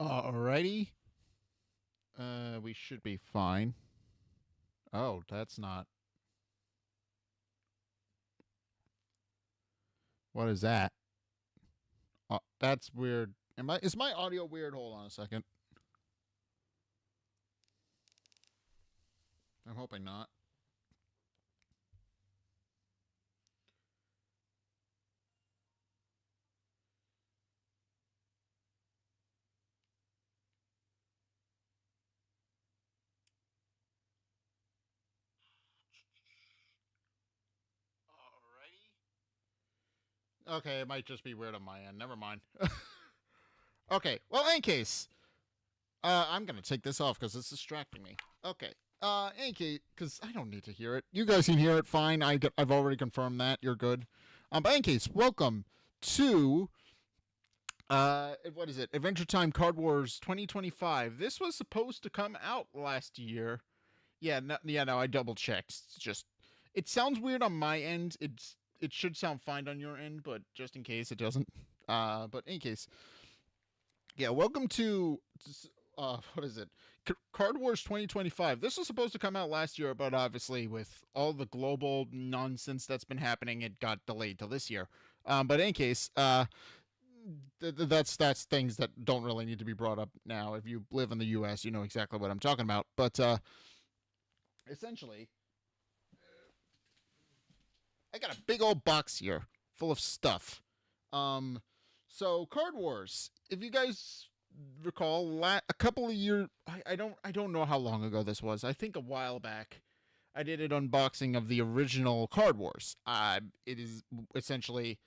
Alrighty. We should be fine. Oh, that's not. What is that? That's weird. Is my audio weird? Hold on a second. I'm hoping not. Alrighty. Okay, it might just be weird on my end. Never mind. Okay. Well, in case, I'm gonna take this off because it's distracting me. Okay. In any case, because I don't need to hear it. You guys can hear it fine. I've already confirmed that. You're good. But in case, welcome to what is it? Adventure Time Card Wars 2025. This was supposed to come out last year. No, I double checked. It's just it sounds weird on my end. It should sound fine on your end, but just in case it doesn't. But in case, yeah, welcome to what is it? Card Wars 2025. This was supposed to come out last year, but obviously with all the global nonsense that's been happening, it got delayed till this year. But in any case, that's things that don't really need to be brought up now. If you live in the U.S., you know exactly what I'm talking about. But essentially, I got a big old box here full of stuff. Um, so Card Wars. If you guys recall, a couple of years, I don't know how long ago this was. I think a while back, I did an unboxing of the original Card Wars. It is essentially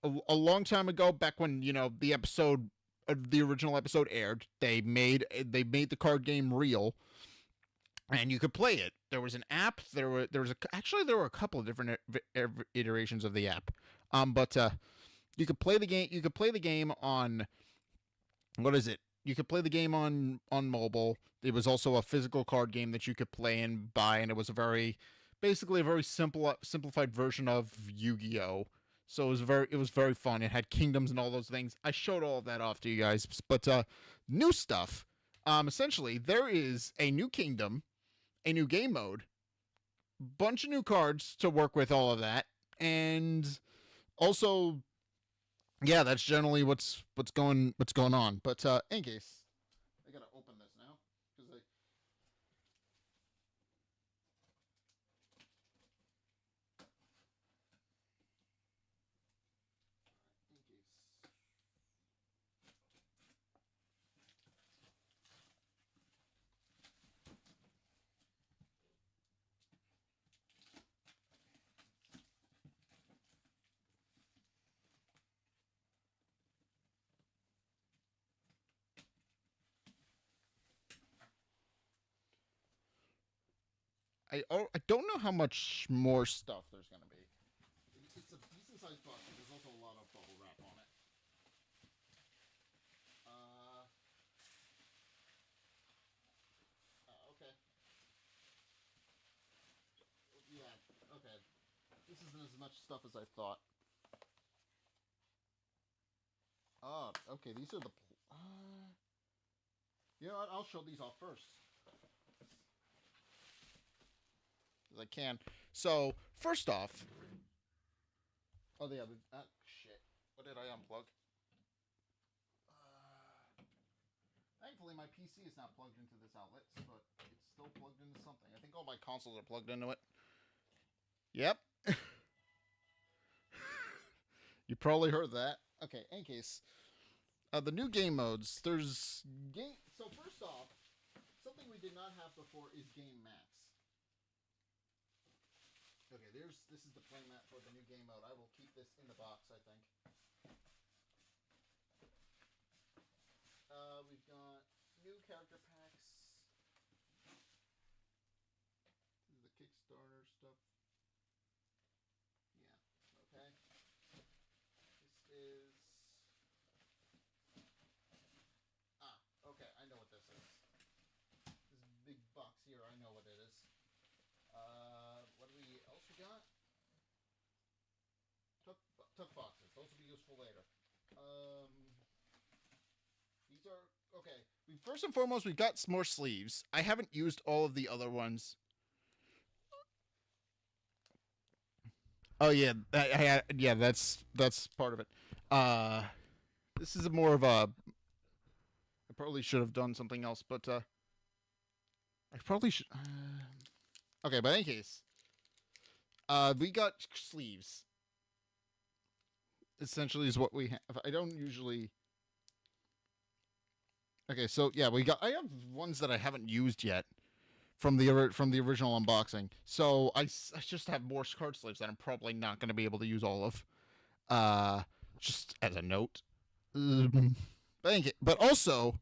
a long time ago, back when the original episode aired. They made the card game real, and you could play it. There was an app. There were a couple of different iterations of the app. But you could play the game. You could play the game on what is it? You could play the game on mobile. It was also a physical card game that you could play and buy, and it was basically a very simplified version of Yu-Gi-Oh. So it was very fun. It had kingdoms and all those things. I showed all of that off to you guys. But new stuff. Essentially, there is a new kingdom, a new game mode, bunch of new cards to work with all of that, and also, yeah, that's generally what's going on. But in case, I gotta open this now because in case. I don't know how much more stuff there's gonna be. it's a decent sized box, but there's also a lot of bubble wrap on it. Okay. Yeah. Okay. This isn't as much stuff as I thought. Okay. These are the. You know what? I'll show these off first. As I can. So first off. Oh yeah. Shit. What did I unplug? Thankfully, my PC is not plugged into this outlet, but it's still plugged into something. I think all my consoles are plugged into it. Yep. You probably heard that. Okay, in case. The new game modes. There's game. So first off, something we did not have before is game mats. Okay, this is the playmat for the new game mode. I will keep this in the box, I think. We've got new character packs. This is the Kickstarter stuff. Yeah, okay. This is... okay, I know what this is. This big box here, I know what it is. What do we else we got? Tuck boxes. Those will be useful later. These are okay. First and foremost, we've got more sleeves. I haven't used all of the other ones. Oh yeah, yeah. That's part of it. This is more of a. I probably should have done something else, but I probably should. Okay, but in any case, we got sleeves. Essentially, is what we have. I don't usually. Okay, so yeah, I have ones that I haven't used yet from the original unboxing. So I just have more card sleeves that I'm probably not going to be able to use all of. Just as a note. But also,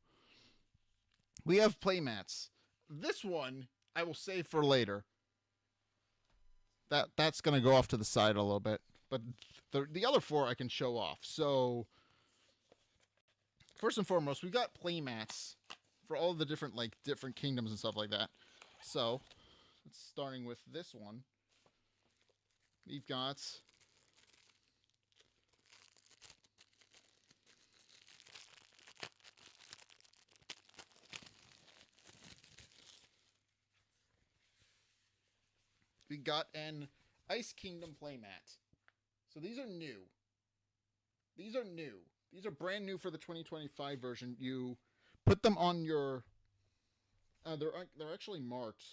we have playmats. This one I will save for later. That's going to go off to the side a little bit, but the other four I can show off. So first and foremost, we got playmats for all the different kingdoms and stuff like that. So, starting with this one, we've got an Ice Kingdom playmat. So these are new. These are new. These are brand new for the 2025 version. You put them on your. They're actually marked.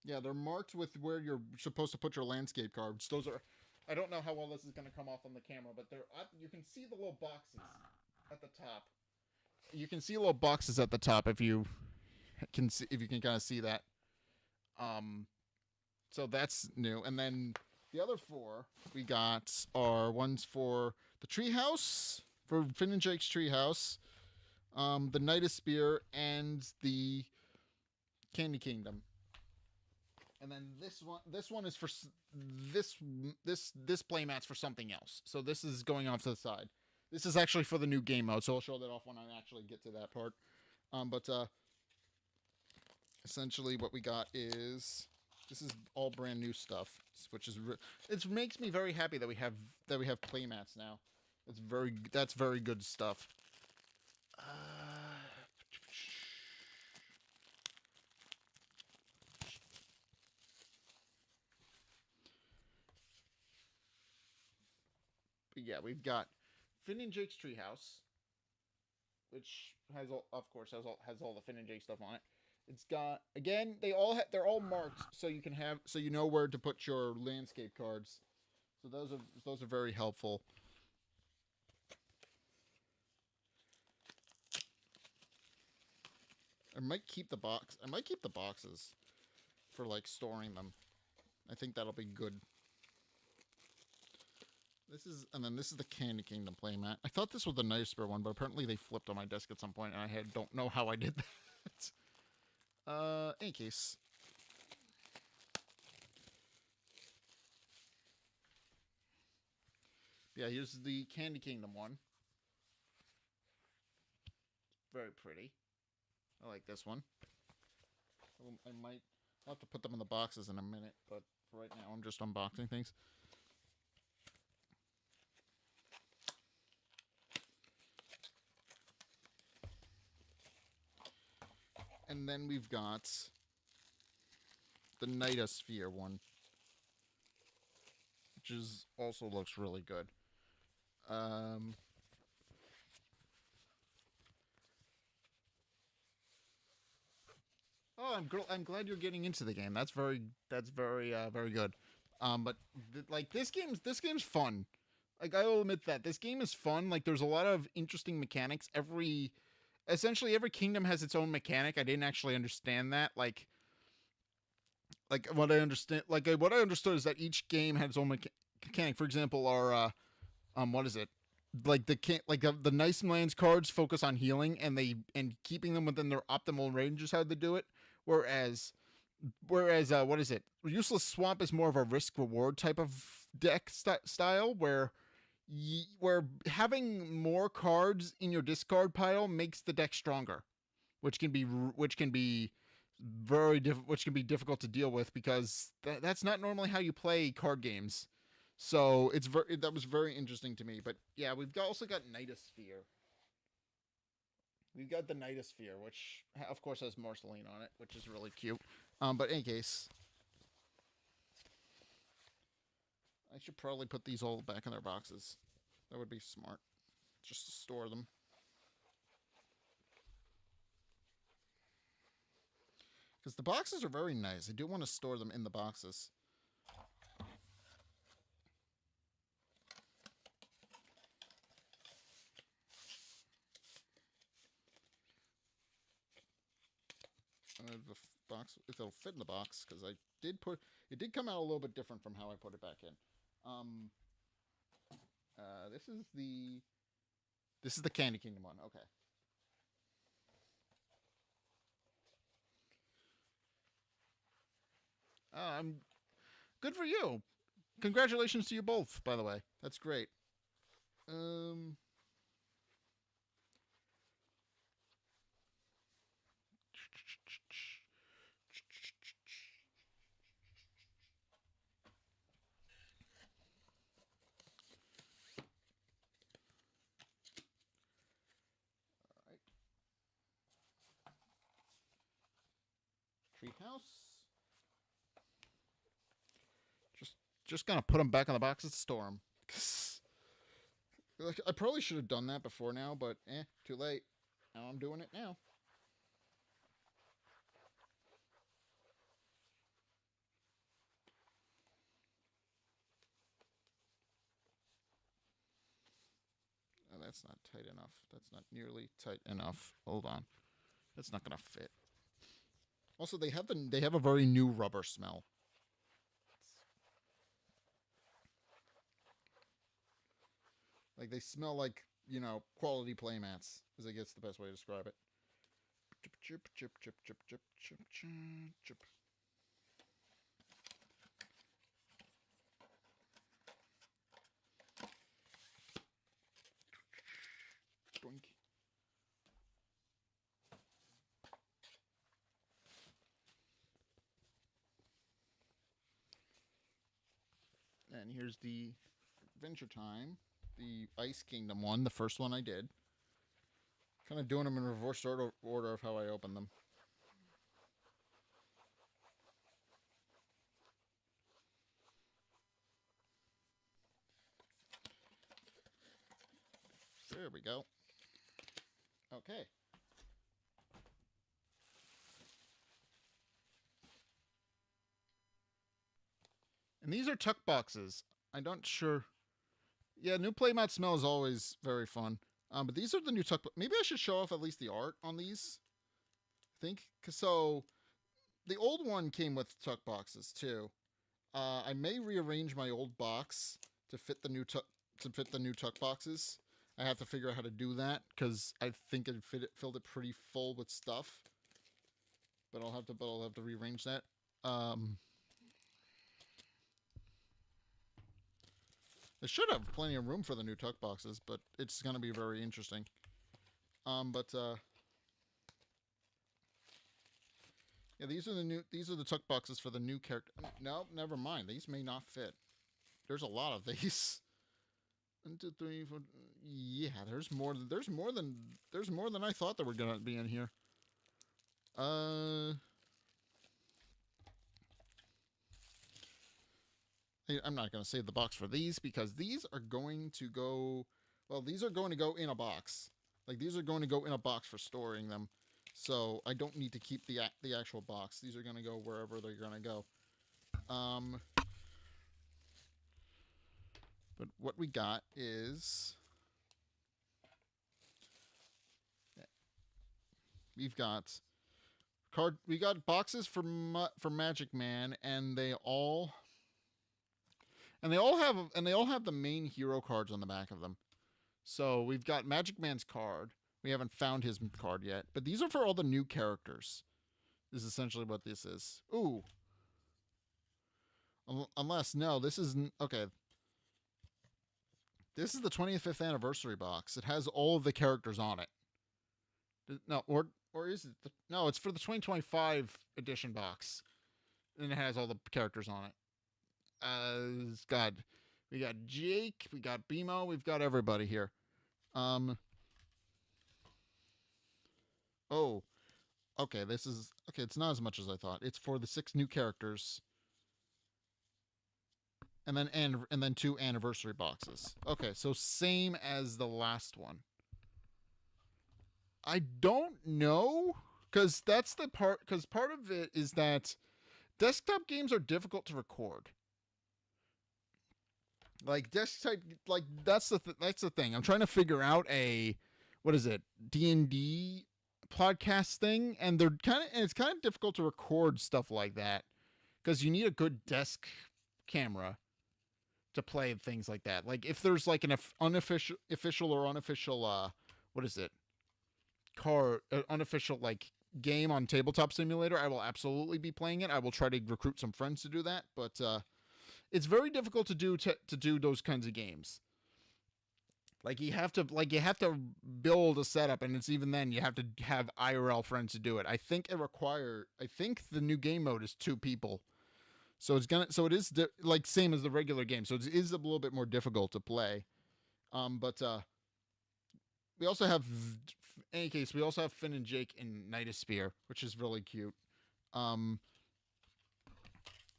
Yeah, they're marked with where you're supposed to put your landscape cards. Those are. I don't know how well this is going to come off on the camera, but they're up. You can see the little boxes at the top. You can see little boxes at the top if you can kind of see that. So that's new, and then the other four we got are ones for the treehouse, for Finn and Jake's treehouse, the Knight of Spear, and the Candy Kingdom. And then this one is for this playmat's for something else. So this is going off to the side. This is actually for the new game mode, so I'll show that off when I actually get to that part. But essentially what we got is this is all brand new stuff, which is it makes me very happy that we have playmats now. That's very good stuff. But yeah, we've got Finn and Jake's treehouse, which has all the Finn and Jake stuff on it. It's got again they're all marked so you know where to put your landscape cards. So those are very helpful. I might keep the boxes for storing them. I think that'll be good. This is the Candy Kingdom playmat. I thought this was the nicer one, but apparently they flipped on my desk at some point, and I don't know how I did that. Any case. Yeah, here's the Candy Kingdom one. Very pretty. I like this one. I might I'll have to put them in the boxes in a minute, but right now I'm just unboxing things. And then we've got the Nightosphere one, which is also looks really good. Um, oh, I'm glad you're getting into the game. Very good. But like this game's fun. Like I will admit that this game is fun. Like there's a lot of interesting mechanics. Essentially every kingdom has its own mechanic. I didn't actually understand that. Like what I understood is that each game had its own mechanic. For example, our what is it? Like the nice lands cards focus on healing and keeping them within their optimal range is how they do it. Whereas what is it? Useless swamp is more of a risk reward type of deck style where having more cards in your discard pile makes the deck stronger, which can be which can be difficult to deal with because that's not normally how you play card games. So that was very interesting to me. But yeah, also got Nightosphere. We've got the Nightosphere, which of course has Marceline on it, which is really cute. But in any case, I should probably put these all back in their boxes. That would be smart, just to store them. Because the boxes are very nice. I do want to store them in the boxes. The box, if it'll fit in the box, because it did come out a little bit different from how I put it back in. This is the Candy Kingdom one. Okay. I'm good for you. Congratulations to you both, by the way. That's great. Um, Treehouse. Just just gonna put them back in the box and store them. I probably should have done that before now, but too late. Now I'm doing it now. Oh, that's not tight enough. That's not nearly tight enough. Hold on. That's not gonna fit. Also, they have a very new rubber smell. Like they smell like quality playmats. Is I guess the best way to describe it. Chip chip chip chip chip chip chip chip chip. Boink. And here's the Adventure Time, the Ice Kingdom one, the first one I did. Kind of doing them in reverse order of how I opened them. There we go. Okay. And these are tuck boxes. I don't sure. Yeah, new playmat smell is always very fun. But these are the new tuck. Maybe I should show off at least the art on these. I think so. The old one came with tuck boxes too. I may rearrange my old box to fit the new tuck boxes. I have to figure out how to do that because I think it filled it pretty full with stuff. But I'll have to rearrange that. They should have plenty of room for the new tuck boxes, but it's going to be very interesting. But yeah, these are the tuck boxes for the new character. No, never mind. These may not fit. There's a lot of these. 1, 2, 3, 4. Yeah, there's more than I thought there were gonna be in here. I'm not gonna save the box for these because these are going to go. Well, these are going to go in a box. Like these are going to go in a box for storing them. So I don't need to keep the actual box. These are gonna go wherever they're gonna go. But what we got is we've got we got boxes for Magic Man, and they all have the main hero cards on the back of them. So we've got Magic Man's card. We haven't found his card yet, but these are for all the new characters. This is essentially what this is. Ooh. Unless no, this isn't okay. This is the 25th anniversary box. It has all of the characters on it. No, or is it? No, it's for the 2025 edition box, and it has all the characters on it. God, we got Jake, we got BMO, we've got everybody here. Oh, okay. This is okay. It's not as much as I thought. It's for the 6 new characters, and then 2 anniversary boxes. Okay, so same as the last one. I don't know, because that's the part. Because part of it is that desktop games are difficult to record. Like desktop, like that's the thing. I'm trying to figure out a what is it D&D podcast thing, and it's kind of difficult to record stuff like that because you need a good desk camera to play things like that. Like if there's like an official or unofficial what is it unofficial like game on Tabletop Simulator, I will absolutely be playing it. I will try to recruit some friends to do that, but it's very difficult to do those kinds of games. Like you have to build a setup, and it's even then you have to have IRL friends to do it. I think the new game mode is 2 people. So it is like same as the regular game. So it is a little bit more difficult to play. But we also have in any case, we also have Finn and Jake in Knight of Spear, which is really cute.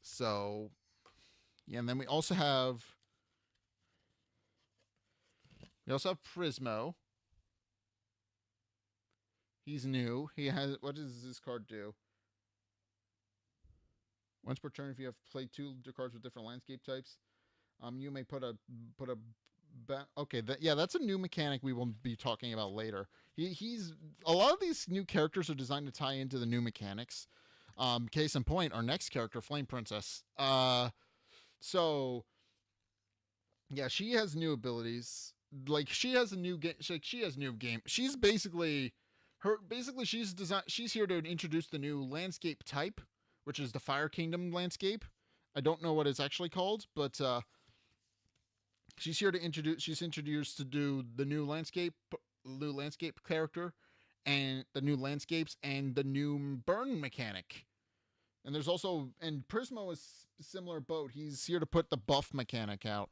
So yeah, and then we also have Prismo. He's new. He has what does this card do? Once per turn, if you have played 2 cards with different landscape types, you may put a okay, that's a new mechanic we will be talking about later. He's a lot of these new characters are designed to tie into the new mechanics. Case in point, our next character, Flame Princess. So yeah, she has new abilities. Like she has a new game. She has new game. She's basically she's here to introduce the new landscape type, which is the Fire Kingdom landscape. I don't know what it's actually called, but she's here to introduced to do the new landscape character, and the new landscapes and the new burn mechanic. And there's also Prismo is a similar boat. He's here to put the buff mechanic out.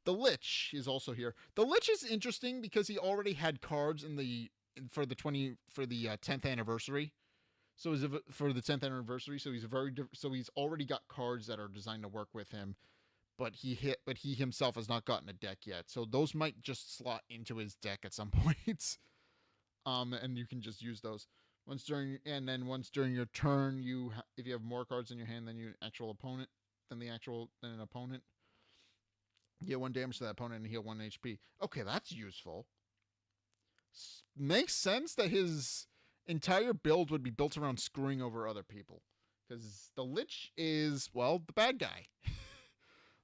The Lich is also here. The Lich is interesting because he already had cards for the 10th anniversary. So for the 10th anniversary, so he's already got cards that are designed to work with him, but he himself has not gotten a deck yet. So those might just slot into his deck at some point. And you can just use those once during your turn. If you have more cards in your hand than an opponent, deal 1 damage to that opponent and heal 1 HP. Okay, that's useful. Makes sense that his entire build would be built around screwing over other people, because the Lich is, well, the bad guy.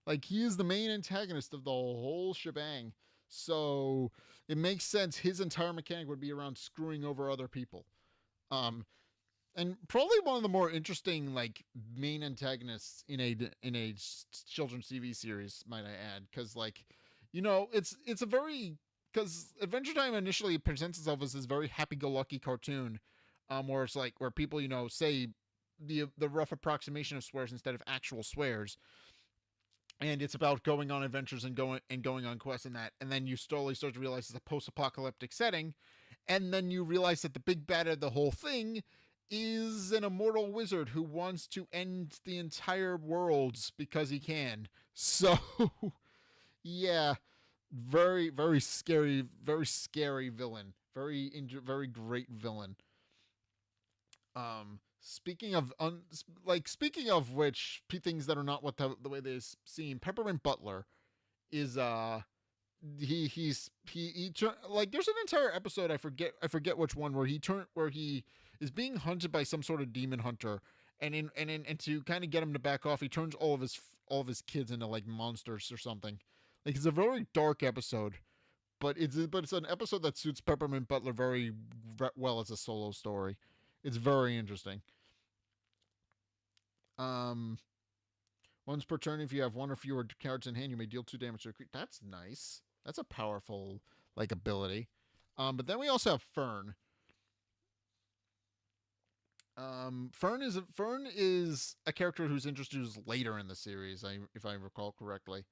Like, he is the main antagonist of the whole shebang. So it makes sense his entire mechanic would be around screwing over other people. and probably one of the more interesting like main antagonists in a children's TV series, might I add, because like, it's a very because Adventure Time initially presents itself as this very happy-go-lucky cartoon, where it's like where people say the rough approximation of swears instead of actual swears, and it's about going on adventures and going on quests and that, and then you slowly start to realize it's a post-apocalyptic setting, and then you realize that the big bad of the whole thing is an immortal wizard who wants to end the entire world because he can. So, yeah, very scary villain, very great villain. Speaking of which, things that are not what the way they seem. Peppermint Butler is like there's an entire episode, I forget which one, where he is being hunted by some sort of demon hunter, and to kind of get him to back off, he turns all of his kids into like monsters or something. Like, it's a very dark episode, but it's an episode that suits Peppermint Butler very well as a solo story. It's very interesting. um Once per turn, if you have one or fewer cards in hand, you may deal 2 damage to a creature. That's nice. That's a powerful like ability. But then we also have Fern. Fern is a character who's introduced later in the series, if I recall correctly.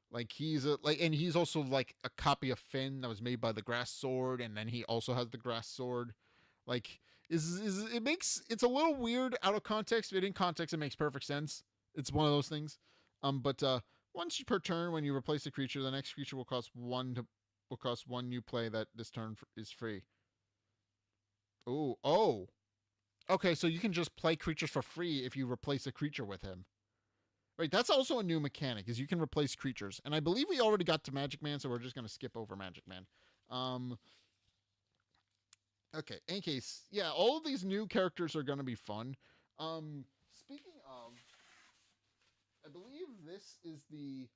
Like, and he's also like a copy of Finn that was made by the Grass Sword, and then he also has the Grass Sword. Like, it's a little weird out of context, but in context it makes perfect sense. It's one of those things. But once per turn, when you replace a creature, the next creature will cost one you play that this turn is free. Oh. Okay, so you can just play creatures for free if you replace a creature with him. Right, that's also a new mechanic, is you can replace creatures. And I believe we already got to Magic Man, so we're just going to skip over Magic Man. Okay, in case, yeah, all of these new characters are going to be fun. Speaking of, I believe this is the...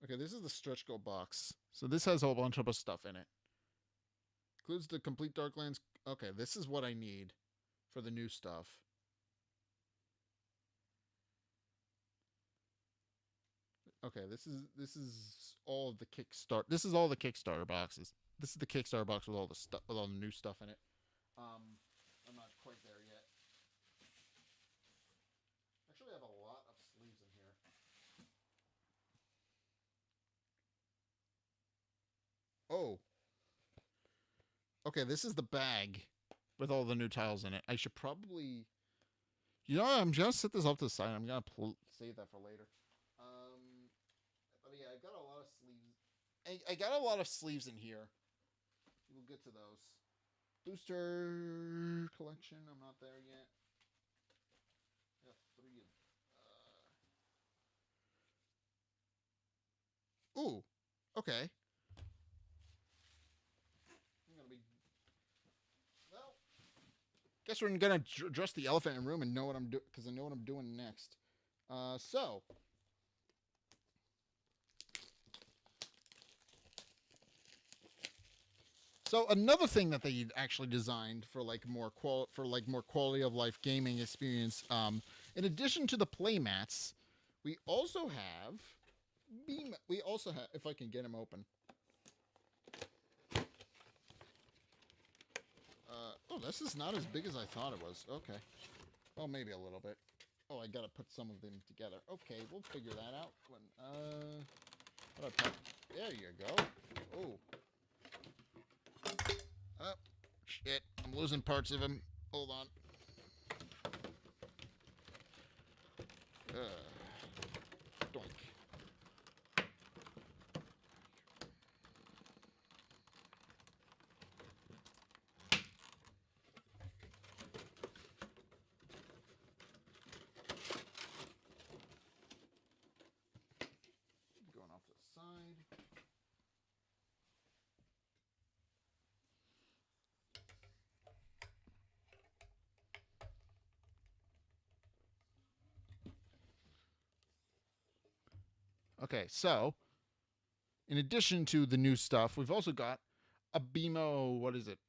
Okay, this is the stretch goal box. So this has a whole bunch of stuff in it. Includes the complete Darklands. Okay, this is what I need for the new stuff. Okay, this is all of the Kickstarter. This is all the Kickstarter boxes. This is the Kickstarter box with all the stuff, with all the new stuff in it. I'm not quite there yet. Actually, I have a lot of sleeves in here. Oh. Okay, this is the bag with all the new tiles in it. I should probably... I'm gonna set this off to the side. I'm gonna save that for later. But yeah, I've got a lot of sleeves. I got a lot of sleeves in here. We'll get to those. Booster collection. I'm not there yet. I got 3 of... Ooh. Okay. I'm gonna be... Well, guess we're gonna address the elephant in the room and know what I'm doing, because I know what I'm doing next. So another thing that they actually designed for like more quality of life gaming experience, in addition to the playmats, we also have if I can get them open. This is not as big as I thought it was. Okay, well, maybe a little bit. Oh, I gotta put some of them together. Okay, we'll figure that out. There you go. Oh. Oh, shit. I'm losing parts of him. Hold on. Doink. Going off to the side. Okay, so in addition to the new stuff, we've also got a BMO. What is it?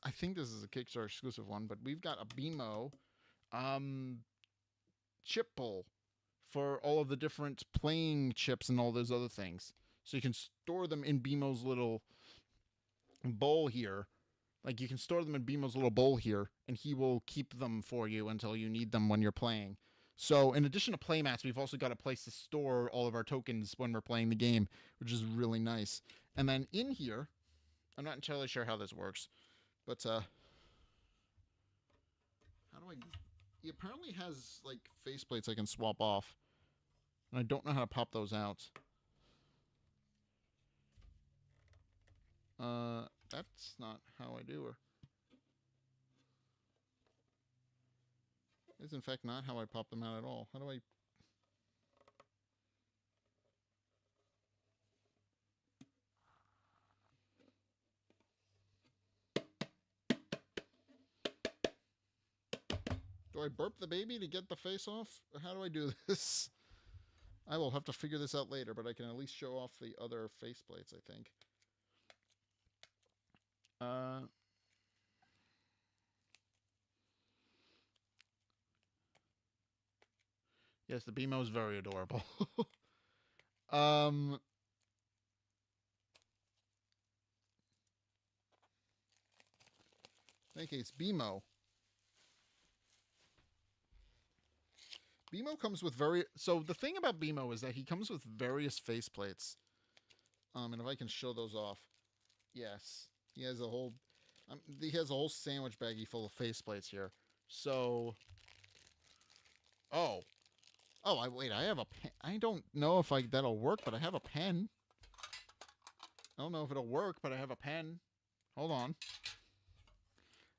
I think this is a Kickstarter exclusive one, but we've got a BMO um, chip bowl for all of the different playing chips and all those other things. So you can store them in BMO's little bowl here. Like you can store them in BMO's little bowl here, and he will keep them for you until you need them when you're playing. So in addition to playmats, we've also got a place to store all of our tokens when we're playing the game, which is really nice. And then in here, I'm not entirely sure how this works, but how do I? He apparently has like faceplates I can swap off, and I don't know how to pop those out. That's not how I do her. It's in fact not how I pop them out at all. How do I? Do I burp the baby to get the face off? Or how do I do this? I will have to figure this out later, but I can at least show off the other faceplates, I think. Yes, the BMO is very adorable. um, in any case, BMO. BMO comes with so the thing about BMO is that he comes with various faceplates. And if I can show those off, yes, he has a whole sandwich baggie full of faceplates here. So, oh, wait, I have a pen. I don't know if that'll work, but I have a pen. I don't know if it'll work, but I have a pen. Hold on.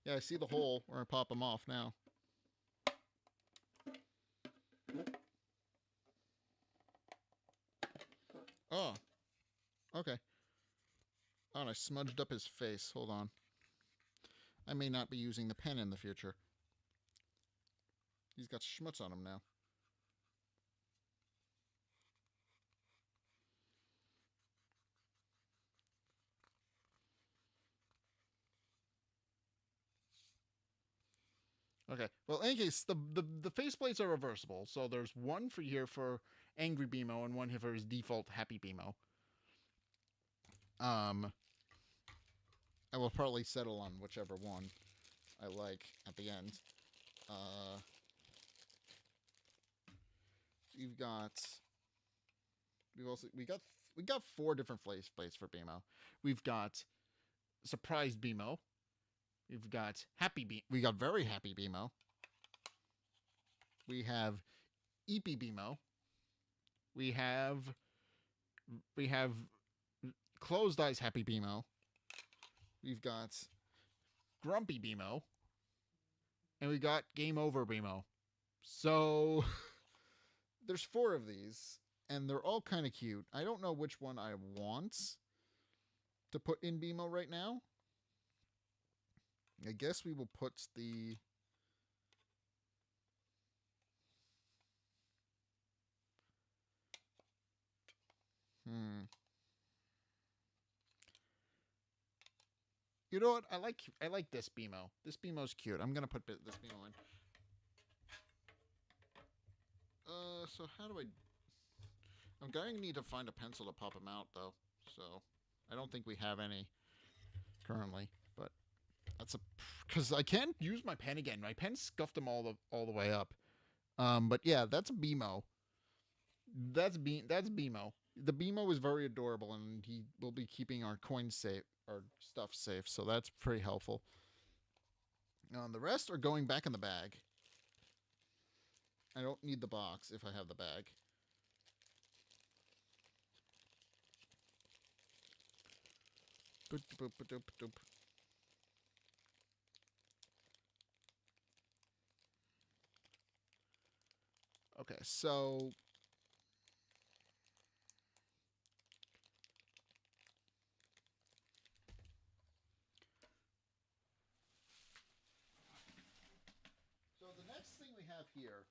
Yeah, I see the hole where I pop them off now. Oh, okay. Oh, and I smudged up his face. Hold on. I may not be using the pen in the future. He's got schmutz on him now. Okay. Well, in any case, the faceplates are reversible. So there's one for here for angry BMO and one here for his default happy BMO. I will probably settle on whichever one I like at the end. We've got we got 4 different faceplates for BMO. We've got surprise BMO. We've got we got very happy BMO. We have EP BMO. We have closed eyes happy BMO. We've got grumpy BMO. And we got game over BMO. So there's 4 of these, and they're all kind of cute. I don't know which one I want to put in BMO right now. I guess we will put the You know what? I like this BMO. This BMO's cute. I'm gonna put this BMO in. So how do I? I'm going to need to find a pencil to pop them out though. So I don't think we have any currently, but that's because I can't use my pen again. My pen scuffed them all the way up. But yeah, that's BMO. That's BMO. The BMO is very adorable, and he will be keeping our coins safe, our stuff safe. So that's pretty helpful. The rest are going back in the bag. I don't need the box if I have the bag. Okay, so the next thing we have here,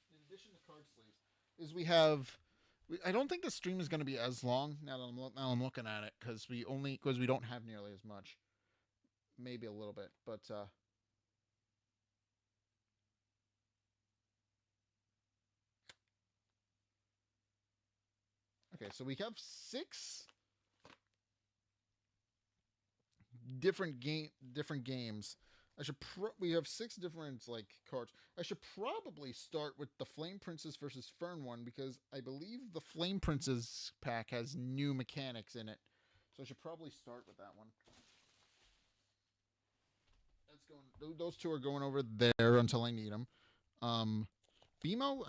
in addition to card sleeves, is we have I don't think the stream is going to be as long now I'm looking at it because we don't have nearly as much. Maybe a little bit, but okay. So we have six different games. We have six different like cards. I should probably start with the Flame Princess versus Fern one because I believe the Flame Princess pack has new mechanics in it. So I should probably start with that one. That's going. Those two are going over there until I need them. Um, BMO,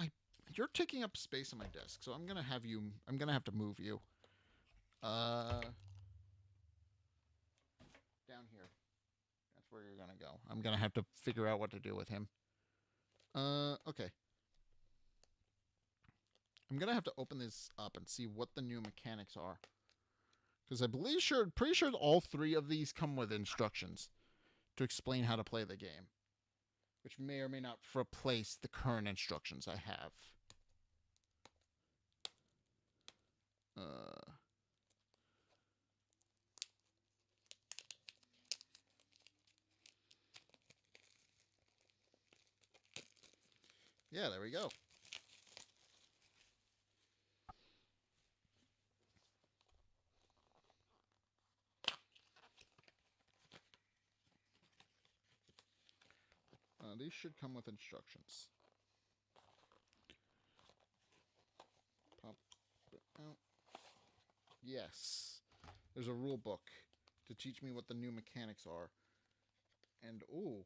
you're taking up space on my desk, so I'm gonna have you. I'm gonna have to move you. Down here. That's where you're gonna go. I'm gonna have to figure out what to do with him. Okay. I'm gonna have to open this up and see what the new mechanics are, because pretty sure all three of these come with instructions to explain how to play the game, which may or may not replace the current instructions I have. Uh, yeah, there we go. These should come with instructions. Pop it out. Yes. There's a rule book to teach me what the new mechanics are. And ooh.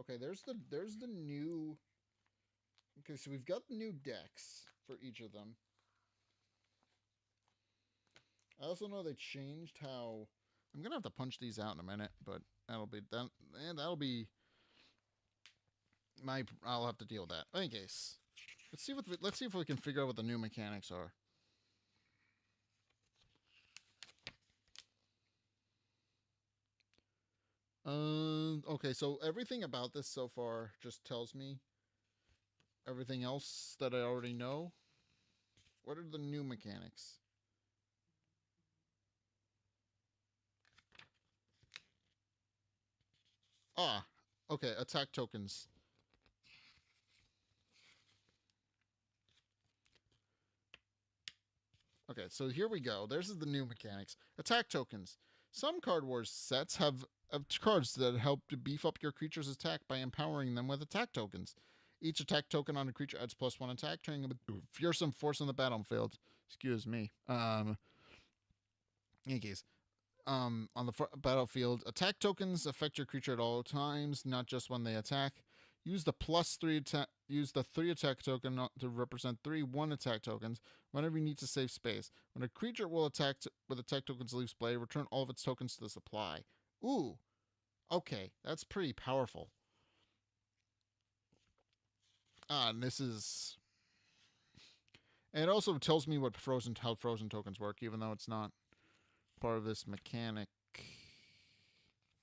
Okay, there's the new. Okay, so we've got the new decks for each of them. I also know they changed how. I'm gonna have to punch these out in a minute, but that'll be that, and that'll be my. I'll have to deal with that. In any case, let's see if we can figure out what the new mechanics are. Okay, so everything about this so far just tells me everything else that I already know. What are the new mechanics? Ah, okay, attack tokens. Okay, so here we go. There's the new mechanics. Attack tokens. Some Card Wars sets have cards that help to beef up your creature's attack by empowering them with attack tokens. Each attack token on a creature adds +1 attack, turning them with fearsome force on the battlefield. Excuse me. In any case, on the battlefield, attack tokens affect your creature at all times, not just when they attack. Use the +3 attack. Use the 3 attack token to represent 3 1 attack tokens whenever you need to save space. When a creature will attack with attack tokens leaves play, return all of its tokens to the supply. Ooh, okay, that's pretty powerful. And this is. And it also tells me how frozen tokens work, even though it's not part of this mechanic.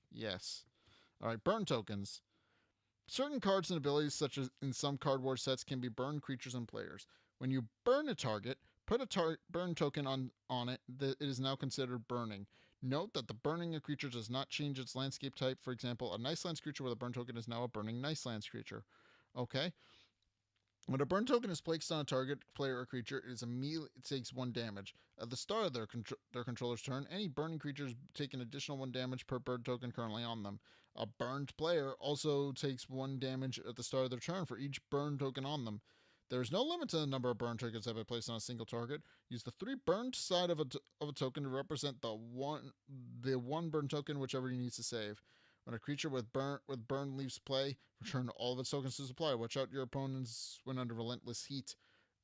Yes. All right, burn tokens. Certain cards and abilities, such as in some Card War sets, can be burned creatures and players. When you burn a target, put a burn token on it. That it is now considered burning. Note that the burning a creature does not change its landscape type. For example, a Nice Lands creature with a burn token is now a burning Nice Lands creature. Okay. When a burn token is placed on a target player or creature, it takes 1 damage. At the start of their controller's turn, any burning creatures take an additional 1 damage per burn token currently on them. A burned player also takes 1 damage at the start of their turn for each burn token on them. There is no limit to the number of burn tokens that be placed on a single target. Use the 3 burned side of a token to represent the one burn token, whichever you need to save. When a creature with burn leaves play, return all of its tokens to supply. Watch out your opponents when under relentless heat.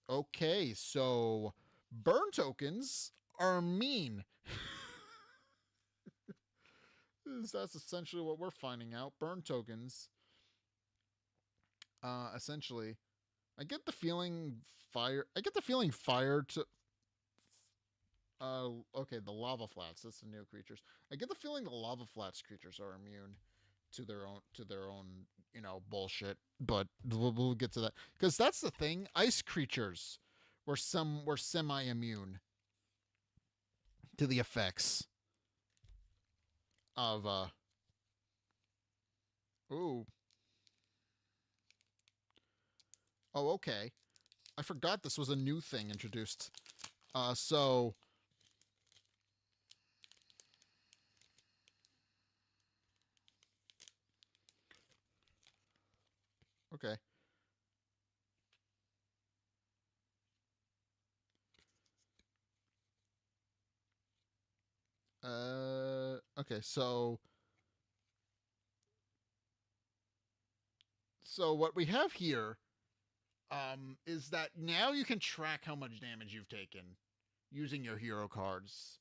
Okay, so burn tokens are mean. That's essentially what we're finding out. Burn tokens. Essentially, I get the feeling fire to. Okay, the lava flats. That's the new creatures. I get the feeling the lava flats creatures are immune to their own bullshit. But we'll get to that because that's the thing. Ice creatures we're semi immune to the effects of ooh. Oh, okay. I forgot this was a new thing introduced. So okay. Okay. So what we have here is that now you can track how much damage you've taken using your hero cards.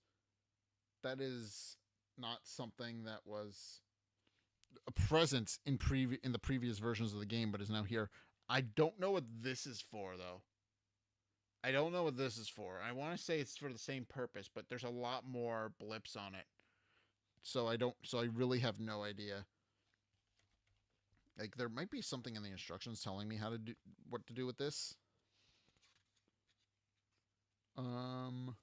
That is not something that was present in the previous versions of the game, but is now here. I don't know what this is for though. I don't know what this is for. I want to say it's for the same purpose, but there's a lot more blips on it. So I don't. So I really have no idea. Like there might be something in the instructions telling me how to do what to do with this. Um.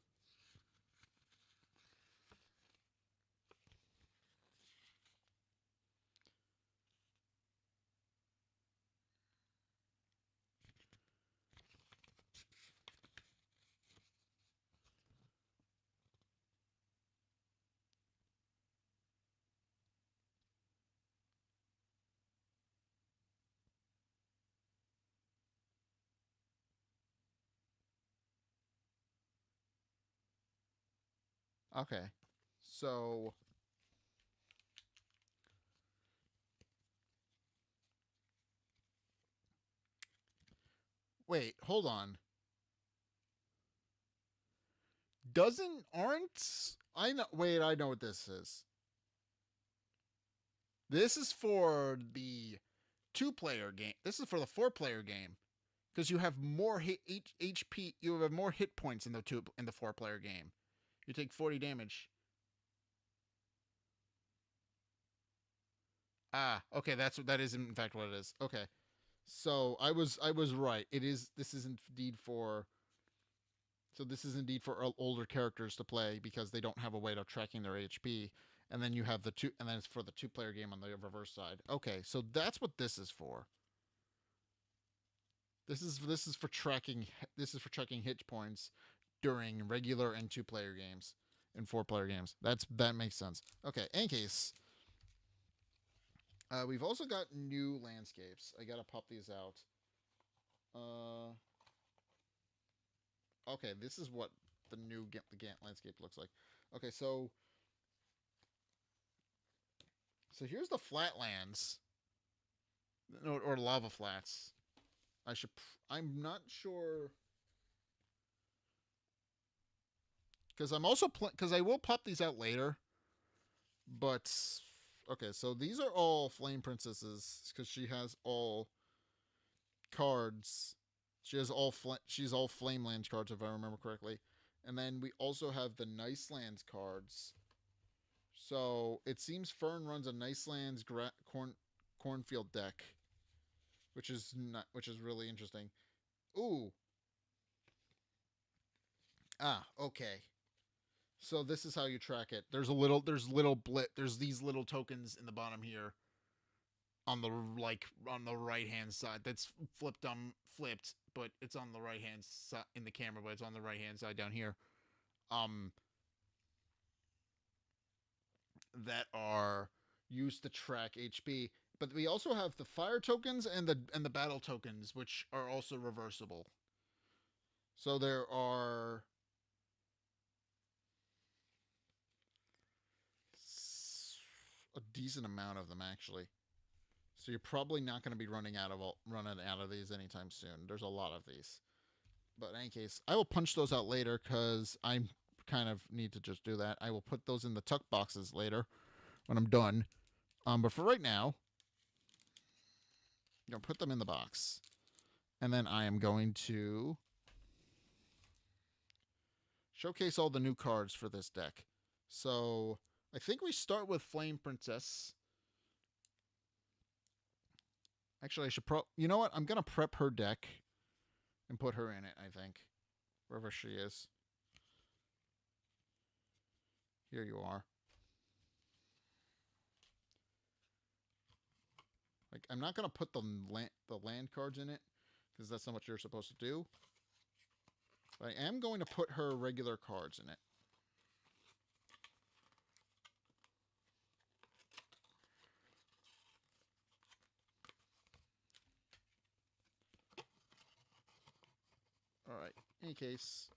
Okay. So wait, hold on. Doesn't aren't I know? Wait, I know what this is. This is for the two-player game. This is for the four-player game because you have more hit HP. You have more hit points in the four-player game. You take 40 damage. Ah, okay. That is in fact what it is. Okay, so I was right. It is. This is indeed for. So this is indeed for older characters to play because they don't have a way of tracking their HP. And then you have the two, and then it's for the two-player game on the reverse side. Okay, so that's what this is for. This is for tracking. This is for tracking hit points during regular and two-player games and four-player games. That makes sense. Okay, in case we've also got new landscapes. I gotta pop these out. Uh, okay, this is what the new the Gant landscape looks like. Okay, so here's the flatlands, or lava flats. I should. I'm not sure because I'm also because I will pop these out later. But okay, so these are all flame princesses because she has all cards. She's all Flamelands cards if I remember correctly. And then we also have the Nice Lands cards. So it seems Fern runs a Nice Lands cornfield deck, which is really interesting. Ooh. Ah, okay. So this is how you track it. There's these little tokens in the bottom here on the on the right hand side that's flipped, but it's on the right hand side in the camera, but it's on the right hand side down here. Um, that are used to track HP. But we also have the fire tokens and the battle tokens, which are also reversible. So there are a decent amount of them actually. So you're probably not going to be running out of these anytime soon. There's a lot of these. But in any case, I will punch those out later because I kind of need to just do that. I will put those in the tuck boxes later when I'm done. But for right now, I'm gonna put them in the box, and then I am going to showcase all the new cards for this deck. So I think we start with Flame Princess. Actually, I should You know what? I'm gonna prep her deck and put her in it. I think. wherever she is. Here you are. Like, I'm not gonna put the land cards in it because that's not what you're supposed to do. But I am going to put her regular cards in it. All right. In any case,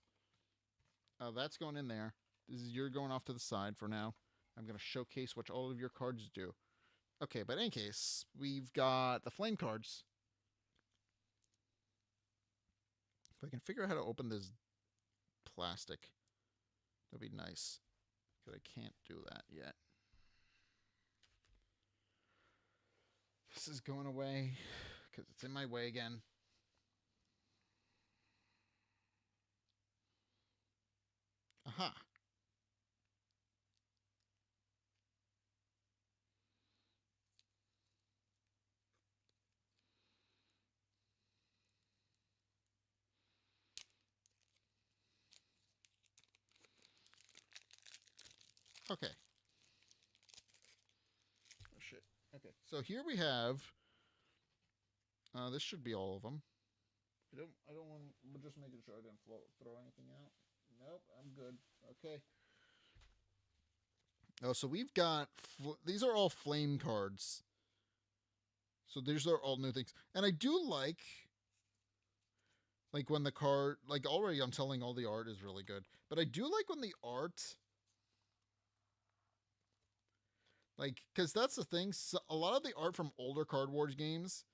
that's going in there. You're going off to the side for now. I'm going to showcase what all of your cards do. Okay, but in any case, we've got the flame cards. If I can figure out how to open this plastic, that'd be nice. But I can't do that yet. This is going away because it's in my way again. Aha. Okay. Oh, shit. Okay. So here we have. This should be all of them. I don't want. We're just making sure I didn't throw anything out. Nope, I'm good. Okay. Oh, so we've got these are all flame cards. So these are all new things, and I do like when the card like already I'm telling all the art is really good, but I do like when the art like because that's the thing. So a lot of the art from older Card Wars games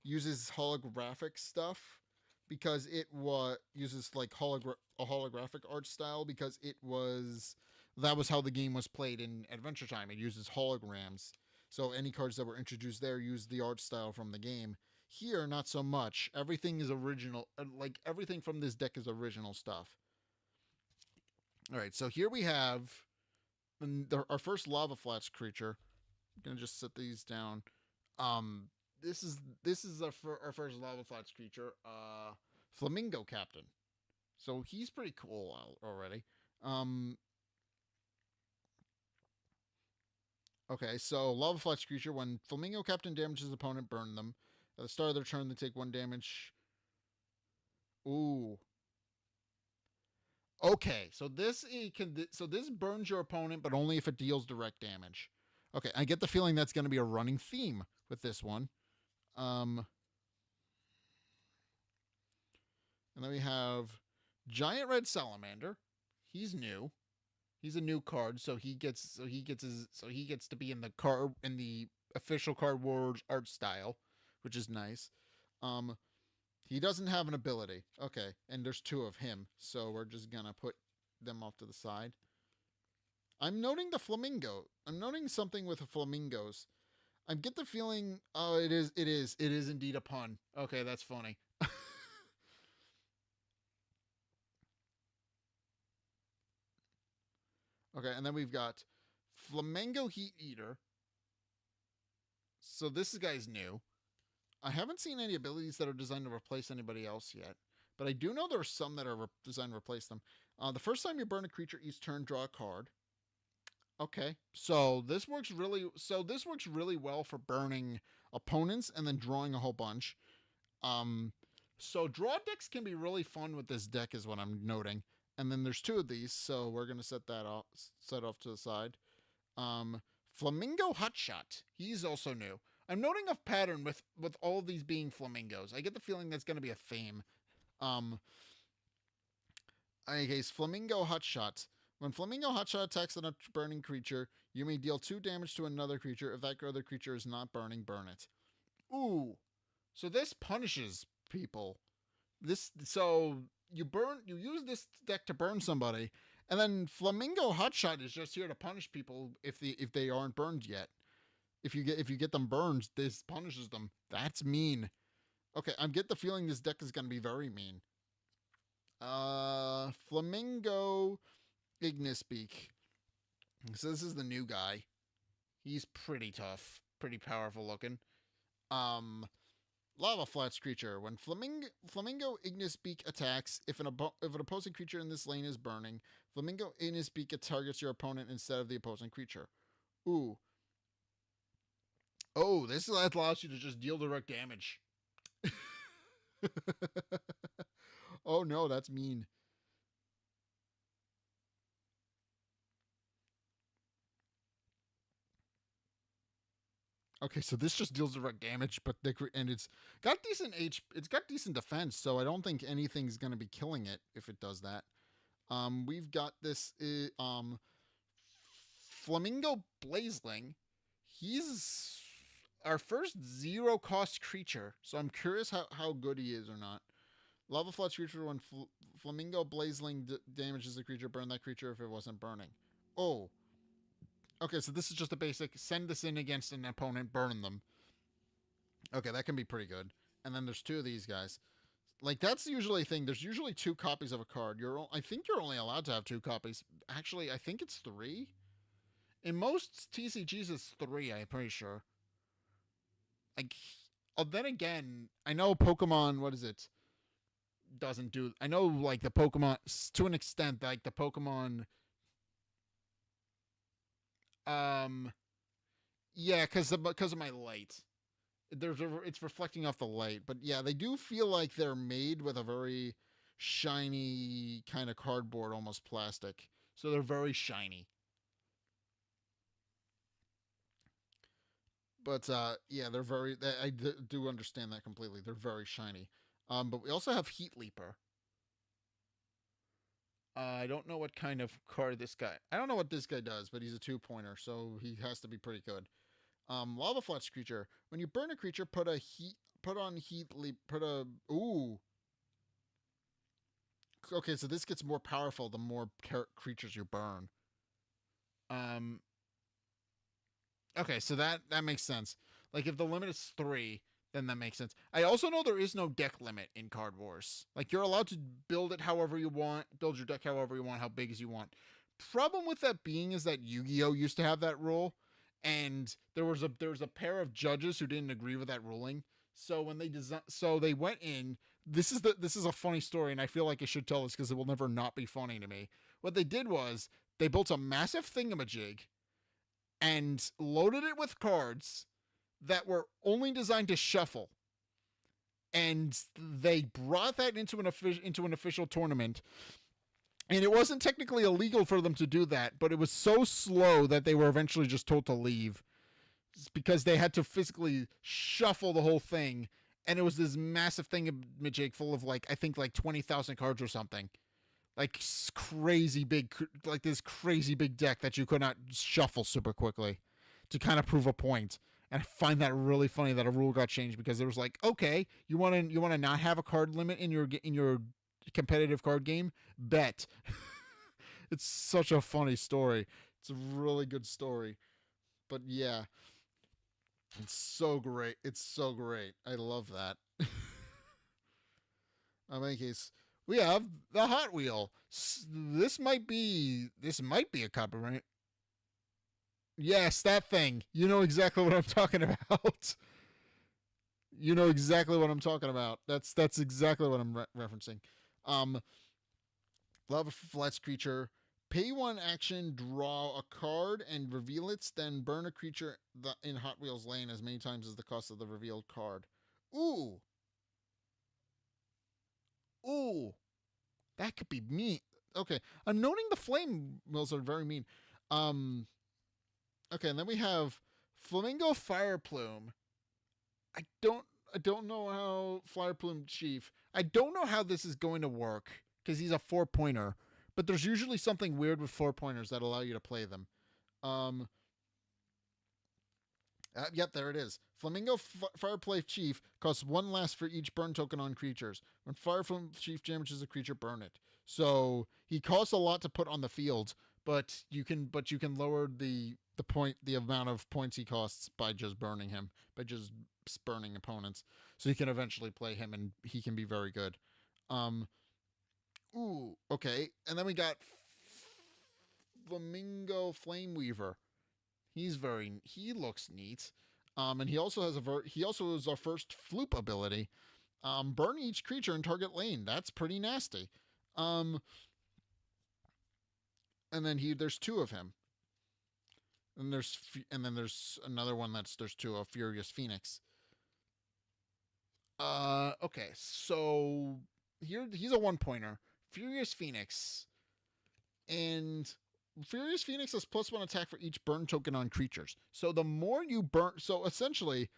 uses holographic stuff because it uses like a holographic art style because that was how the game was played in Adventure Time. It uses holograms. So any cards that were introduced there use the art style from the game. Here, not so much. Everything is original. Like everything from this deck is original stuff. All right, so here we have our first Lava Flats creature. I'm gonna just set these down. Um, this is our first Lava Flats creature, Flamingo Captain. So he's pretty cool already. Okay, so Lava Flats creature. When Flamingo Captain damages opponent, burn them. At the start of their turn, they take 1 damage. Ooh. Okay, so this burns your opponent, but only if it deals direct damage. Okay, I get the feeling that's going to be a running theme with this one. And then we have Giant Red Salamander. He's new. He's a new card, so he gets to be in the official Card Wars art style, which is nice. He doesn't have an ability. Okay, and there's 2 of him, so we're just gonna put them off to the side. I'm noting the flamingo. I'm noting something with the flamingos. I get the feeling. Oh, it is indeed a pun. Okay, that's funny. Okay, and then we've got Flamingo Heat Eater. So this guy's new. I haven't seen any abilities that are designed to replace anybody else yet, but I do know there are some that are designed to replace them. The first time you burn a creature each turn, draw a card. Okay, so this works really well for burning opponents and then drawing a whole bunch. So draw decks can be really fun with this deck, is what I'm noting. And then there's 2 of these, so we're gonna set off to the side. Flamingo Hotshot. He's also new. I'm noting a pattern with all of these being flamingos. I get the feeling that's going to be a theme. In any case, Flamingo Hotshot. When Flamingo Hotshot attacks a burning creature, you may deal 2 damage to another creature. If that other creature is not burning, burn it. Ooh. So this punishes people. You use this deck to burn somebody, and then Flamingo Hotshot is just here to punish people if they aren't burned yet. If you get them burned, this punishes them. That's mean. Okay, I'm getting the feeling this deck is going to be very mean. Flamingo Ignispeak. So this is the new guy. He's pretty tough, pretty powerful looking. Lava Flats creature. When Flamingo Ignis Beak attacks, if an opposing creature in this lane is burning, Flamingo Ignis Beak targets your opponent instead of the opposing creature. Ooh. Oh, this allows you to just deal direct damage. Oh no, that's mean. Okay, so this just deals direct damage, but and it's got decent it's got decent defense, so I don't think anything's gonna be killing it if it does that. We've got this Flamingo Blazeling. He's our first zero cost creature, so I'm curious how good he is or not. Lava Floods creature when Flamingo Blazeling damages the creature, burn that creature if it wasn't burning. Oh, okay, so this is just a basic send this in against an opponent, burn them. Okay, that can be pretty good. And then there's two of these guys. Like that's usually a thing. There's usually two copies of a card. I think you're only allowed to have two copies. Actually, I think it's three. In most TCGs, it's three. I'm pretty sure. Like, then again, I know Pokemon. What is it? Doesn't do. I know like the Pokemon to an extent. Like the Pokemon. Um. Yeah, because of my light. It's reflecting off the light, but yeah, they do feel like they're made with a very shiny kind of cardboard, almost plastic. So they're very shiny. But yeah, they're very. I do understand that completely. They're very shiny. But we also have Heat Leaper. I don't know what kind of card this guy. I don't know what this guy does, but he's a 2-pointer, so he has to be pretty good. Lava Flats creature. When you burn a creature, put on heat leap. Put a ooh. Okay, so this gets more powerful the more creatures you burn. Um. Okay, so that makes sense. Like if the limit is 3, then that makes sense. I also know there is no deck limit in Card Wars. Like you're allowed to build it however you want, build your deck however you want, how big as you want. Problem with that being is that Yu-Gi-Oh used to have that rule, and there was a pair of judges who didn't agree with that ruling. So when they went in. This is a funny story, and I feel like I should tell this because it will never not be funny to me. What they did was they built a massive thingamajig and loaded it with cards that were only designed to shuffle. And they brought that into an official tournament. And it wasn't technically illegal for them to do that, but it was so slow that they were eventually just told to leave because they had to physically shuffle the whole thing. And it was this massive thing, Majig, full of like I think like 20,000 cards or something, like crazy big, like this crazy big deck that you could not shuffle super quickly to kind of prove a point. And I find that really funny that a rule got changed because it was like, okay, you want to not have a card limit in your competitive card game? Bet. It's such a funny story. It's a really good story. But yeah, it's so great. It's so great. I love that. In any case, we have the Hot Wheel. This might be a copyright. Yes, that thing. You know exactly what I'm talking about. You know exactly what I'm talking about. That's exactly what I'm referencing. Um, Lava Flats creature. Pay one action, draw a card, and reveal it. Then burn a creature in Hot Wheels lane as many times as the cost of the revealed card. Ooh, ooh, that could be mean. Okay, I'm noting the flame wheels are very mean. Um, okay, and then we have Flamingo Fire Plume. I don't I don't know how Fire Plume Chief. I don't know how this is going to work because he's a 4-pointer. But there's usually something weird with 4-pointers that allow you to play them. Um, yep, there it is. Flamingo Fireplay Chief costs 1 last for each burn token on creatures. When Fireflame Chief damages a creature, burn it. So he costs a lot to put on the field, but you can lower the amount of points he costs by just burning him, by just burning opponents. So you can eventually play him, and he can be very good. Um, ooh, okay, and then we got Flamingo Flame Weaver. He looks neat. And he also has he also has our first floop ability. Burn each creature in target lane. That's pretty nasty. Um, and then there's two of him. And then there's another one there's two of Furious Phoenix. Okay, so here he's a one pointer. Furious Phoenix. And Furious Phoenix has +1 attack for each burn token on creatures. So the more you burn, so essentially,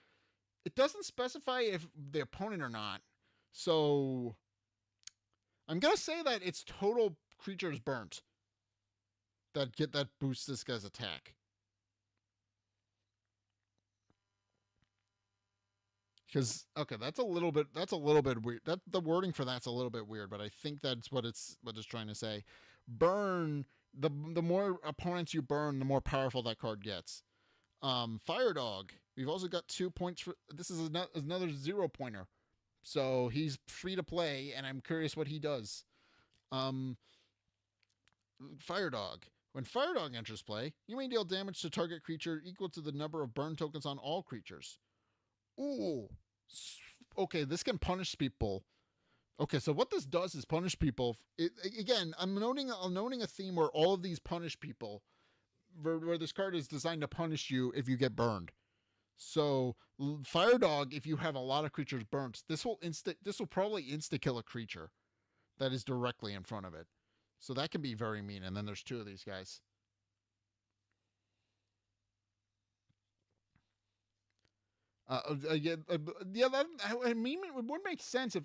it doesn't specify if the opponent or not. So I'm gonna say that it's total creatures burnt that boosts this guy's attack. Because okay, that's a little bit weird. That the wording for that's a little bit weird, but I think that's what it's trying to say. Burn the more opponents you burn, the more powerful that card gets. Fire Dog. We've also got 2 points for this is another 0 pointer, so he's free to play, and I'm curious what he does. Um, Fire Dog. When Fire Dog enters play, you may deal damage to target creature equal to the number of burn tokens on all creatures. Ooh. Okay, this can punish people. Okay, so what this does is punish people. Again, I'm noting a theme where all of these punish people, where this card is designed to punish you if you get burned. So Fire Dog, if you have a lot of creatures burnt, this will probably insta kill a creature that is directly in front of it. So that can be very mean. And then there's two of these guys. Yeah, that, I mean, it would make sense if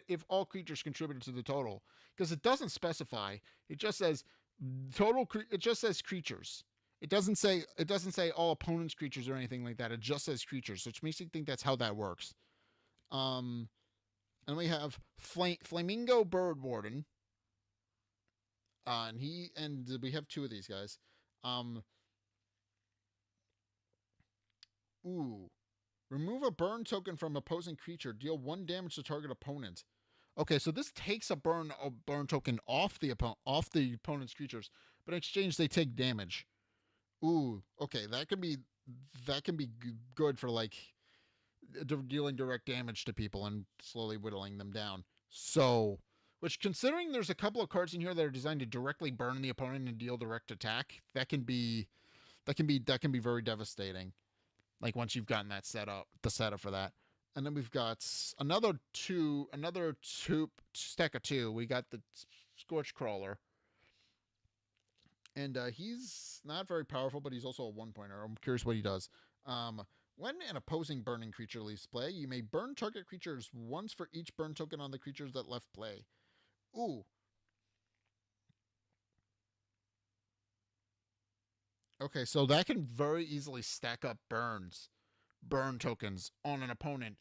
if all creatures contributed to the total, because it doesn't specify. It just says total. It just says creatures. It doesn't say all opponents' creatures or anything like that. It just says creatures, which makes you think that's how that works. Um, and we have Flamingo Bird Warden. And we have two of these guys. Um, ooh, remove a burn token from opposing creature. Deal 1 damage to target opponent. Okay, so this takes a burn token off the opponent's creatures, but in exchange they take damage. Ooh, okay, that can be good for like dealing direct damage to people and slowly whittling them down. So, which considering there's a couple of cards in here that are designed to directly burn the opponent and deal direct attack, that can be very devastating. Like once you've gotten the setup for that. And then we've got another two stack of two. We got the Scorch Crawler, and he's not very powerful, but he's also a 1 pointer. I'm curious what he does. When an opposing burning creature leaves play, you may burn target creatures once for each burn token on the creatures that left play. Ooh. Okay, so that can very easily stack up burn tokens on an opponent.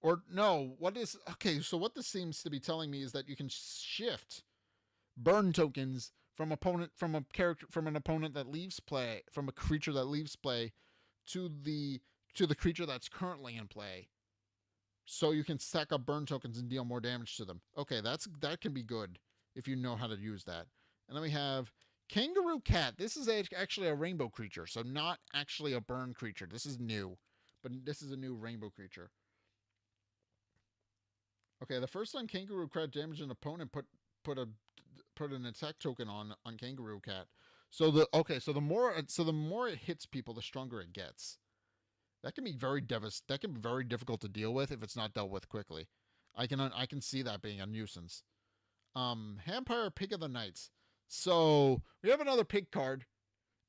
Or no, what is okay? So what this seems to be telling me is that you can shift burn tokens from an opponent that leaves play, from a creature that leaves play, to the creature that's currently in play. So you can stack up burn tokens and deal more damage to them. Okay, that can be good if you know how to use that. And then we have Kangaroo Cat. This is actually a rainbow creature, so not actually a burn creature. This is new, but this is a new rainbow creature. Okay, the first time Kangaroo Cat damaged an opponent, put an attack token on Kangaroo Cat. So the more it hits people, the stronger it gets. That can be that can be very difficult to deal with if it's not dealt with quickly. I can see that being a nuisance. Hampire Pig of the Knights. So we have another pig card.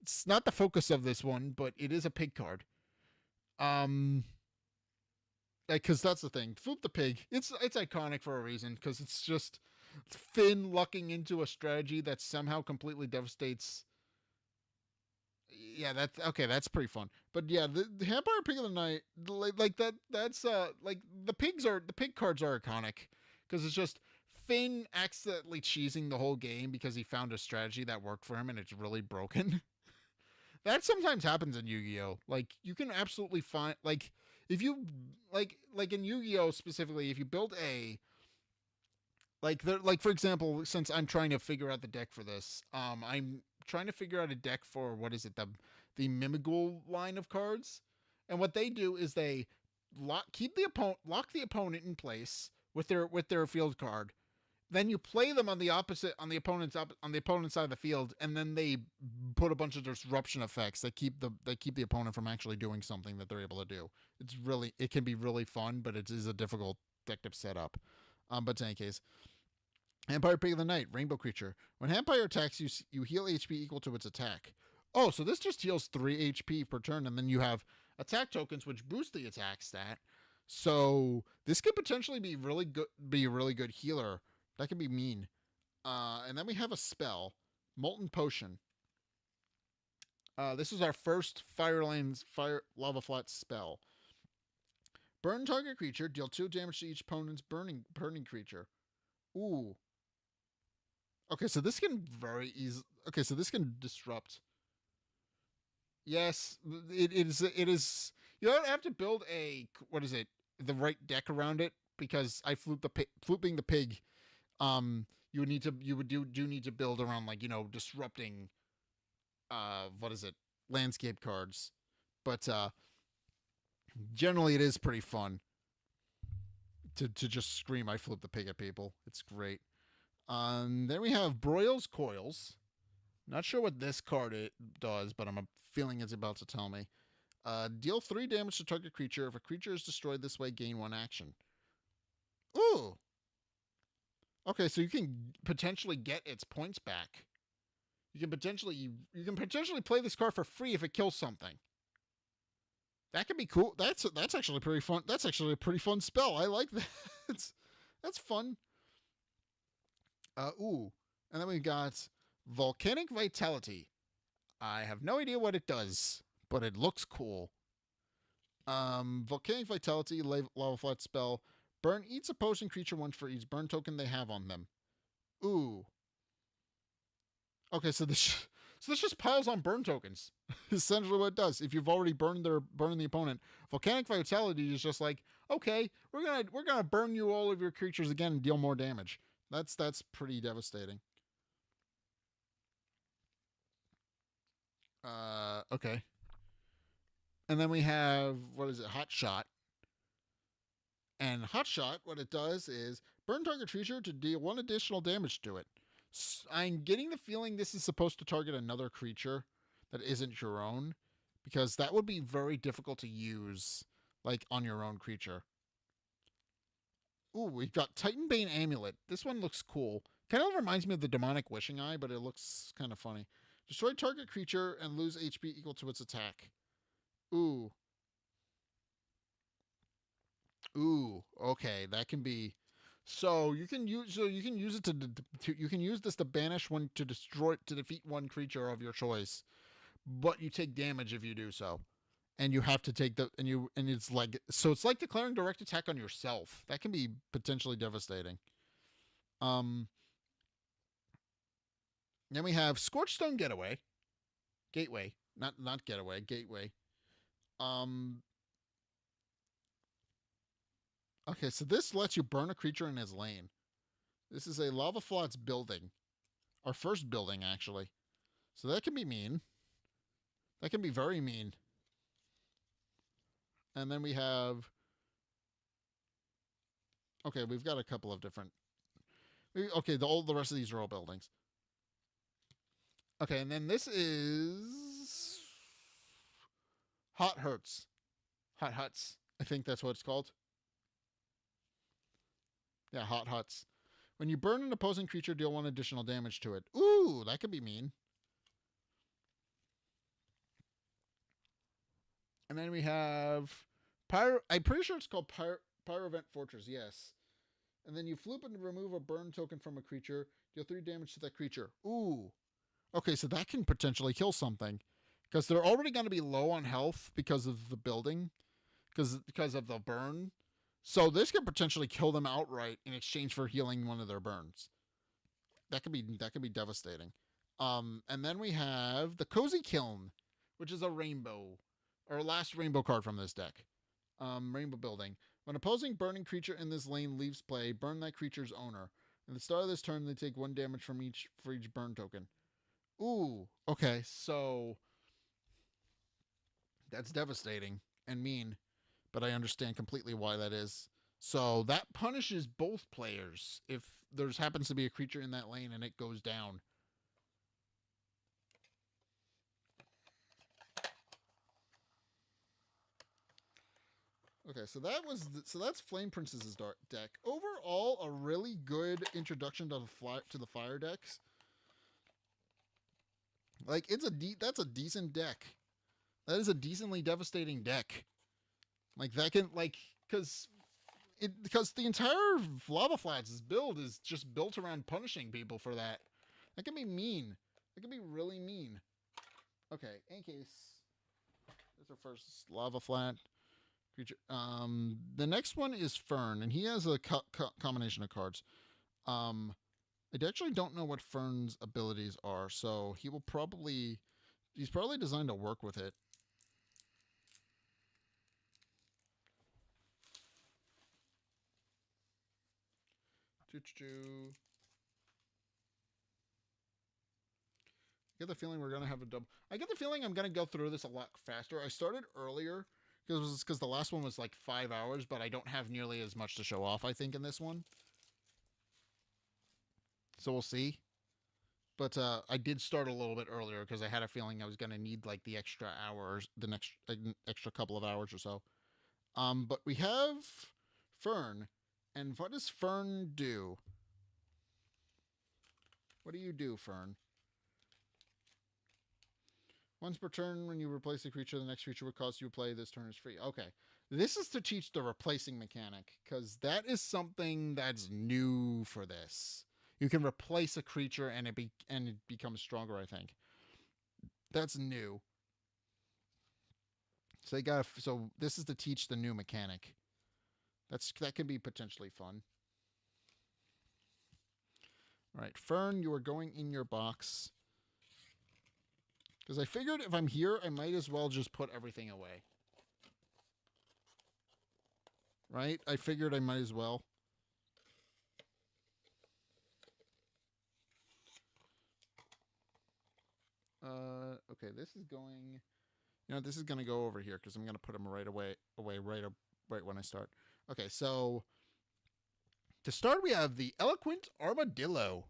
It's not the focus of this one, but it is a pig card. Because that's the thing. Floop the Pig. It's iconic for a reason, because it's just Finn lucking into a strategy that somehow completely devastates. Yeah, that's okay. That's pretty fun. But yeah, the Vampire Pig of the Night, like that. That's like the pig cards are iconic, because it's just Finn accidentally cheesing the whole game because he found a strategy that worked for him and it's really broken. That sometimes happens in Yu-Gi-Oh. Like you can absolutely find like if you like in Yu-Gi-Oh specifically, if you build a like for example, since I'm trying to figure out the deck for this, I'm trying to figure out a deck for what is it, the Mimigul line of cards, and what they do is they lock the opponent in place with their field card. Then you play them on the opposite on the opponent's side of the field, and then they put a bunch of disruption effects that keep the opponent from actually doing something that they're able to do. It can be really fun, but it is a difficult deck to set up. But in any case, Vampire Pig of the Night, Rainbow Creature. When Vampire attacks, you heal HP equal to its attack. Oh, so this just heals 3 HP per turn, and then you have attack tokens which boost the attack stat. So this could potentially be a really good healer. That could be mean. And then we have a spell, Molten Potion. This is our first Fire Lava Flat spell. Burn target creature, deal 2 damage to each opponent's burning creature. Ooh. Okay, so this can very easy. Okay, so this can disrupt. Yes, it is. You don't have to build the right deck around it, because I flooping the pig. You need to build around, like, disrupting. Landscape cards, but generally it is pretty fun to just scream I flip the pig at people. It's great. Then we have Broyle's Coils. Not sure what this card does, but I'm feeling it's about to tell me. Deal 3 damage to target creature. If a creature is destroyed this way, gain 1 action. Ooh. Okay, so you can potentially get its points back. You can potentially play this card for free if it kills something. That could be cool. That's actually pretty fun. That's actually a pretty fun spell. I like that. That's fun. Ooh. And then we've got Volcanic Vitality. I have no idea what it does, but it looks cool. Volcanic Vitality, Lava Flat spell. Burn each opposing creature once for each burn token they have on them. Ooh. Okay, so this just piles on burn tokens. Essentially what it does. If you've already burned the opponent, Volcanic Vitality is just like, okay, we're gonna burn you all of your creatures again and deal more damage. That's pretty devastating. Okay. And then we have, what is it, Hot Shot. And Hot Shot, what it does is burn target creature to deal 1 additional damage to it. I'm getting the feeling this is supposed to target another creature that isn't your own, because that would be very difficult to use, like, on your own creature. Ooh, we've got Titanbane Amulet. This one looks cool. Kind of reminds me of the Demonic Wishing Eye, but it looks kind of funny. Destroy target creature and lose HP equal to its attack. Ooh. Ooh, okay, that can be. So you can use it you can use this to banish one, to defeat one creature of your choice, but you take damage if you do so, and you have to take it's like declaring direct attack on yourself. That can be potentially devastating. Then we have Scorchstone Gateway, not Getaway, Gateway. Okay, so this lets you burn a creature in his lane. This is a Lava Flats building. Our first building, actually. So that can be mean. That can be very mean. And then we have... Okay, we've got a couple of different... Okay, the rest of these are all buildings. Okay, and then this is... Hot Huts. I think that's what it's called. Yeah, Hot Huts. When you burn an opposing creature, deal 1 additional damage to it. Ooh, that could be mean. And then we have I'm pretty sure it's called Pyrovent Fortress, yes. And then you flip and remove a burn token from a creature, deal 3 damage to that creature. Ooh. Okay, so that can potentially kill something, because they're already going to be low on health because of the building, because of the burn. So this could potentially kill them outright in exchange for healing one of their burns. That could be devastating. And then we have the Cozy Kiln, which is a rainbow, or last rainbow card from this deck. Rainbow Building. When opposing burning creature in this lane leaves play, burn that creature's owner. At the start of this turn, they take 1 damage for each burn token. Ooh, okay, so that's devastating and mean, but I understand completely why that is. So that punishes both players if there's happens to be a creature in that lane and it goes down. Okay, so that's Flame Princess's deck. Overall, a really good introduction to the fire decks. Like that's a decent deck. That is a decently devastating deck. Like that can like because the entire Lava Flats' build is just built around punishing people for that. That can be mean. That can be really mean. Okay, in case that's our first Lava Flat creature. The next one is Fern, and he has a combination of cards. Um, I actually don't know what Fern's abilities are, so he's probably designed to work with it. Choo-choo. I get the feeling we're gonna have a double. I get the feeling I'm gonna go through this a lot faster. I started earlier because the last one was like 5 hours, but I don't have nearly as much to show off. I think in this one, so we'll see. But I did start a little bit earlier because I had a feeling I was gonna need like the extra hours, the next extra couple of hours or so. But we have Fern, and what does Fern do? What do you do, Fern? Once per turn, when you replace a creature, the next creature would cost you to play. This turn is free. Okay. This is to teach the replacing mechanic, because that is something that's new for this. You can replace a creature and it becomes stronger, I think. That's new. So this is to teach the new mechanic. That can be potentially fun. All right, Fern, you are going in your box. Because I figured if I'm here, I might as well just put everything away. Right? I figured I might as well. Okay, this is going. This is gonna go over here because I'm gonna put them right right when I start. Okay, so to start, we have the Eloquent Armadillo.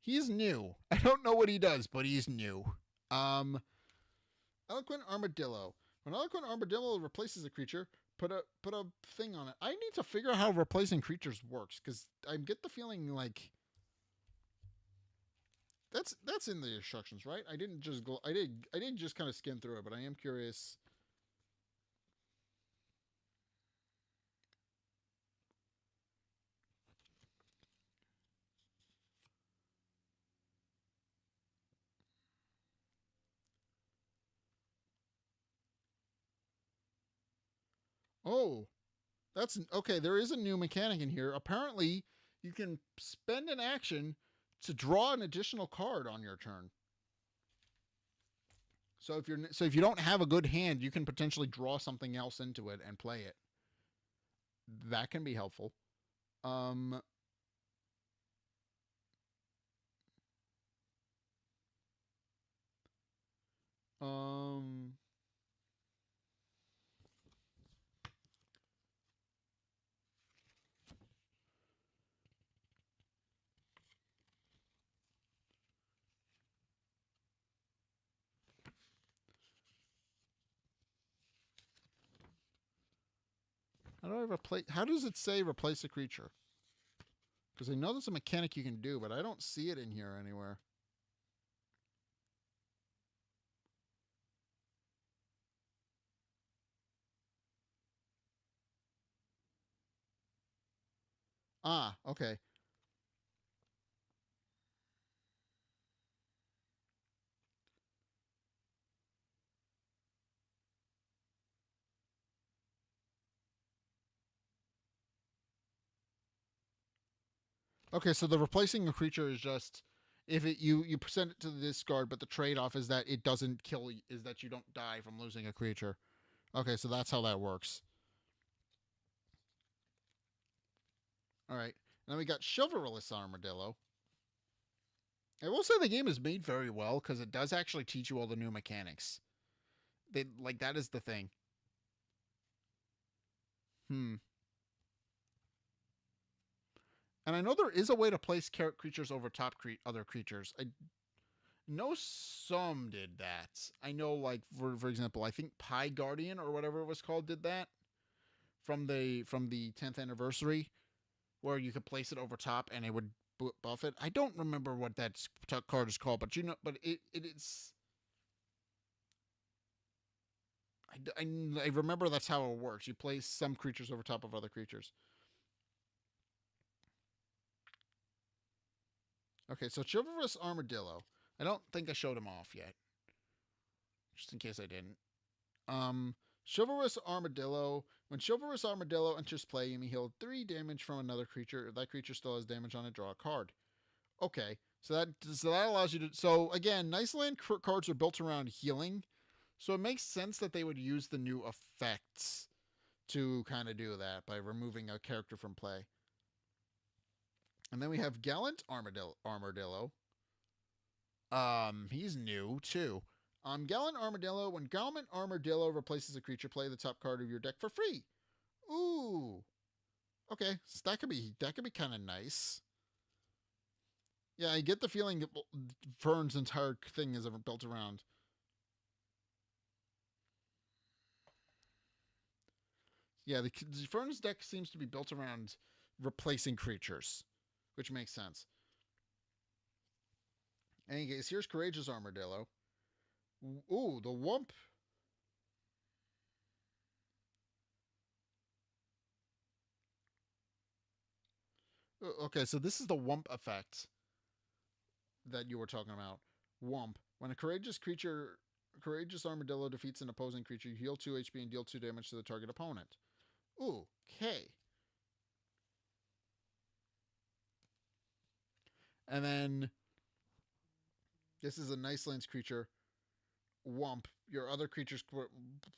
He's new. I don't know what he does, but he's new. Um, Eloquent Armadillo. When Eloquent Armadillo replaces a creature, put a thing on it. I need to figure out how replacing creatures works because I get the feeling like that's in the instructions, right? I didn't just go. I didn't just kind of skim through it, but I am curious. Oh, that's okay. There is a new mechanic in here. Apparently, you can spend an action to draw an additional card on your turn. So if you don't have a good hand, you can potentially draw something else into it and play it. That can be helpful. Um, um, how do I replace? How does it say replace a creature? Because I know there's a mechanic you can do, but I don't see it in here anywhere. Ah, okay. Okay, so the replacing a creature is just if it you present it to the discard, but the trade off is that it doesn't kill you, is that you don't die from losing a creature. Okay, so that's how that works. All right. Then we got Chivalrous Armadillo. I will say the game is made very well because it does actually teach you all the new mechanics. They like that is the thing. Hmm. And I know there is a way to place carrot creatures over top other creatures. I know some did that. I know, like for example, I think Pie Guardian or whatever it was called did that from the 10th anniversary, where you could place it over top and it would buff it. I don't remember what that card is called, but but it's. I remember that's how it works. You place some creatures over top of other creatures. Okay, so Chivalrous Armadillo. I don't think I showed him off yet, just in case I didn't. Um, Chivalrous Armadillo. When Chivalrous Armadillo enters play, you may heal 3 damage from another creature. If that creature still has damage on it, draw a card. Okay, so that allows you to. So again, nice land cards are built around healing, so it makes sense that they would use the new effects to kind of do that by removing a character from play. And then we have Gallant Armadillo. He's new too. Gallant Armadillo. When Gallant Armadillo replaces a creature, play the top card of your deck for free. Ooh. Okay, so that could be kind of nice. Yeah, I get the feeling that Fern's entire thing is built around. Yeah, the Fern's deck seems to be built around replacing creatures, which makes sense. In any case, here's Courageous Armadillo. Ooh, the Wump. Okay, so this is the Wump effect that you were talking about. Wump. When a courageous armadillo defeats an opposing creature, you heal 2 HP and deal 2 damage to the target opponent. Ooh, okay. And then this is a nice lands creature. Wump. Your other creatures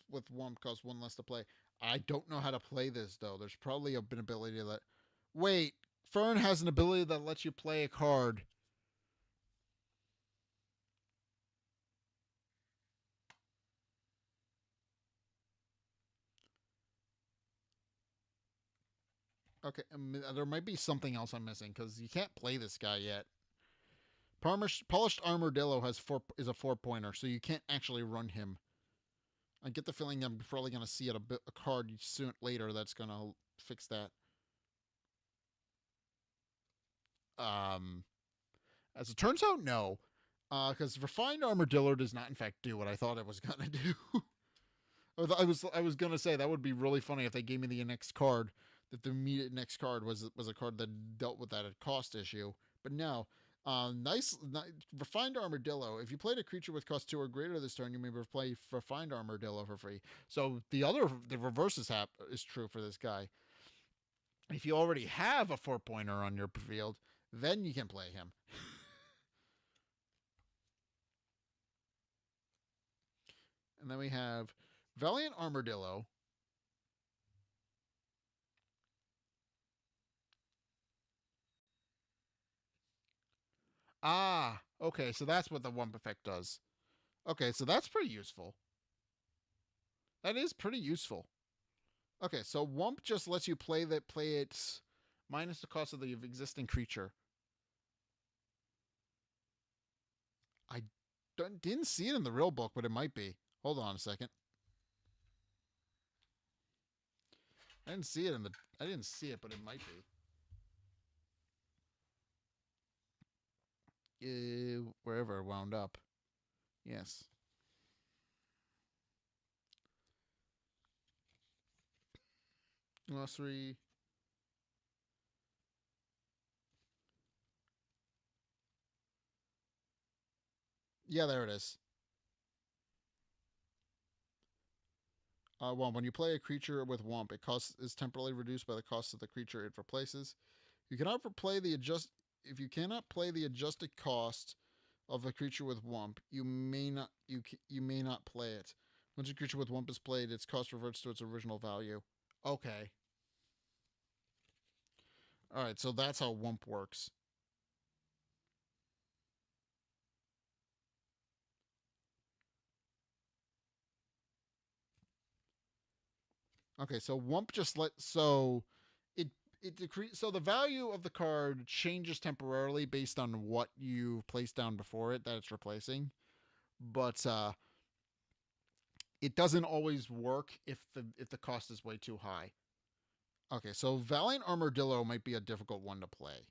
with Wump cost 1 less to play. I don't know how to play this though. There's probably an ability that. Wait, Fern has an ability that lets you play a card. Okay, there might be something else I'm missing because you can't play this guy yet. Polished Armadillo is a 4-pointer, so you can't actually run him. I get the feeling I'm probably going to see a card soon later that's going to fix that. Um, as it turns out, no, because Refined Armadillo does not, in fact, do what I thought it was going to do. I was gonna say that would be really funny if they gave me the next card. That the immediate next card was a card that dealt with that cost issue, but no. Refined Armadillo. If you played a creature with cost 2 or greater this turn, you may play Refined Armadillo for free. So the reverse is true for this guy. If you already have a 4-pointer on your field, then you can play him. And then we have Valiant Armadillo. Ah, okay, so that's what the Wump effect does. Okay, so that's pretty useful. That is pretty useful. Okay, so Wump just lets you play it minus the cost of the existing creature. I didn't see it in the real book, but it might be. Hold on a second. I didn't see it in the. I didn't see it, but it might be. Wherever it wound up. Yes. Glossary. Yeah, there it is. When you play a creature with Wump, it cost is temporarily reduced by the cost of the creature it replaces. You cannot play the adjust. If you cannot play the adjusted cost of a creature with Wump, you may not play it. Once a creature with Wump is played, its cost reverts to its original value. Okay. All right. So that's how Wump works. Okay, so Wump just let so it it decrease so the value of the card changes temporarily based on what you placed down before it that it's replacing, but it doesn't always work if the cost is way too high. Okay, so Valiant Armadillo might be a difficult one to play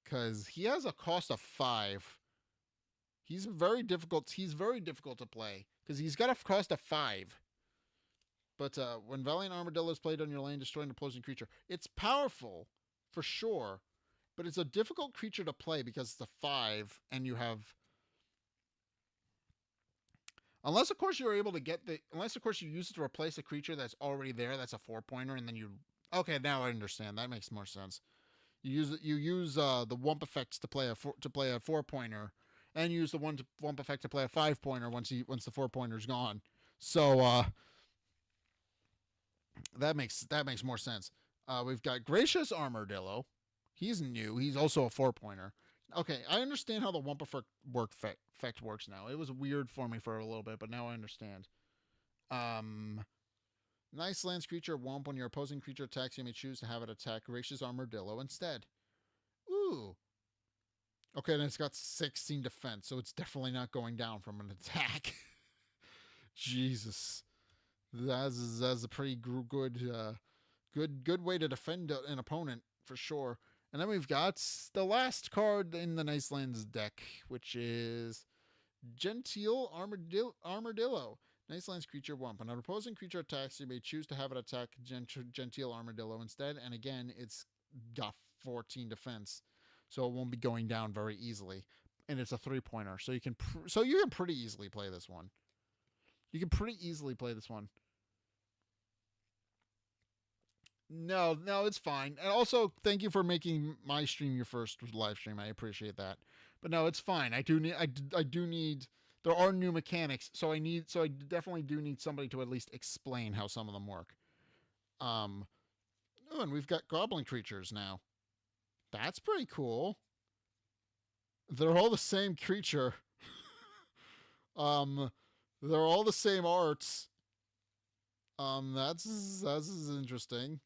because he has a cost of 5. He's very difficult to play because he's got a cost of 5. But when Valiant Armadillo is played on your lane, destroying an opposing creature, it's powerful for sure. But it's a difficult creature to play because it's a 5, and you have, unless of course you're able to get the, unless of course you use it to replace a creature that's already there, that's a 4-pointer, and then you. Okay, now I understand. That makes more sense. You use the Wump effects to play a 4-pointer, and you use the Wump effect to play a 5-pointer once the 4-pointer's gone. So that makes more sense. We've got Gracious Armadillo. He's new. He's also a 4-pointer. Okay, I understand how the Wump effect works now. It was weird for me for a little bit, but now I understand. Um, Nice lands creature Wump. When your opposing creature attacks, you may choose to have it attack Gracious Armadillo instead. Ooh. Okay, and it's got 16 defense, so it's definitely not going down from an attack. Jesus. That's a pretty good way to defend an opponent for sure. And then we've got the last card in the Nice Lands deck, which is Genteel Armadillo. Nice Lands creature Wump. When an opposing creature attacks, you may choose to have it attack Genteel Armadillo instead. And again, it's got 14 defense, so it won't be going down very easily. And it's a 3-pointer, so you can pretty easily play this one. No, it's fine. And also, thank you for making my stream your first live stream. I appreciate that. But no, it's fine. I do need. There are new mechanics, so I definitely do need somebody to at least explain how some of them work. Oh, and we've got goblin creatures now. That's pretty cool. They're all the same creature. um, they're all the same arts. That's interesting.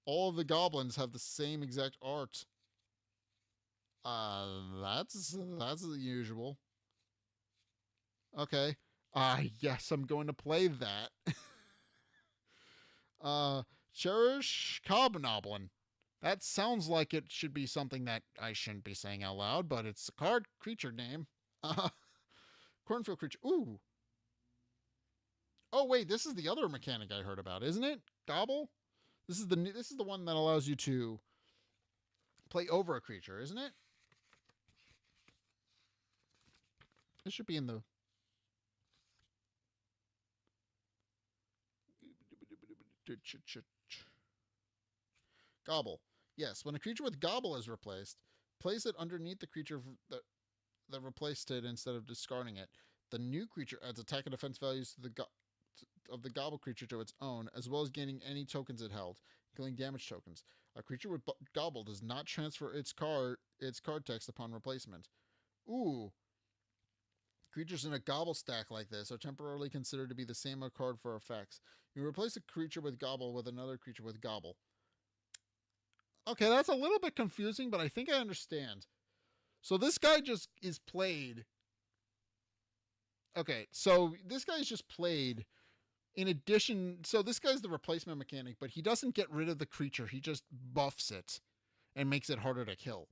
All of the goblins have the same exact art. That's unusual. Okay. Yes, I'm going to play that. Cherish Cobnoblin. That sounds like it should be something that I shouldn't be saying out loud, but it's a card creature name. Cornfield creature. Ooh. Oh wait, this is the other mechanic I heard about, isn't it? Gobble. This is the one that allows you to play over a creature, isn't it? This should be in the. Gobble. Yes, when a creature with Gobble is replaced, place it underneath the creature that replaced it instead of discarding it. The new creature adds attack and defense values to of the Gobble creature to its own, as well as gaining any tokens it held, including damage tokens. A creature with Gobble does not transfer its card text upon replacement. Ooh. Creatures in a Gobble stack like this are temporarily considered to be the same card for effects. You replace a creature with Gobble with another creature with Gobble. Okay, that's a little bit confusing, but I think I understand. So this guy just is played. Okay, so this guy's just played. In addition, so this guy's the replacement mechanic, but he doesn't get rid of the creature. He just buffs it and makes it harder to kill.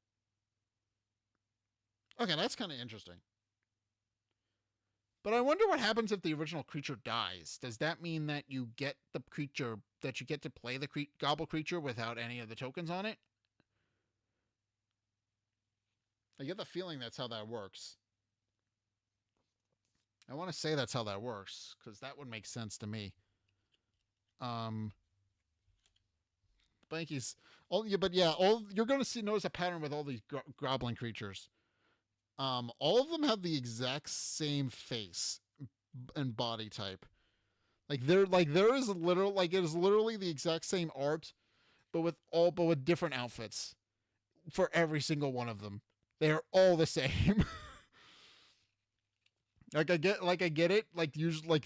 Okay, that's kind of interesting. But I wonder what happens if the original creature dies. Does that mean that you get the creature, that you get to play the Gobble creature without any of the tokens on it? I get the feeling that's how that works. I want to say that's how that works, because that would make sense to me. Banky's. You're going to notice a pattern with all these goblin creatures. All of them have the exact same face and body type. It is literally the exact same art, but with different outfits for every single one of them. They are all the same. I get it. Usually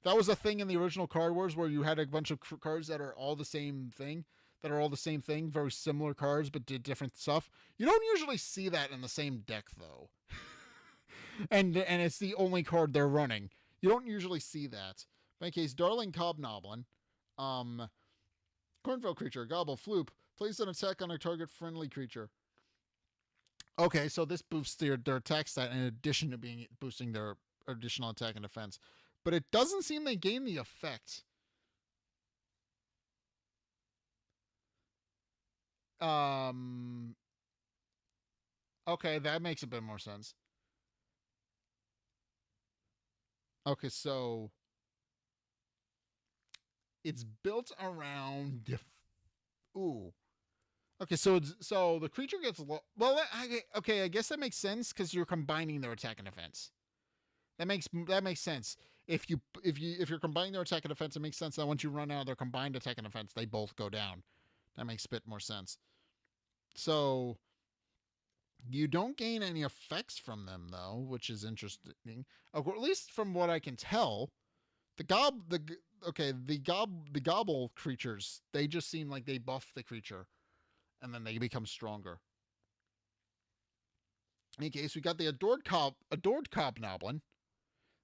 That was a thing in the original Card Wars where you had a bunch of cards that are all the same thing, very similar cards but did different stuff. You don't usually see that in the same deck though. And it's the only card they're running. You don't usually see that. In my case, Darling Cobnoblin, Cornfield creature, Gobble, Floop, place an attack on a target friendly creature. Okay, so this boosts their attack stat in addition to being boosting their additional attack and defense. But it doesn't seem they gain the effect. Okay, that makes a bit more sense. Okay, so it's built around. Ooh. Okay, so the creature gets well. Okay, I guess that makes sense because you're combining their attack and defense. That makes sense. If you're combining their attack and defense, it makes sense that once you run out of their combined attack and defense, they both go down. That makes a bit more sense. So you don't gain any effects from them though, which is interesting. Or at least from what I can tell, the gobble creatures, they just seem like they buff the creature and then they become stronger. In any case, we got the adored Cobnoblin.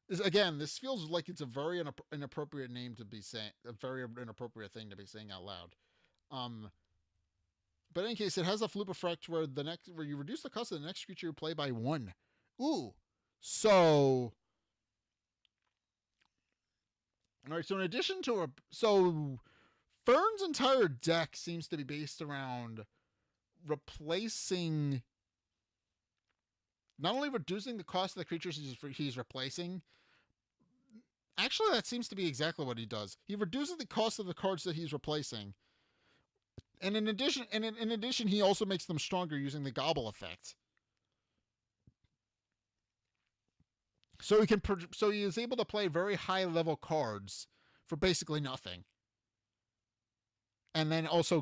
This feels like it's a very inappropriate name to be saying, a very inappropriate thing to be saying out loud. But in any case, it has a Floop effect where you reduce the cost of the next creature you play by 1. Ooh, so all right. So in addition to Fern's entire deck seems to be based around replacing, not only reducing the cost of the creatures he's replacing. Actually, that seems to be exactly what he does. He reduces the cost of the cards that he's replacing, and in addition, he also makes them stronger using the gobble effect. So he is able to play very high level cards for basically nothing, and then also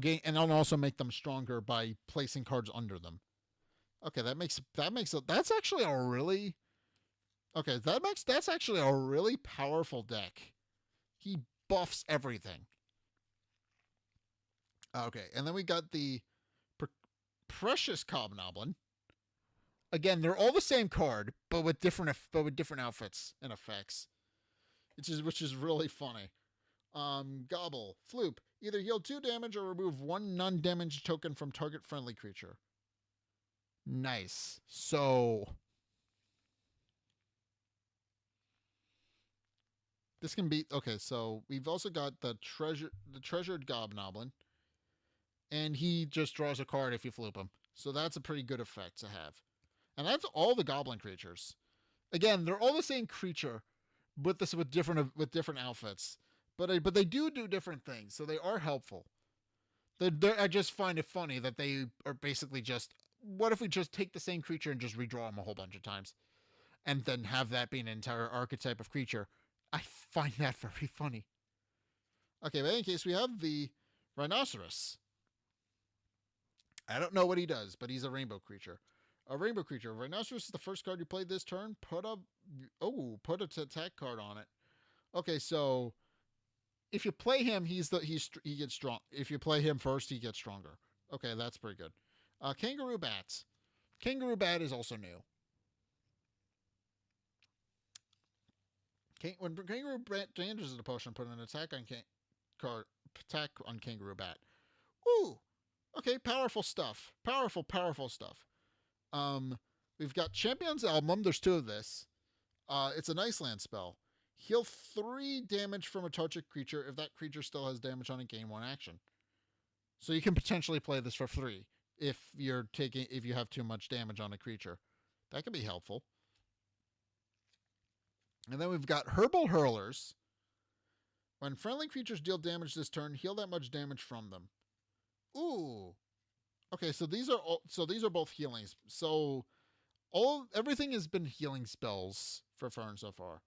make them stronger by placing cards under them. Okay, that's actually a really powerful deck. He buffs everything. Okay, and then we got the Precious Cobnoblin. Again, they're all the same card, but with different outfits and effects, which is really funny. Gobble, Floop, either heal 2 damage or remove 1 non-damage token from target friendly creature. Nice. So this can be okay. So we've also got the treasured Gobnoblin, and he just draws a card if you Floop him. So that's a pretty good effect to have. And that's all the goblin creatures. Again, they're all the same creature, with different outfits, but they do different things, so they are helpful. I just find it funny that they are basically just, what if we just take the same creature and just redraw them a whole bunch of times, and then have that be an entire archetype of creature? I find that very funny. Okay, but in any case, we have the Rhinoceros. I don't know what he does, but he's a rainbow creature. A rainbow creature. Rhinoceros is the first card you played this turn. Put an attack card on it. Okay, so if you play him, he gets strong. If you play him first, he gets stronger. Okay, that's pretty good. Kangaroo Bats. Kangaroo Bat is also new. When Kangaroo Bat enters the potion, put an attack on Kangaroo Bat. Ooh, okay, powerful stuff. Powerful stuff. We've got Champion's Album. There's 2 of this. It's an Iceland spell. Heal 3 damage from a target creature if that creature still has damage on it. Gain 1 action. So you can potentially play this for 3 if you have too much damage on a creature. That could be helpful. And then we've got Herbal Hurlers. When friendly creatures deal damage this turn, heal that much damage from them. Ooh. Okay, so these are both healings. So everything has been healing spells for Fern so far.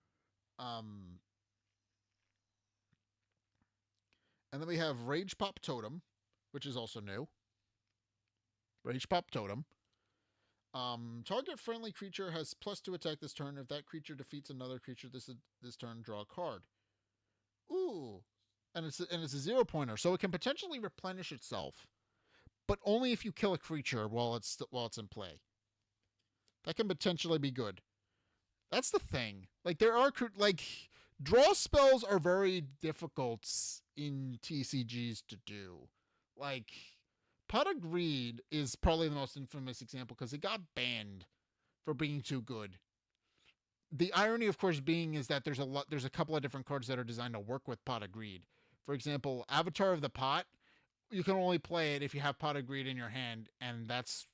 And then we have Rage Pop Totem, which is also new. Rage Pop Totem. Target friendly creature has +2 attack this turn. If that creature defeats another creature this turn, draw a card. Ooh, and it's a 0 pointer, so it can potentially replenish itself, but only if you kill a creature while it's in play. That can potentially be good. That's the thing. Like there are like draw spells are very difficult in TCGs to do. Like Pot of Greed is probably the most infamous example because it got banned for being too good. The irony, of course, being is that there's a couple of different cards that are designed to work with Pot of Greed. For example, Avatar of the Pot, you can only play it if you have Pot of Greed in your hand, and that's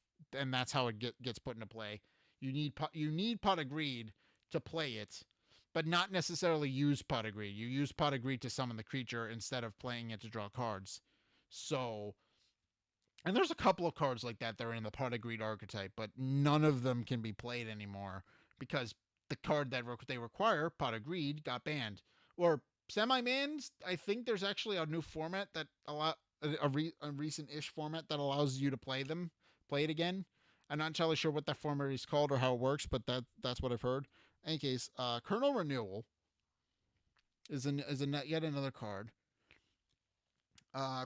how it gets put into play. You need Pot of Greed to play it, but not necessarily use Pot of Greed. You use Pot of Greed to summon the creature instead of playing it to draw cards. So, and there's a couple of cards like that are in the Pot of Greed archetype, but none of them can be played anymore because the card that they require, Pot of Greed, got banned or semi-banned. I think there's actually a new format that a recent-ish format that allows you to play it again. I'm not entirely sure what that format is called or how it works, but that's what I've heard. In any case, Kernel Renewal is yet another card.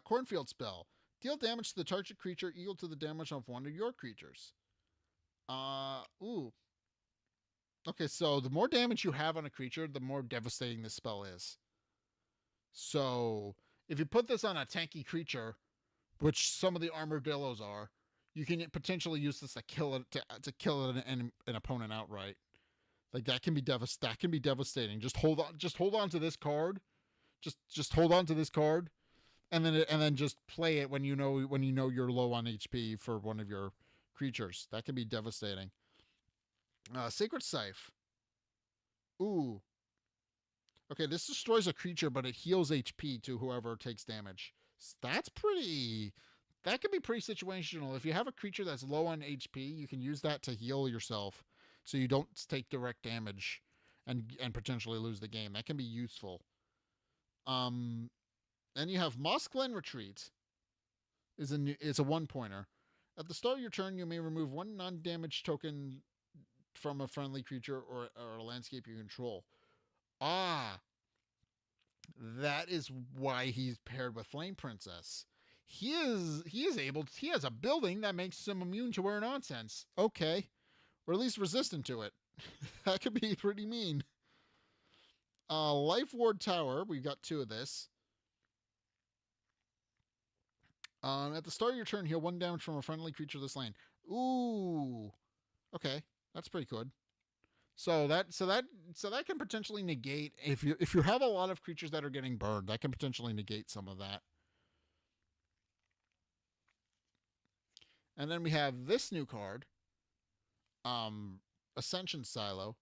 Cornfield Spell. Deal damage to the target creature equal to the damage of one of your creatures. Ooh. Okay, so the more damage you have on a creature, the more devastating this spell is. So, if you put this on a tanky creature, which some of the armadillos are, you can potentially use this to kill an opponent outright. Like that can be devastating. Just hold on to this card. Just hold on to this card, and then just play it when you know you're low on HP for one of your creatures. That can be devastating. Sacred Scythe. Ooh. Okay, this destroys a creature, but it heals HP to whoever takes damage. That's pretty. That can be pretty situational. If you have a creature that's low on HP, you can use that to heal yourself, so you don't take direct damage, and potentially lose the game. That can be useful. Then you have Moss Glen Retreat. It's a 1 pointer. At the start of your turn, you may remove one non-damage token from a friendly creature or a landscape you control. That is why he's paired with Flame Princess. He has a building that makes him immune to our nonsense. Okay. Or at least resistant to it. That could be pretty mean. Life Ward Tower, we've got 2 of this. At the start of your turn, heal 1 damage from a friendly creature this lane. Ooh. Okay. That's pretty good. So that can potentially negate if you have a lot of creatures that are getting burned, that can potentially negate some of that. And then we have this new card, Ascension Silo.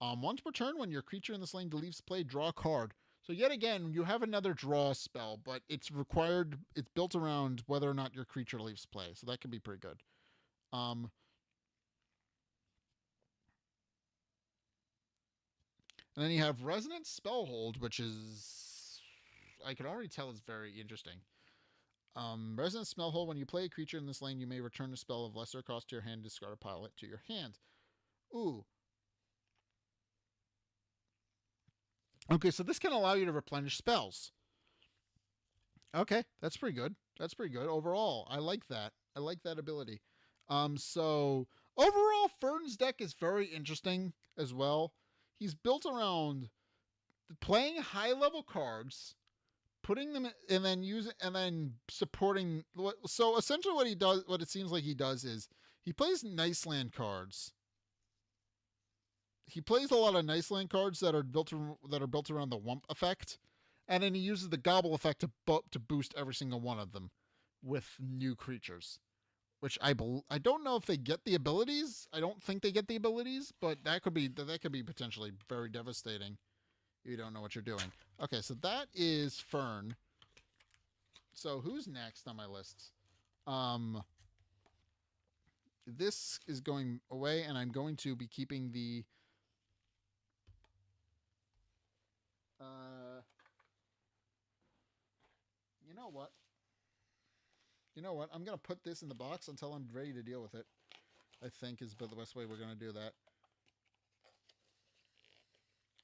Once per turn, when your creature in this lane leaves play, draw a card. So yet again, you have another draw spell, but it's built around whether or not your creature leaves play. So that can be pretty good. And then you have Resonant Spellhold, which is, I can already tell, is very interesting. Resonant Spellhold, when you play a creature in this lane, you may return a spell of lesser cost to your hand, discard a pile to your hand. Ooh. Okay, so this can allow you to replenish spells. Okay, that's pretty good. That's pretty good overall. I like that. I like that ability. So overall, Fern's deck is very interesting as well. He's built around playing high-level cards, putting them and then supporting. So essentially, what it seems like he does is he plays nice land cards. He plays a lot of nice land cards that are built around the Wump effect, and then he uses the Gobble effect to boost every single one of them with new creatures. Which I don't know if they get the abilities. I don't think they get the abilities, but that could be potentially very devastating. You don't know what you're doing. Okay, so that is Fern. So who's next on my list? This is going away, and I'm going to be keeping the. You know what? I'm gonna put this in the box until I'm ready to deal with it. I think is the best way we're gonna do that.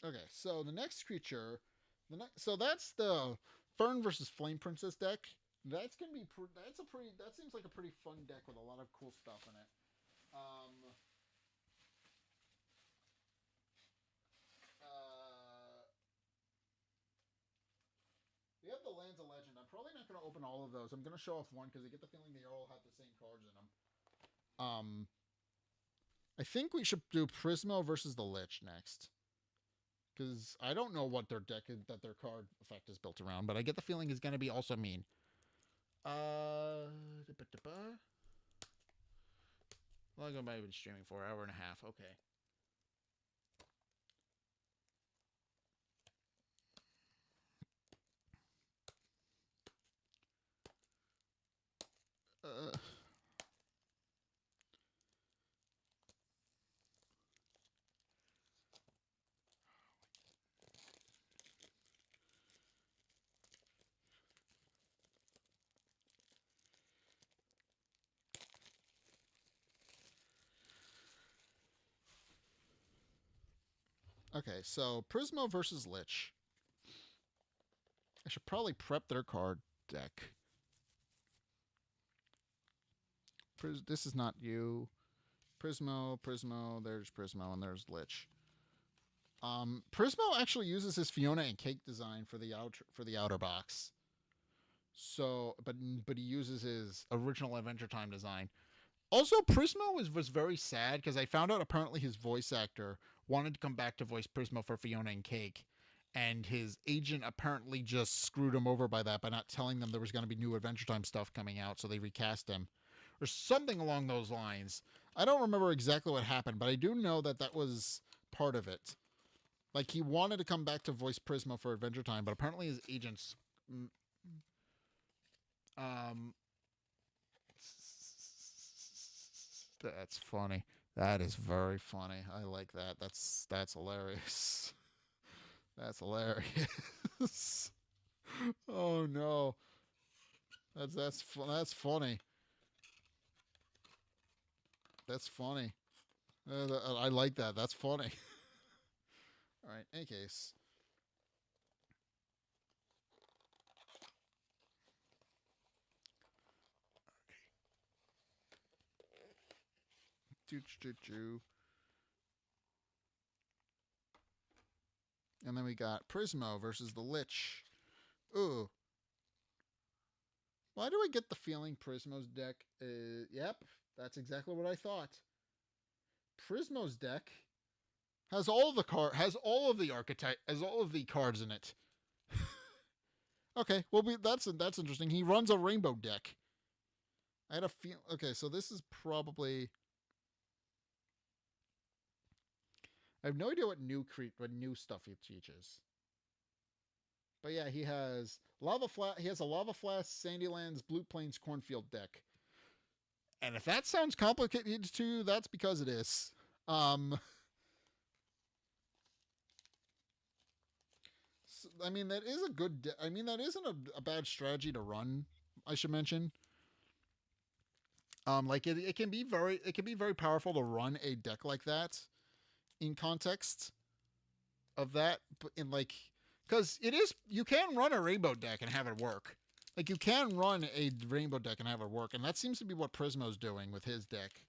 Okay, so the next creature So that's the Fern versus Flame Princess deck. That's gonna be that seems like a pretty fun deck with a lot of cool stuff in it. Um, uh, we have the Lands of Legend. I'm probably not gonna open all of those. I'm gonna show off one because I get the feeling they all have the same cards in them. I think we should do Prismo versus the Lich next because I don't know what their deck that their card effect is built around, but I get the feeling is gonna be also mean. Uh, Well, I might have been streaming for an hour and a half. Okay. Uh, okay, so Prismo versus Lich. I should probably prep their card deck. This is not you. Prismo, there's Prismo, and there's Lich. Prismo actually uses his Fiona and Cake design for the outer box. So, but he uses his original Adventure Time design. Also, Prismo was very sad because I found out apparently his voice actor wanted to come back to voice Prismo for Fiona and Cake, and his agent apparently just screwed him over by that by not telling them there was going to be new Adventure Time stuff coming out, so they recast him or something along those lines. I don't remember exactly what happened, but I do know that that was part of it. Like he wanted to come back to voice Prismo for Adventure Time, but apparently his agents um that's funny. That is very funny. I like that. That's hilarious. That's hilarious. Oh no. That's funny. That's funny. I like that. That's funny. All right. Any case. Choo choo choo. And then we got Prismo versus the Lich. Ooh. Why do I get the feeling Prismo's deck? Yep, that's exactly what I thought. Prismo's deck has all of the archetype has all of the cards in it. Okay, well that's interesting. He runs a rainbow deck. I had a feel. Okay, so this is probably. I have no idea what new stuff he teaches. But yeah, he has He has a Lava Flask, Sandylands, Blue Plains, Cornfield deck. And if that sounds complicated to you, that's because it is. Um, I mean, that is a good. I mean, that isn't a bad strategy to run. I should mention. Like it can be very powerful to run a deck like that in context of that, but in like, because it is you can run a rainbow deck and have it work. Like you can run a rainbow deck and have it work, and that seems to be what Prismo's doing with his deck.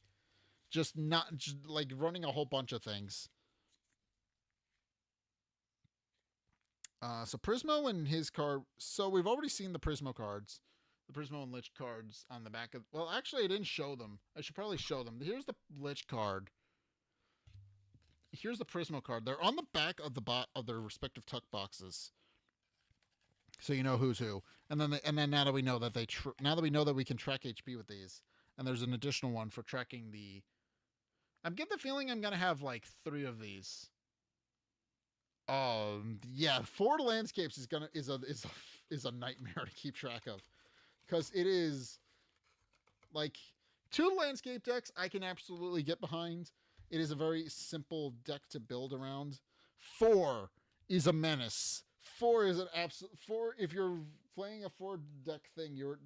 Just not just like running a whole bunch of things. So Prismo and his card. So we've already seen the Prismo cards, the Prismo and Lich cards on the back of. Well, actually, I didn't show them. I should probably show them. Here's the Lich card. Here's the Prismo card. They're on the back of the of their respective tuck boxes, so you know who's who. And then now that we know that now that we know that we can track HP with these, and there's an additional one for tracking the. I'm getting the feeling I'm gonna have like 3 of these. Yeah, 4 landscapes is a nightmare to keep track of because it is like 2 landscape decks I can absolutely get behind. It is a very simple deck to build around. 4 is a menace. 4 is an absolute 4. If you're playing a 4 deck thing, your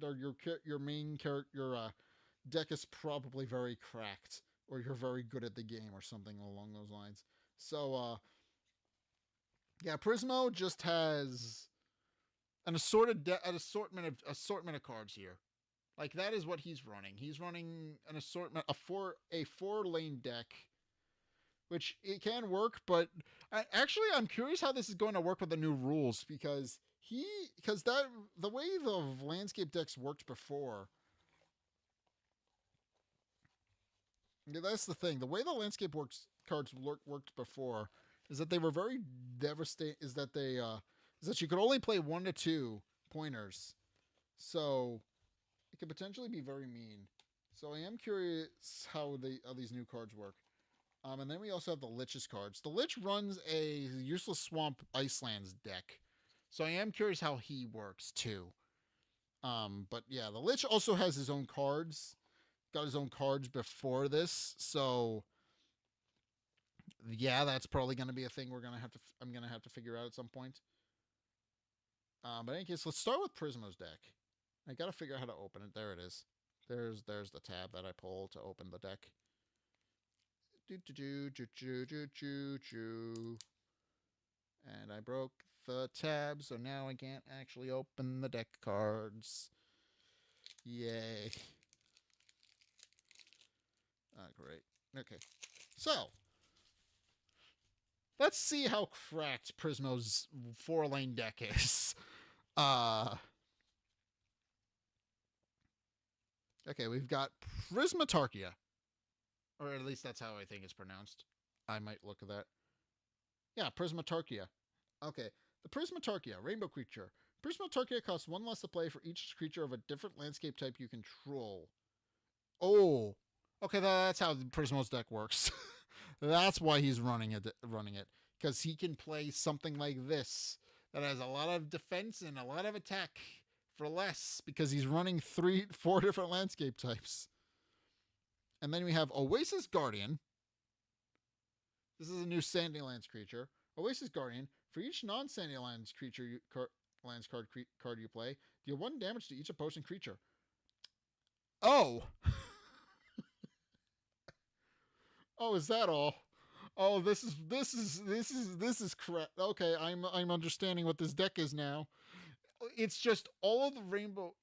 main character deck is probably very cracked, or you're very good at the game, or something along those lines. So Yeah, Prismo just has an assortment of cards here. Like that is what he's running. He's running an assortment a four lane deck, which it can work, but I'm curious how this is going to work with the new rules because that the way the landscape decks worked before. Yeah, that's the thing. The way the landscape worked before is that they were very devastating. Is that you could only play 1 to 2 pointers, so it could potentially be very mean. So I am curious how these new cards work. And then we also have the Lich's cards. The Lich runs a useless swamp Icelands deck, so I am curious how he works too. But yeah, the Lich also has his own cards. Got his own cards before this, so yeah, that's probably going to be a thing I'm gonna have to figure out at some point. But in any case, let's start with Prismo's deck. I gotta figure out how to open it. There it is. There's the tab that I pull to open the deck. And I broke the tab, so now I can't actually open the deck cards. Yay. Great. Okay. So, let's see how cracked Prismo's 4 lane deck is. Okay, we've got Prismatarchia. Or at least that's how I think it's pronounced. I might look at that. Yeah, Prismatarchia. Okay, the Prismatarchia, rainbow creature. Prismatarchia costs 1 less to play for each creature of a different landscape type you control. Oh, okay, that's how Prismo's deck works. That's why he's running it, because he can play something like this that has a lot of defense and a lot of attack for less, because he's running 4 different landscape types. And then we have Oasis Guardian. This is a new Sandylands creature. Oasis Guardian. For each non-Sandylands card you play, deal 1 damage to each opposing creature. Oh. Oh, is that all? Oh, this is correct. Okay, I'm understanding what this deck is now. It's just all of the rainbow.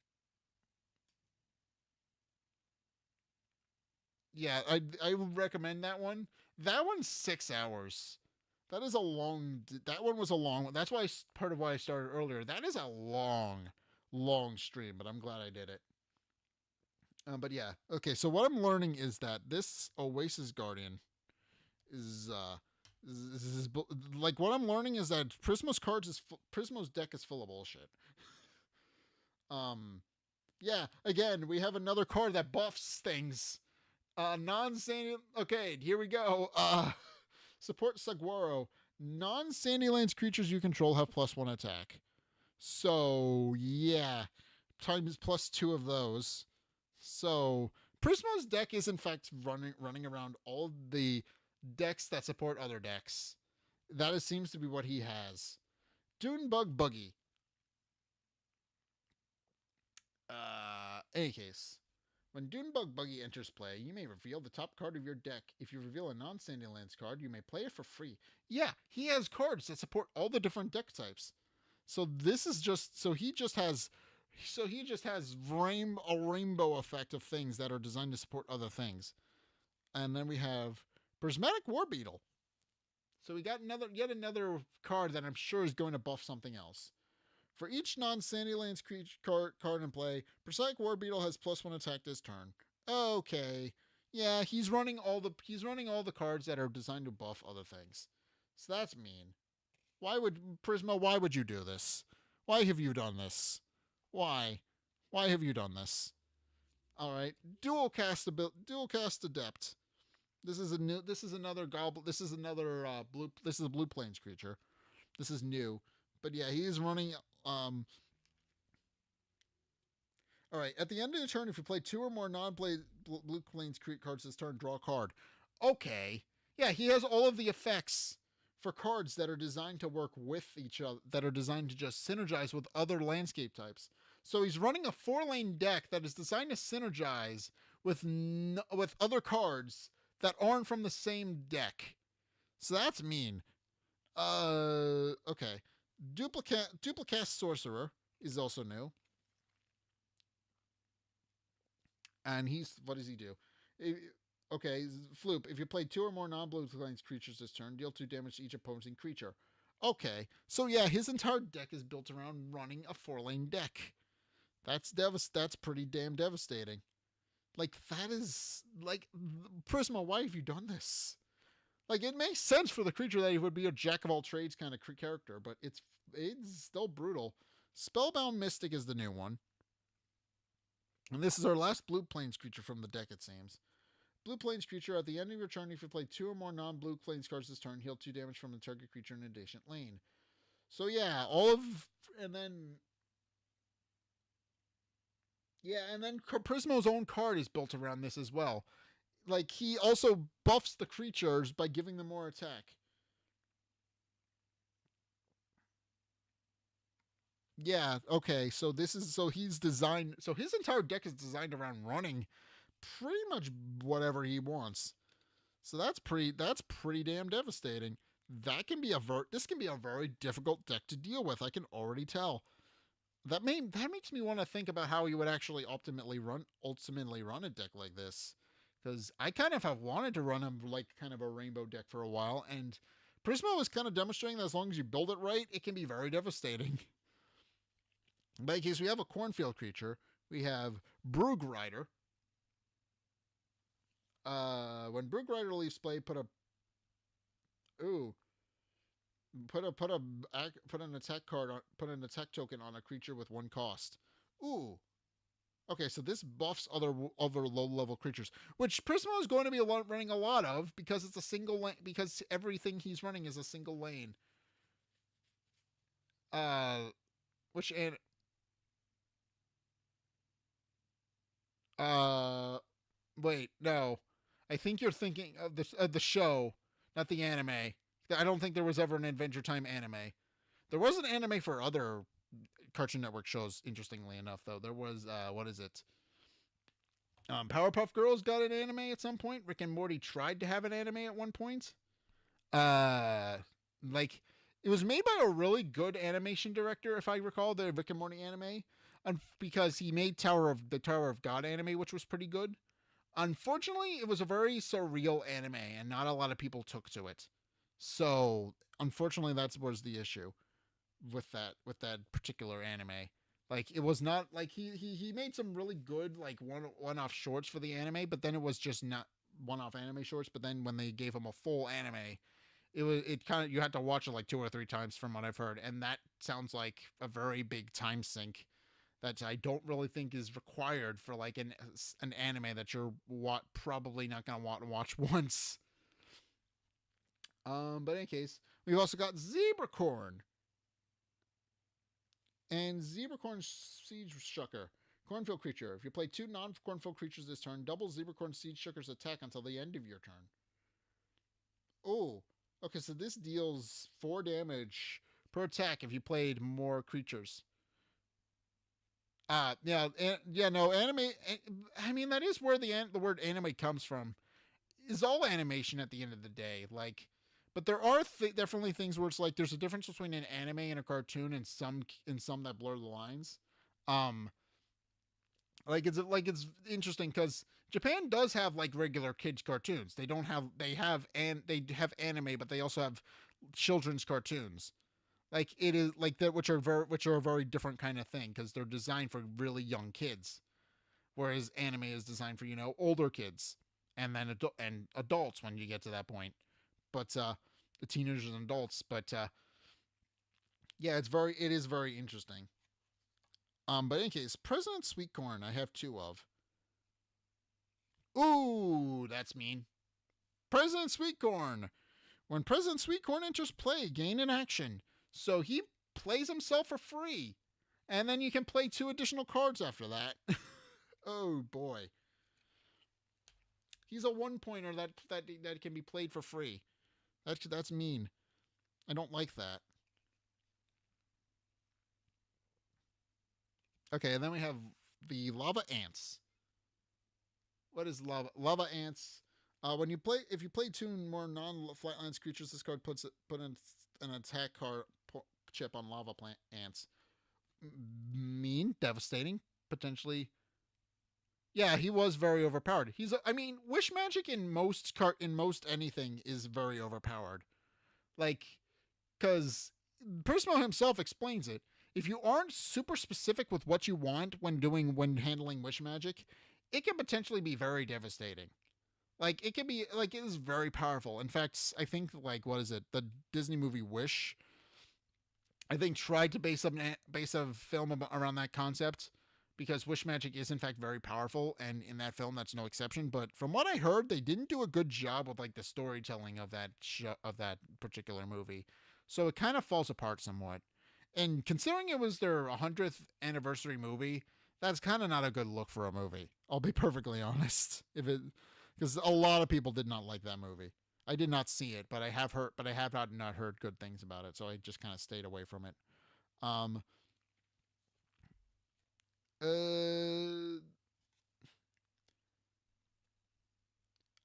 Yeah, I would recommend that one. That one's 6 hours. That is a long. That one was a long one. That's why part of why I started earlier. That is a long stream, but I'm glad I did it. But yeah, okay. So what I'm learning is that this Oasis Guardian is like what I'm learning is that Prismo's deck is full of bullshit. Um, yeah. Again, we have another card that buffs things. Non-sandy. Okay, here we go. Support Saguaro. Non-Sandylands creatures you control have +1 attack. So yeah, times +2 of those. So Prismo's deck is in fact running around all the decks that support other decks. Seems to be what he has. Dunebug Buggy. Any case, when Dunebug Buggy enters play, you may reveal the top card of your deck. If you reveal a non-Sandylands card, you may play it for free. Yeah, he has cards that support all the different deck types. So this is just he just has a rainbow effect of things that are designed to support other things. And then we have Prismatic War Beetle. So we got yet another card that I'm sure is going to buff something else. For each non-Sandylands card in play, Prismatic War Beetle has +1 attack this turn. Okay, yeah, he's running all the cards that are designed to buff other things. So that's mean. Why would you do this? Why have you done this? Why have you done this? All right, dual cast adept. This is another goblin. This is another blue. This is a blue plains creature. This is new, but yeah, he is running. All right, at the end of the turn, if you play 2 or more non-play blue plains cards this turn, draw a card. Okay, yeah, he has all of the effects for cards that are designed to work with each other, that are designed to just synergize with other landscape types. So he's running a 4-lane deck that is designed to synergize with other cards that aren't from the same deck. So that's mean. Okay. Duplicast Sorcerer is also new, and he's what does he do? If, okay, Floop. If you play two or more non-blue plains creatures this turn, deal 2 damage to each opposing creature. Okay, so yeah, his entire deck is built around running a 4-lane deck. That's pretty damn devastating. Like that is like Prisma. Why have you done this? Like it makes sense for the creature that he would be a jack of all trades kind of character, but it's still brutal. Spellbound Mystic is the new one, and this is our last blue plains creature from the deck. It seems. Blue plains creature at the end of your turn, if you play two or more non-blue plains cards this turn, heal 2 damage from the target creature in adjacent lane. So yeah, all of and then and then Prismo's own card is built around this as well. Like he also buffs the creatures by giving them more attack. Yeah, okay. So he's designed so his entire deck is designed around running pretty much whatever he wants. So that's pretty damn devastating. This can be a very difficult deck to deal with. I can already tell. That makes me want to think about how he would actually ultimately run a deck like this, because I kind of have wanted to run him like kind of a rainbow deck for a while, and Prismo is kind of demonstrating that as long as you build it right, it can be very devastating. In case we have a cornfield creature, we have Broog Rider. When Broog Rider leaves play, ooh put an attack card on put an attack token on a creature with 1 cost. Ooh. Okay, so this buffs other low level creatures, which Prismo is going to be running a lot of because it's a single lane. Because everything he's running is a single lane. Uh, which and uh, wait, no, I think you're thinking of the show, not the anime. I don't think there was ever an Adventure Time anime. There was an anime for other Cartoon Network shows. Interestingly enough, though, there was what is it? Powerpuff Girls got an anime at some point. Rick and Morty tried to have an anime at one point. Uh, like it was made by a really good animation director, if I recall, the Rick and Morty anime, because he made Tower of God anime, which was pretty good. Unfortunately, it was a very surreal anime, and not a lot of people took to it. So, unfortunately, that was the issue with that particular anime. Like it was not like he made some really good like one off shorts for the anime, but then it was just not one off anime shorts. But then when they gave him a full anime, it kind of you had to watch it like 2 or 3 times from what I've heard, and that sounds like a very big time sink that I don't really think is required for like an anime that you're probably not gonna want to watch once. But in any case, we've also got Zebracorn, and Zebracorn Siege Shucker. Cornfield creature. If you play 2 non-cornfield creatures this turn, double Zebracorn Siege Shucker's attack until the end of your turn. Oh, okay. So this deals 4 damage per attack if you played more creatures. No, anime. I mean, that is where the word anime comes from. Is all animation at the end of the day. Like, but there are definitely things where it's like there's a difference between an anime and a cartoon, and some that blur the lines. Um, it's interesting because Japan does have like regular kids cartoons. They have anime, but they also have children's cartoons. Like it is like that, which are a very different kind of thing because they're designed for really young kids, whereas anime is designed for older kids and then adults when you get to that point. But the teenagers and adults. But yeah, it is very interesting. But in any case, President Sweetcorn, I have 2 of. Ooh, that's mean. President Sweetcorn. When President Sweetcorn enters play, gain an action. So he plays himself for free. And then you can play 2 additional cards after that. Oh boy. He's a 1-pointer that can be played for free. That's mean. I don't like that. Okay, and then we have the Lava Ants. What is Lava Ants? If you play 2 more non-flatlands creatures, this card put in an attack card chip on lava plant ants. Mean, devastating, potentially. Yeah, he was very overpowered. I mean, wish magic in most anything is very overpowered. Like, because Prismo himself explains it. If you aren't super specific with what you want when handling wish magic, it can potentially be very devastating. Like it can be like it is very powerful. In fact, I think like what is it? The Disney movie Wish, I think tried to base a film around that concept because wish magic is in fact very powerful, and in that film that's no exception. But from what I heard, they didn't do a good job with like the storytelling of that particular movie, so it kind of falls apart somewhat. And considering it was their 100th anniversary movie, that's kind of not a good look for a movie. I'll be perfectly honest. If it Because a lot of people did not like that movie. I did not see it, but I have not heard good things about it, so I just kind of stayed away from it. Um, uh,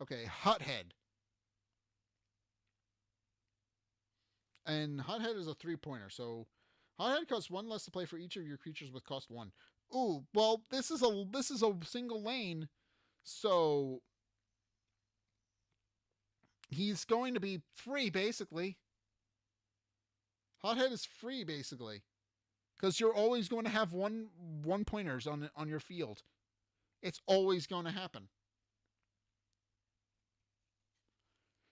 okay, Hothead, and Hothead is a 3-pointer. So Hothead costs one less to play for each of your creatures with cost one. Ooh, well, this is a single lane, so he's going to be free basically. Hothead is free basically because you're always going to have one pointers on your field. It's always going to happen.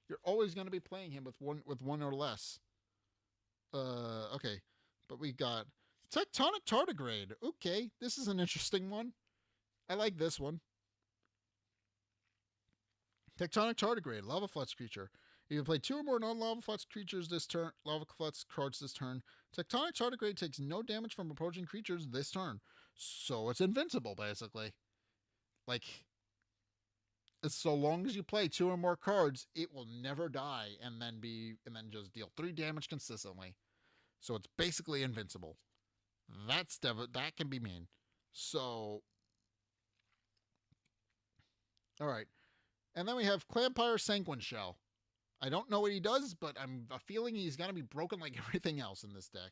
You're always going to be playing him with one or less. Okay, but we got Tectonic Tardigrade. Okay, this is an interesting one. I like this one. Tectonic Tardigrade, Lava Flux creature. If you play two or more non-Lava Flux creatures this turn, Lava Flux cards this turn, Tectonic Tardigrade takes no damage from approaching creatures this turn. So it's invincible, basically. Like, so long as you play two or more cards, it will never die and then just deal 3 damage consistently. So it's basically invincible. That can be mean. So, all right. And then we have Clampire Sanguine Shell. I don't know what he does, but I'm a feeling he's gonna be broken like everything else in this deck.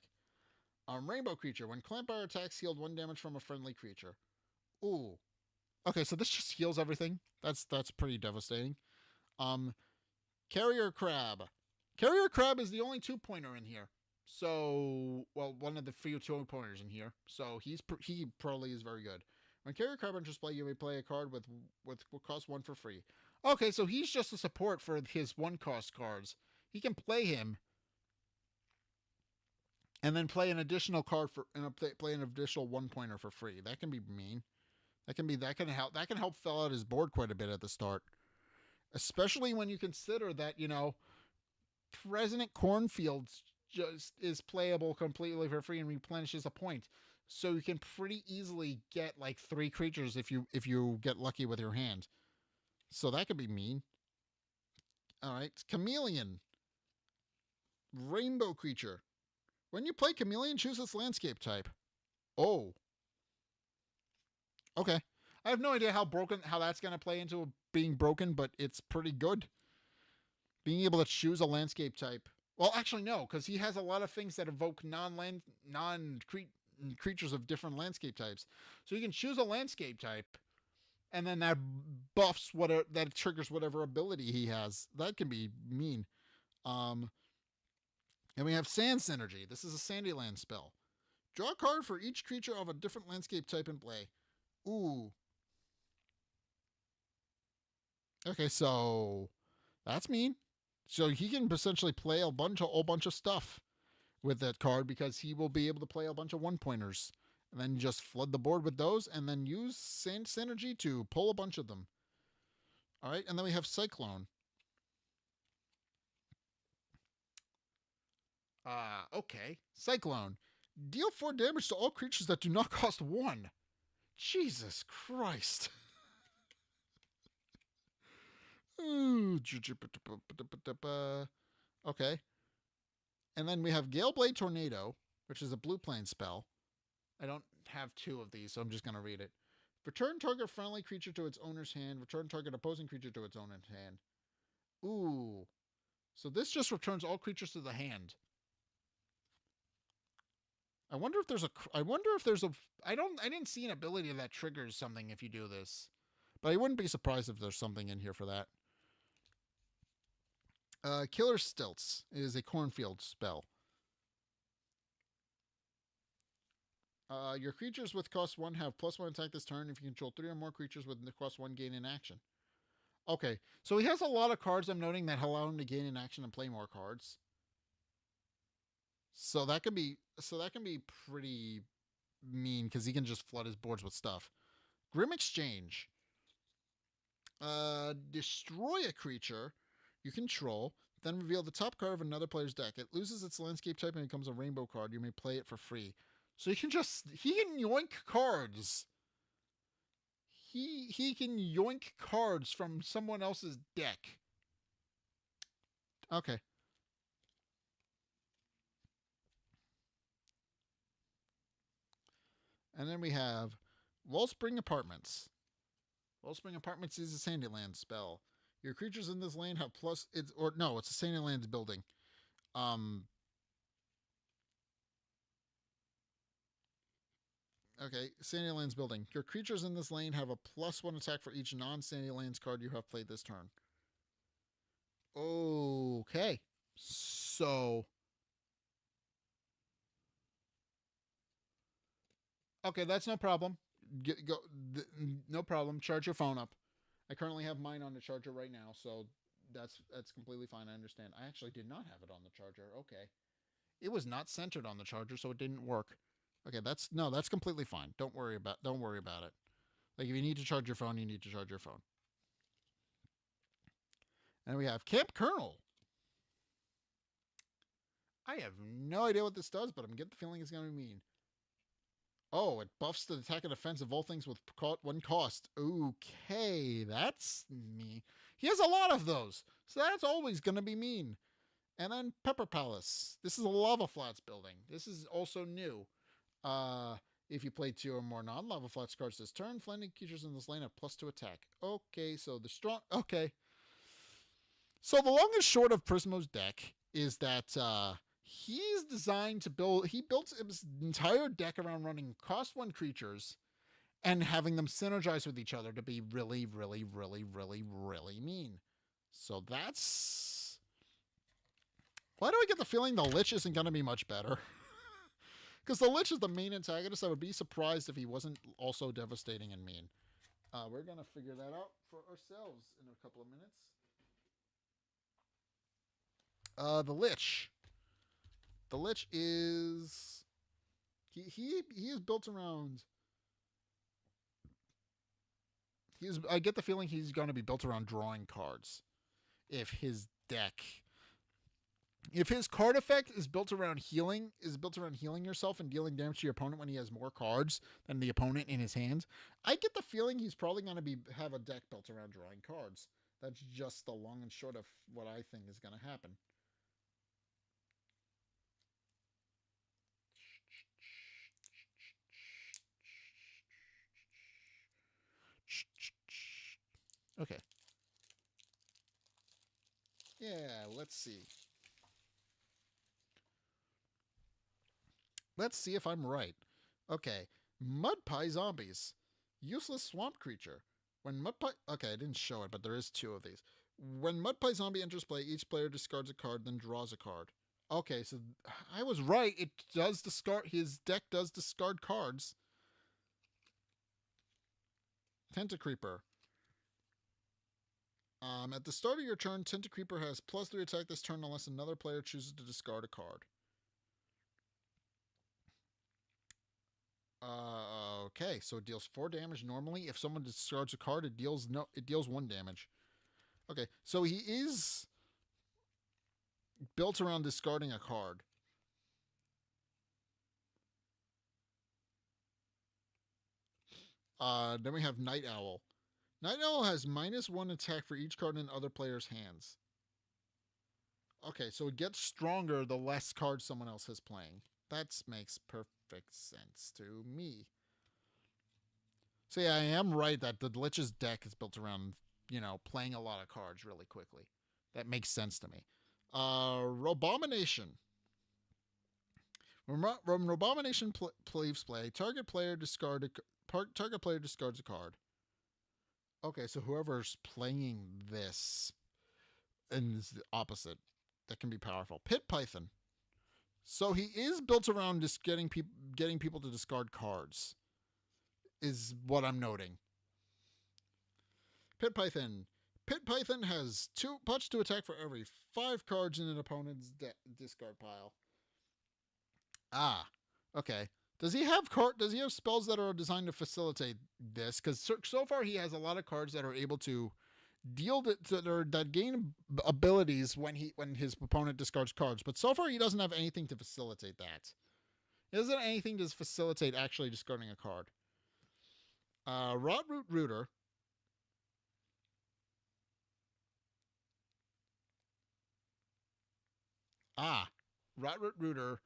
Rainbow creature. When Clampire attacks, healed 1 damage from a friendly creature. Ooh. Okay, so this just heals everything. That's pretty devastating. Um, Carrier Crab. Carrier Crab is the only 2-pointer in here. So, well, one of the few 2-pointers in here. So he probably is very good. When Carrier Crab enters play, you may play a card with cost 1 for free. Okay, so he's just a support for his 1-cost cards. He can play him, and then play an additional card play an additional 1-pointer for free. That can be mean. That can help fill out his board quite a bit at the start, especially when you consider that President Cornfields just is playable completely for free and replenishes a point. So you can pretty easily get like 3 creatures if you get lucky with your hand. So that could be mean. All right, Chameleon, Rainbow creature. When you play Chameleon, choose its landscape type. Oh, okay. I have no idea how that's going to play into being broken, but it's pretty good. Being able to choose a landscape type. Well, actually, no, because he has a lot of things that evoke creatures of different landscape types. So you can choose a landscape type, and then that that triggers whatever ability he has. That can be mean. And we have Sand Synergy. This is a Sandyland spell. Draw a card for each creature of a different landscape type in play. Ooh. Okay, so that's mean. So he can essentially play a whole bunch of stuff with that card because he will be able to play a bunch of 1-pointers. And then just flood the board with those and then use Sand Synergy to pull a bunch of them. All right, and then we have Cyclone. Okay. Cyclone. Deal 4 damage to all creatures that do not cost 1. Jesus Christ. Okay. And then we have Galeblade Tornado, which is a blue plane spell. I don't have 2 of these, so I'm just going to read it. Return target friendly creature to its owner's hand. Return target opposing creature to its owner's hand. Ooh. So this just returns all creatures to the hand. I wonder if there's a. I wonder if there's a. I don't. I didn't see an ability that triggers something if you do this, but I wouldn't be surprised if there's something in here for that. Killer Stilts is a cornfield spell. Your creatures with cost 1 have +1 attack this turn if you control 3 or more creatures with the cost 1 gain in action. Okay, so he has a lot of cards I'm noting that allow him to gain in action and play more cards. So that can be pretty mean because he can just flood his boards with stuff. Grim Exchange. Destroy a creature you control, then reveal the top card of another player's deck. It loses its landscape type and becomes a rainbow card. You may play it for free. So he can yoink cards. He can yoink cards from someone else's deck. Okay. And then we have Wellspring Apartments. Wellspring Apartments is a Sandyland spell. Your creatures in this lane have it's a Sandyland's building. Okay, Sandyland's building. Your creatures in this lane have a +1 attack for each non-Sandylands card you have played this turn. Okay. So. Okay, that's no problem. No problem. Charge your phone up. I currently have mine on the charger right now, so that's completely fine. I understand. I actually did not have it on the charger. Okay. It was not centered on the charger, so it didn't work. Okay, that's completely fine. Don't worry about it. Like if you need to charge your phone, you need to charge your phone. And we have Camp Colonel. I have no idea what this does, but I'm getting the feeling it's going to be mean. Oh, it buffs the attack and defense of all things with 1 cost. Okay, that's me. He has a lot of those, so that's always going to be mean. And then Pepper Palace. This is a Lava Flats building. This is also new. If you play 2 or more non-Lava Flats cards this turn, flanking creatures in this lane have +2 attack. Okay, so the strong... Okay. So the long and short of Prismo's deck is that he's designed to build... He built his entire deck around running cost 1 creatures and having them synergize with each other to be really, really, really, really, really mean. So that's... Why do I get the feeling the Lich isn't going to be much better? Because the Lich is the main antagonist. I would be surprised if he wasn't also devastating and mean. We're going to figure that out for ourselves in a couple of minutes. The Lich. The Lich is... He is built around... I get the feeling he's going to be built around drawing cards. If his card effect is built around healing yourself and dealing damage to your opponent when he has more cards than the opponent in his hands, I get the feeling he's probably going to have a deck built around drawing cards. That's just the long and short of what I think is going to happen. Okay. Yeah, let's see. Let's see if I'm right. Okay. Mud Pie Zombies. Useless swamp creature. When Mud Pie... Okay, I didn't show it, but there is 2 of these. When Mud Pie Zombie enters play, each player discards a card, then draws a card. Okay, so I was right. It does discard... His deck does discard cards. Tentacreeper. At the start of your turn, Tentacreeper has +3 attack this turn unless another player chooses to discard a card. Okay, so it deals 4 damage normally. If someone discards a card, it deals 1 damage. Okay, so he is built around discarding a card. Then we have Night Owl. Night Owl has -1 attack for each card in other players' hands. Okay, so it gets stronger the less cards someone else is playing. That makes perfect sense to me. So yeah, I am right that the Lich's deck is built around, playing a lot of cards really quickly. That makes sense to me. Abomination. When Abomination leaves play, target player discards a card. Okay, so whoever's playing this is the opposite. That can be powerful. Pit Python. So he is built around just getting people to discard cards. Is what I'm noting. Pit Python. Pit Python has 2 punch to attack for every 5 cards in an opponent's discard pile. Ah, okay. Does he have spells that are designed to facilitate this? Because so far he has a lot of cards that are able to that gain abilities when his opponent discards cards. But so far he doesn't have anything to facilitate that. He doesn't have anything to facilitate actually discarding a card. Rotroot Rooter. Rotroot Rooter.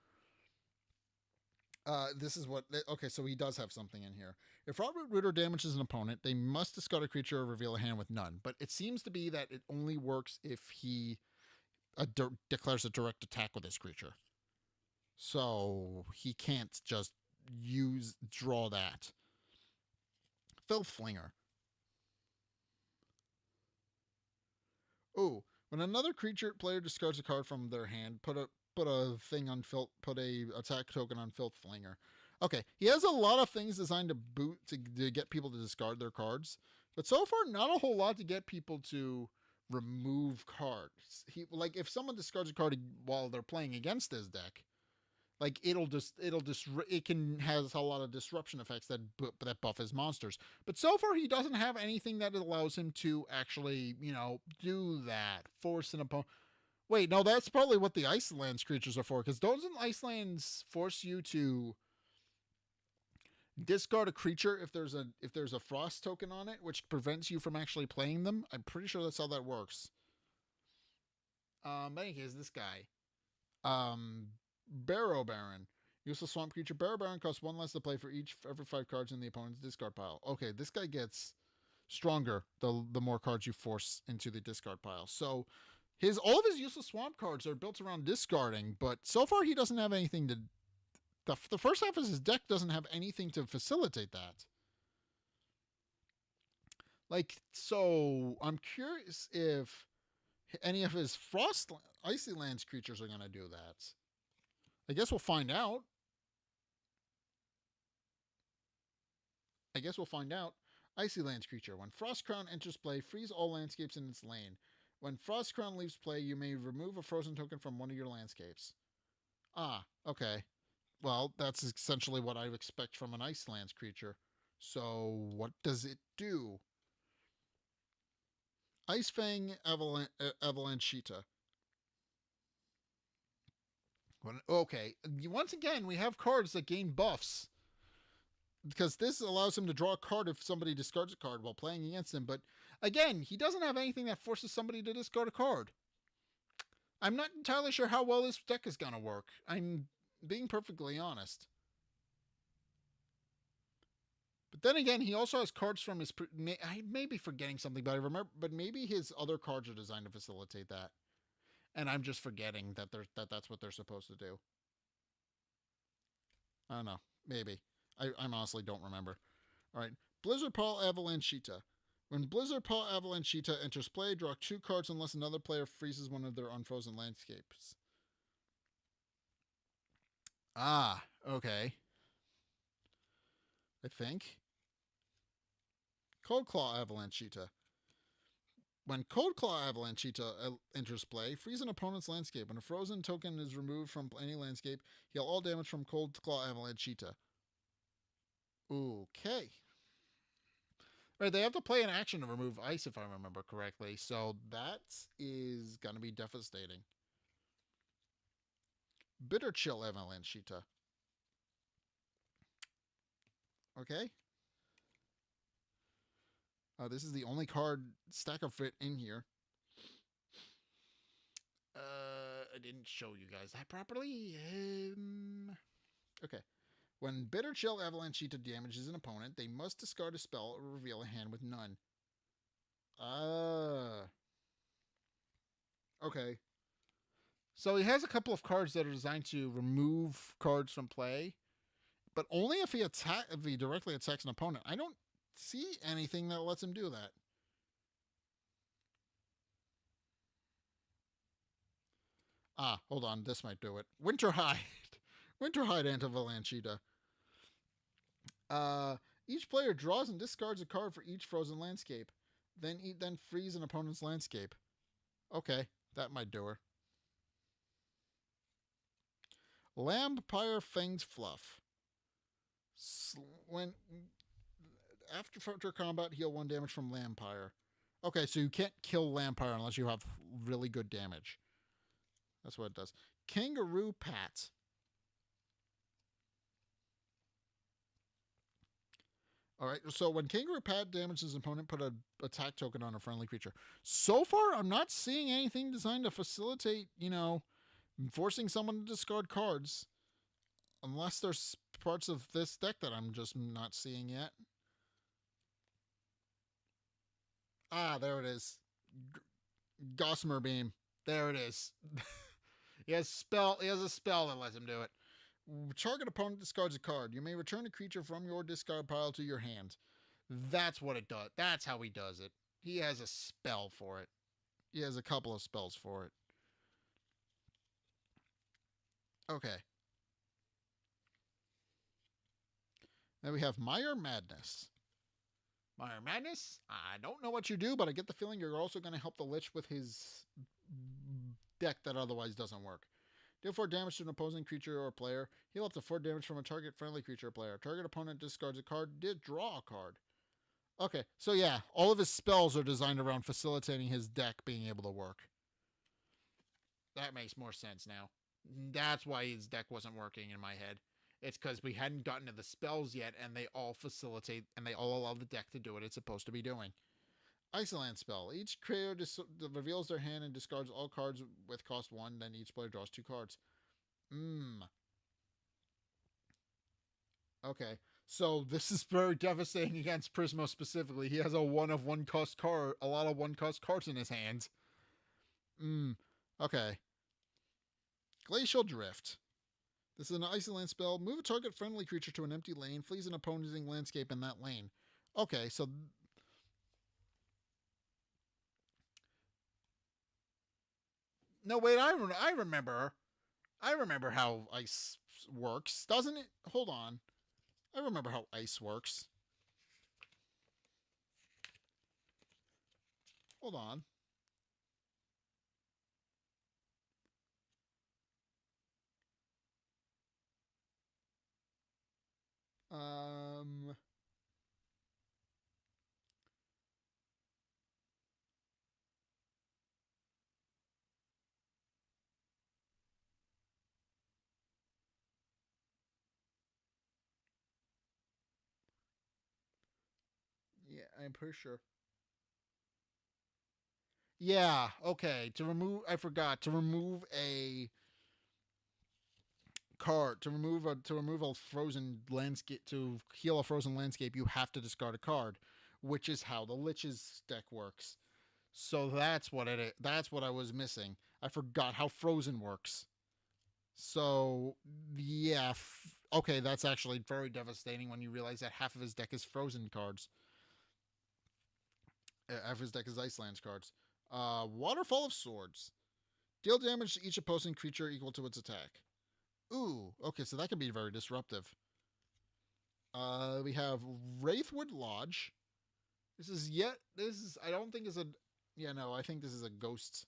This is what. Okay, so he does have something in here. If Rotroot Rooter damages an opponent, they must discard a creature or reveal a hand with none. But it seems to be that it only works if he declares a direct attack with his creature. So he can't just draw that. Filth Flinger. Oh, when another creature player discards a card from their hand, put a attack token on Filth Flinger. Okay, he has a lot of things designed to get people to discard their cards, but so far not a whole lot to get people to remove cards. If someone discards a card while they're playing against his deck, like it can has a lot of disruption effects that buff his monsters. But so far he doesn't have anything that allows him to actually do that. Force an opponent. Wait, no, that's probably what the Icelands creatures are for. Because doesn't Icelands force you to discard a creature if there's a frost token on it, which prevents you from actually playing them? I'm pretty sure that's how that works. In any case, this guy. Barrow Baron. Useless swamp creature. Barrow Baron costs 1 less to play for every 5 cards in the opponent's discard pile. Okay, this guy gets stronger the more cards you force into the discard pile. So all of his useless swamp cards are built around discarding, but so far he doesn't have anything to. The first half of his deck doesn't have anything to facilitate that. So I'm curious if any of his Icy Lands creatures are going to do that. I guess we'll find out. Icy Lands creature. When Frost Crown enters play, freeze all landscapes in its lane. When Frost Crown leaves play, you may remove a frozen token from one of your landscapes. Okay. Well, that's essentially what I expect from an Ice Lands creature. So, what does it do? Ice Fang Avalanchita. Okay, once again, we have cards that gain buffs. Because this allows him to draw a card if somebody discards a card while playing against him. But again, he doesn't have anything that forces somebody to discard a card. I'm not entirely sure how well this deck is going to work. I'm being perfectly honest. But then again, he also has cards from his. I may be forgetting something, but I remember. But maybe his other cards are designed to facilitate that, and I'm just forgetting that's what they're supposed to do. I don't know. Maybe. I honestly don't remember. All right. Blizzard Paw Avalanchita. When Blizzard Paw Avalanchita enters play, draw 2 cards unless another player freezes one of their unfrozen landscapes. Okay. I think. Cold Claw Avalanchita. When Cold Claw Avalanchita enters play, freeze an opponent's landscape. When a frozen token is removed from any landscape, heal all damage from Cold Claw Avalanchita. Okay. Right, they have to play an action to remove ice, if I remember correctly. So that is going to be devastating. Bitter Chill Avalanchita. Okay. This is the only card stack of it in here. I didn't show you guys that properly. Okay. When Bitter Chill Avalanchita damages an opponent, they must discard a spell or reveal a hand with none. Okay. So he has a couple of cards that are designed to remove cards from play, but only if he directly attacks an opponent. I don't see anything that lets him do that. Ah, hold on, this might do it. Winterhide. Winterhide Antivalanchita. Uh, each player draws and discards a card for each frozen landscape. Then freeze an opponent's landscape. Okay, that might do her. Lampire Fang's Fluff. When after combat, heal 1 damage from Lampire. Okay, so you can't kill Lampire unless you have really good damage. That's what it does. Kangaroo Pat. All right, so when Kangaroo Pat damages his opponent, put an attack token on a friendly creature. So far, I'm not seeing anything designed to facilitate, forcing someone to discard cards. Unless there's parts of this deck that I'm just not seeing yet. Ah, there it is. Gossamer Beam. There it is. He has a spell that lets him do it. Target opponent discards a card. You may return a creature from your discard pile to your hand. That's what it does. That's how he does it. He has a spell for it. He has a couple of spells for it. Okay. Then we have Mire Madness. Mire Madness? I don't know what you do, but I get the feeling you're also going to help the Lich with his deck that otherwise doesn't work. Deal 4 damage to an opposing creature or player. Heal up to 4 damage from a target friendly creature or player. Target opponent discards a card. Did draw a card. Okay, so yeah, all of his spells are designed around facilitating his deck being able to work. That makes more sense now. That's why his deck wasn't working in my head. It's because we hadn't gotten to the spells yet, and they all facilitate and they all allow the deck to do what it's supposed to be doing. Isoland spell. Each creator reveals their hand and discards all cards with cost 1. Then each player draws 2 cards. Okay. So this is very devastating against Prismo specifically. He has a 1 of 1 cost card, a lot of 1 cost cards in his hands. Okay. Glacial Drift. This is an Isoland spell. Move a target friendly creature to an empty lane. Flees an opposing landscape in that lane. Okay, so no, wait. I remember. I remember how ice works, doesn't it? Hold on. I remember how ice works. Hold on. Um. Yeah, I'm pretty sure. Yeah. Okay. To remove, I forgot to remove a card. To remove a frozen landscape. To heal a frozen landscape, you have to discard a card, which is how the Lich's deck works. So that's what it is. That's what I was missing. I forgot how frozen works. So yeah, okay, that's actually very devastating when you realize that half of his deck is frozen cards. Half of his deck is Iceland's cards. Waterfall of Swords. Deal damage to each opposing creature equal to its attack. Ooh, okay, so that can be very disruptive. We have Wraithwood Lodge. I don't think is a, yeah, no, I think this is a ghost,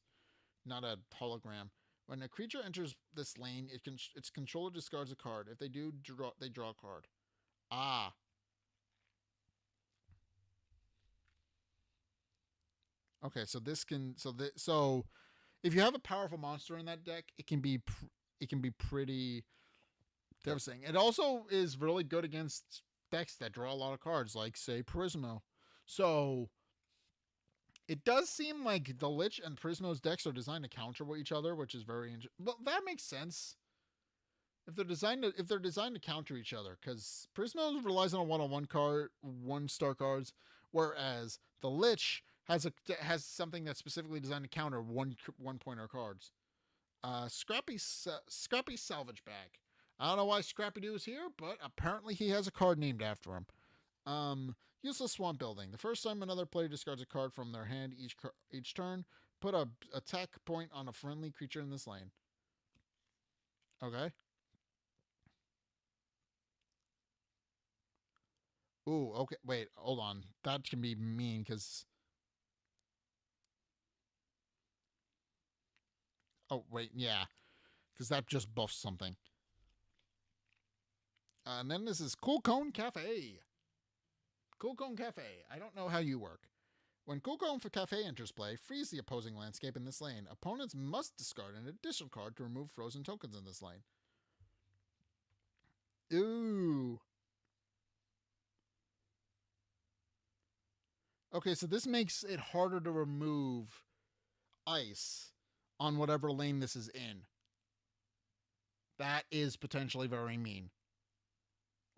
not a hologram. When a creature enters this lane, its controller discards a card. If they do, they draw a card. Ah. Okay, so this can so if you have a powerful monster in that deck, it can be pretty devastating. It also is really good against decks that draw a lot of cards, like say Prismo. So it does seem like the Lich and Prismo's decks are designed to counter each other, which is very interesting. Well, that makes sense if they're designed to counter each other, because Prismo relies on a 1-on-1 card, 1-star cards, whereas the Lich has something that's specifically designed to counter one pointer cards. Scrappy Salvage Bag. I don't know why Scrappy Doo is here, but apparently he has a card named after him. Useless Swamp Building. The first time another player discards a card from their hand each turn, put a attack point on a friendly creature in this lane. Okay. Ooh, okay. Wait, hold on. That can be mean because. Oh, wait, yeah. Because that just buffs something. And then this is Cool Cone Cafe. Cool Cone Cafe. I don't know how you work. When Cool Cone for Cafe enters play, freeze the opposing landscape in this lane. Opponents must discard an additional card to remove frozen tokens in this lane. Ooh. Okay, so this makes it harder to remove ice on whatever lane this is in. That is potentially very mean.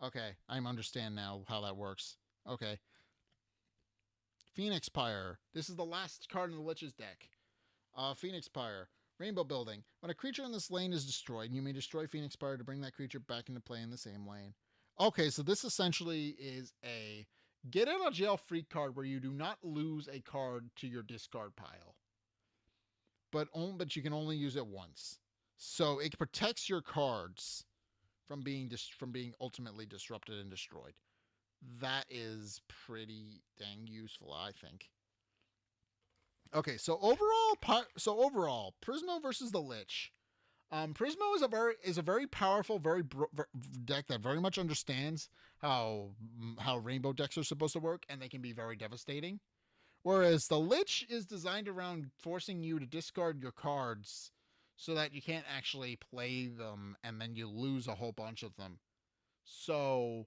Okay, I understand now how that works. Okay. Phoenix Pyre. This is the last card in the Lich's deck. Phoenix Pyre. Rainbow Building. When a creature in this lane is destroyed, you may destroy Phoenix Pyre to bring that creature back into play in the same lane. Okay, so this essentially is a get out of jail free card where you do not lose a card to your discard pile. But you can only use it once. So it protects your cards from being ultimately disrupted and destroyed. That is pretty dang useful, I think. Okay, so overall, Prismo versus the Lich. Prismo is a very powerful, deck that very much understands how rainbow decks are supposed to work, and they can be very devastating. Whereas the Lich is designed around forcing you to discard your cards so that you can't actually play them, and then you lose a whole bunch of them. So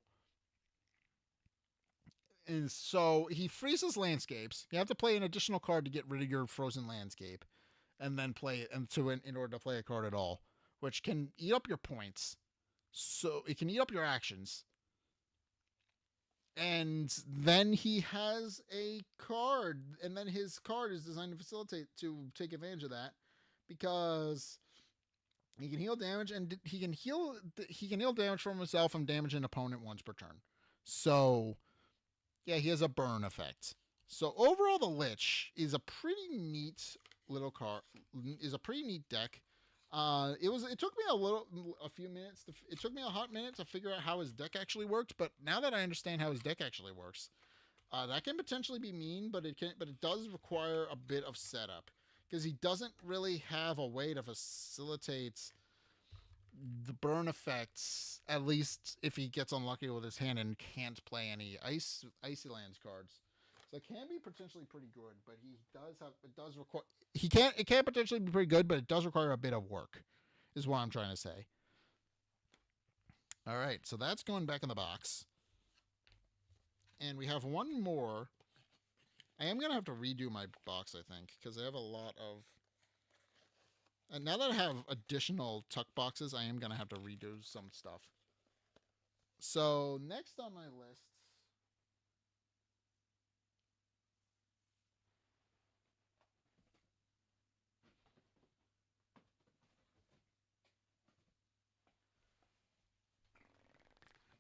he freezes landscapes. You have to play an additional card to get rid of your frozen landscape, and then play it in order to play a card at all, which can eat up your points. So it can eat up your actions. And then he has a card, and then his card is designed to facilitate to take advantage of that, because he can heal damage, and he can heal damage from himself and damage an opponent once per turn. So yeah, he has a burn effect. So overall, the Lich is a pretty neat little card. Is a pretty neat deck. It took me a few minutes. It took me a hot minute to figure out how his deck actually worked. But now that I understand how his deck actually works, that can potentially be mean. But it does require a bit of setup, because he doesn't really have a way to facilitate the burn effects, at least if he gets unlucky with his hand and can't play any icy lands cards. So it can be potentially pretty good, but it does require it can potentially be pretty good, but it does require a bit of work, is what I'm trying to say. All right, so that's going back in the box. And we have one more. I am gonna have to redo my box, I think, because I have a lot of. And now that I have additional tuck boxes, I am going to have to redo some stuff. So next on my list.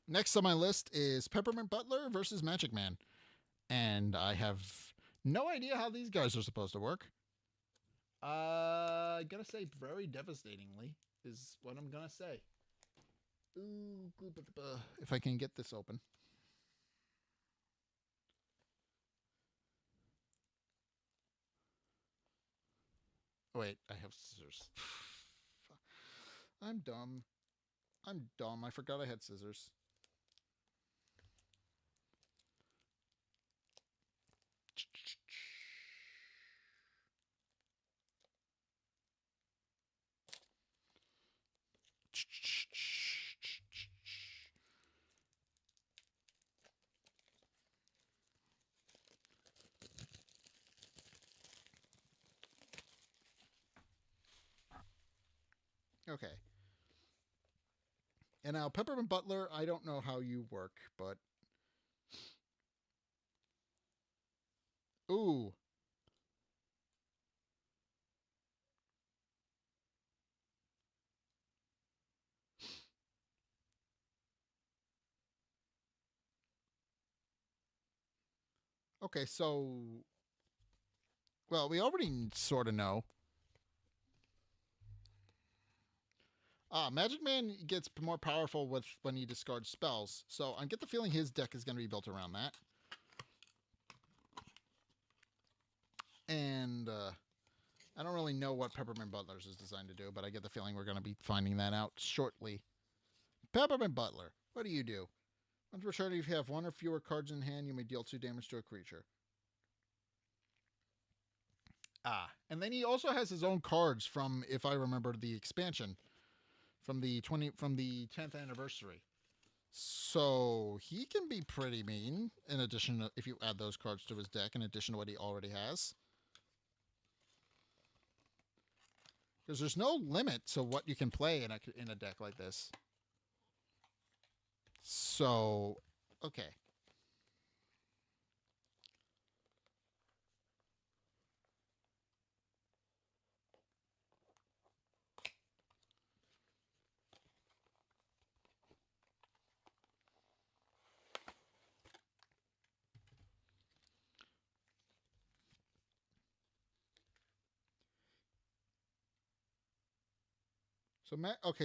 Next on my list is Peppermint Butler versus Magic Man. And I have no idea how these guys are supposed to work. I gotta say, very devastatingly is what I'm gonna say. Ooh, if I can get this open. Wait, I have scissors. I'm dumb. I forgot I had scissors. Okay. And now Peppermint Butler, I don't know how you work, but ooh. Okay, so well, we already sort of know. Magic Man gets more powerful with when he discards spells, so I get the feeling his deck is going to be built around that. And I don't really know what Peppermint Butler's is designed to do, but I get the feeling we're going to be finding that out shortly. Peppermint Butler, what do? Once per turn, if you have one or fewer cards in hand, you may deal 2 damage to a creature. And then he also has his own cards from, if I remember, the expansion from the 10th anniversary. So he can be pretty mean. In addition, to, if you add those cards to his deck, in addition to what he already has, because there's no limit to what you can play in a deck like this. So, okay.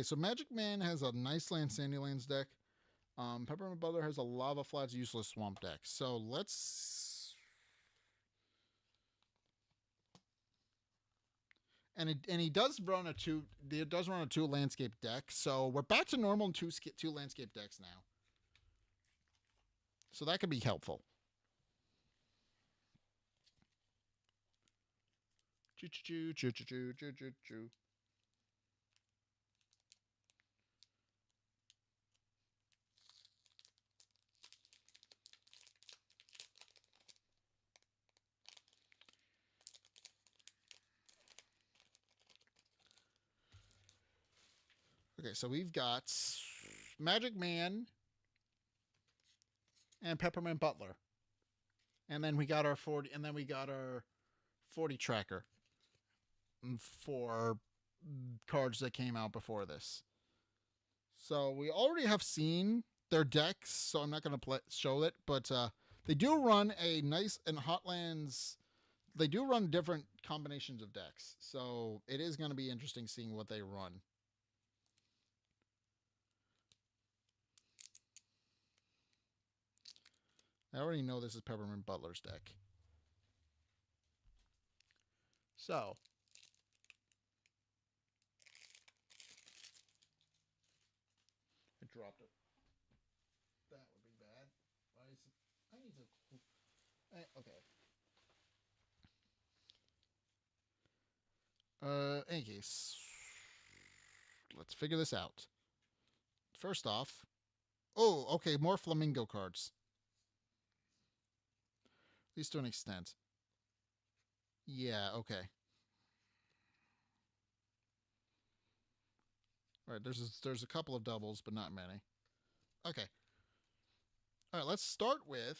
So Magic Man has a nice land Sandylands deck. Peppermint Butler has a Lava Flats useless swamp deck. So let's and he does run a two landscape deck. So we're back to normal two landscape decks now. So that could be helpful. Choo choo choo choo choo choo choo choo. Okay, so we've got Magic Man and Peppermint Butler. And then we got our 40 tracker for cards that came out before this. So we already have seen their decks, so I'm not going to show it, but they do run a nice and Hotlands. They do run different combinations of decks, so it is going to be interesting seeing what they run. I already know this is Peppermint Butler's deck. So, I dropped it. That would be bad. Why is it? I need to. Okay. Any case, let's figure this out. First off, oh, okay, more flamingo cards. At least to an extent. Yeah, okay. All right, there's a couple of doubles, but not many. Okay. All right, let's start with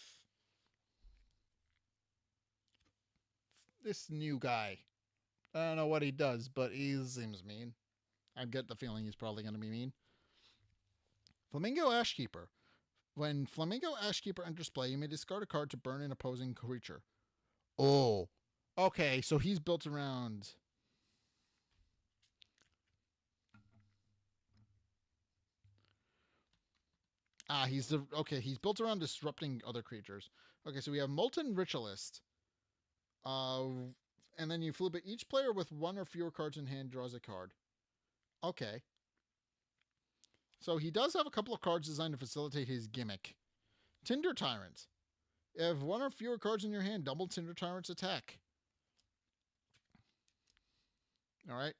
this new guy. I don't know what he does, but he seems mean. I get the feeling he's probably going to be mean. Flamingo Ashkeeper. When Flamingo Ashkeeper enters play, you may discard a card to burn an opposing creature. Oh. Okay, so he's built around. He's built around disrupting other creatures. Okay, so we have Molten Ritualist. And then you flip it. Each player with one or fewer cards in hand draws a card. Okay. So he does have a couple of cards designed to facilitate his gimmick. Tinder Tyrant. If you have one or fewer cards in your hand, double Tinder Tyrant's attack. All right.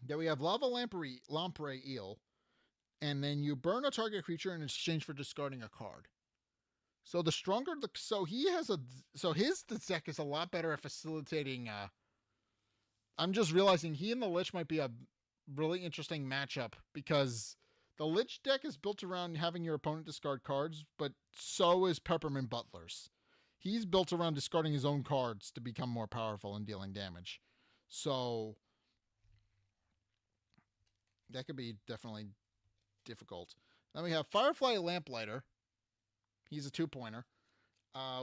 Then we have Lava Lamprey Eel. And then you burn a target creature in exchange for discarding a card. So the stronger the his deck is a lot better at facilitating. I'm just realizing he and the Lich might be a really interesting matchup because the Lich deck is built around having your opponent discard cards, but so is Peppermint Butler's. He's built around discarding his own cards to become more powerful and dealing damage. So that could be definitely difficult. Then we have Firefly Lamplighter. He's a 2-pointer.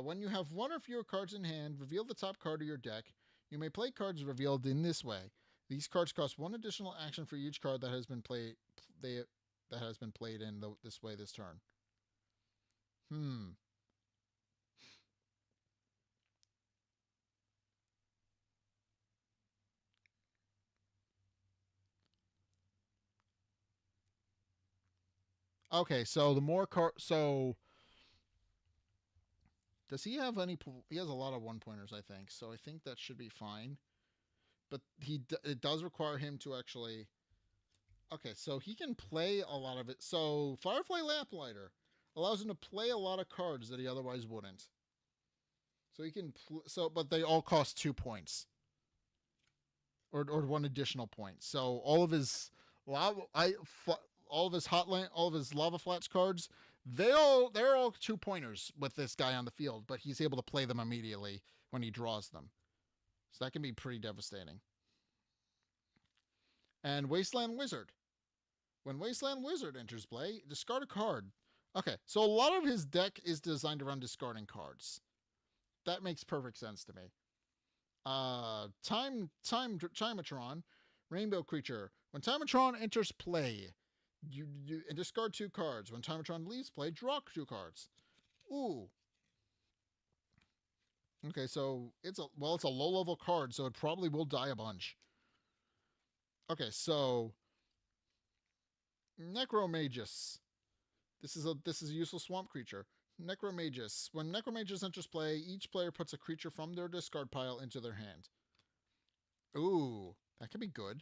When you have one or fewer cards in hand, reveal the top card of your deck. You may play cards revealed in this way. These cards cost one additional action for each card that has been played. That has been played in this way this turn. Hmm. Okay, so the more card. So does he have any? He has a lot of one pointers, I think. So I think that should be fine. But it does require him to actually. Okay, so he can play a lot of it. So Firefly Lamplighter allows him to play a lot of cards that he otherwise wouldn't. So he can but they all cost 2 points or one additional point. So all of his lava, all of his hotland, all of his lava flats cards, they're all 2 pointers with this guy on the field, but he's able to play them immediately when he draws them. So that can be pretty devastating. And Wasteland Wizard. When Wasteland Wizard enters play, discard a card. Okay, so a lot of his deck is designed around discarding cards. That makes perfect sense to me. Timatron, Rainbow Creature. When Timatron enters play, you discard 2 cards. When Timatron leaves play, draw 2 cards. Ooh. Okay, so it's a low level card, so it probably will die a bunch. Okay, so Necromagus. This is a useful swamp creature. Necromagus. When Necromagus enters play, each player puts a creature from their discard pile into their hand. Ooh, that could be good.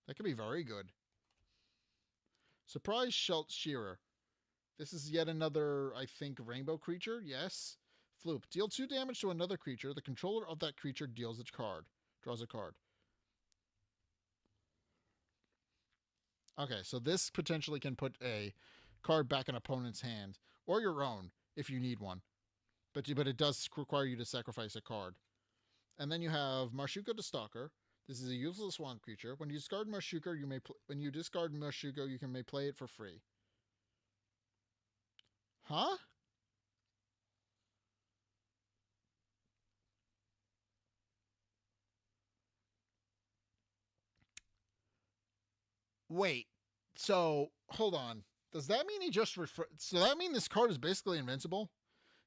That could be very good. Surprise Shelt Shearer. This is yet another, I think, rainbow creature. Yes. Floop. Deal 2 damage to another creature. The controller of that creature draws a card. Okay, so this potentially can put a card back in opponent's hand or your own if you need one. But it does require you to sacrifice a card. And then you have Marshuka the Stalker. This is a useless swamp creature. When you discard Marshuka, when you discard Marshuka, you may play it for free. Huh? Wait. So hold on. Does that mean he just refer? So that mean this card is basically invincible?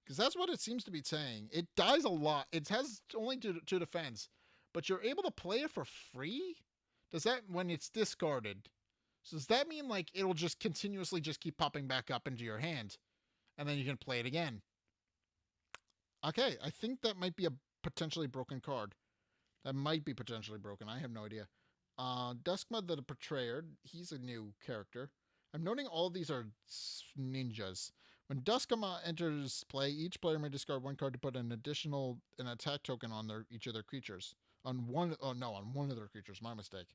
Because that's what it seems to be saying. It dies a lot. It has only two defense, but you're able to play it for free. Does that when it's discarded? So does that mean like it'll just continuously just keep popping back up into your hand, and then you can play it again? Okay, I think that might be a potentially broken card. That might be potentially broken. I have no idea. Duskmud the Betrayer. He's a new character. I'm noting all of these are ninjas. When Duskama enters play, each player may discard 1 card to put an attack token on each of their creatures. On one of their creatures. My mistake.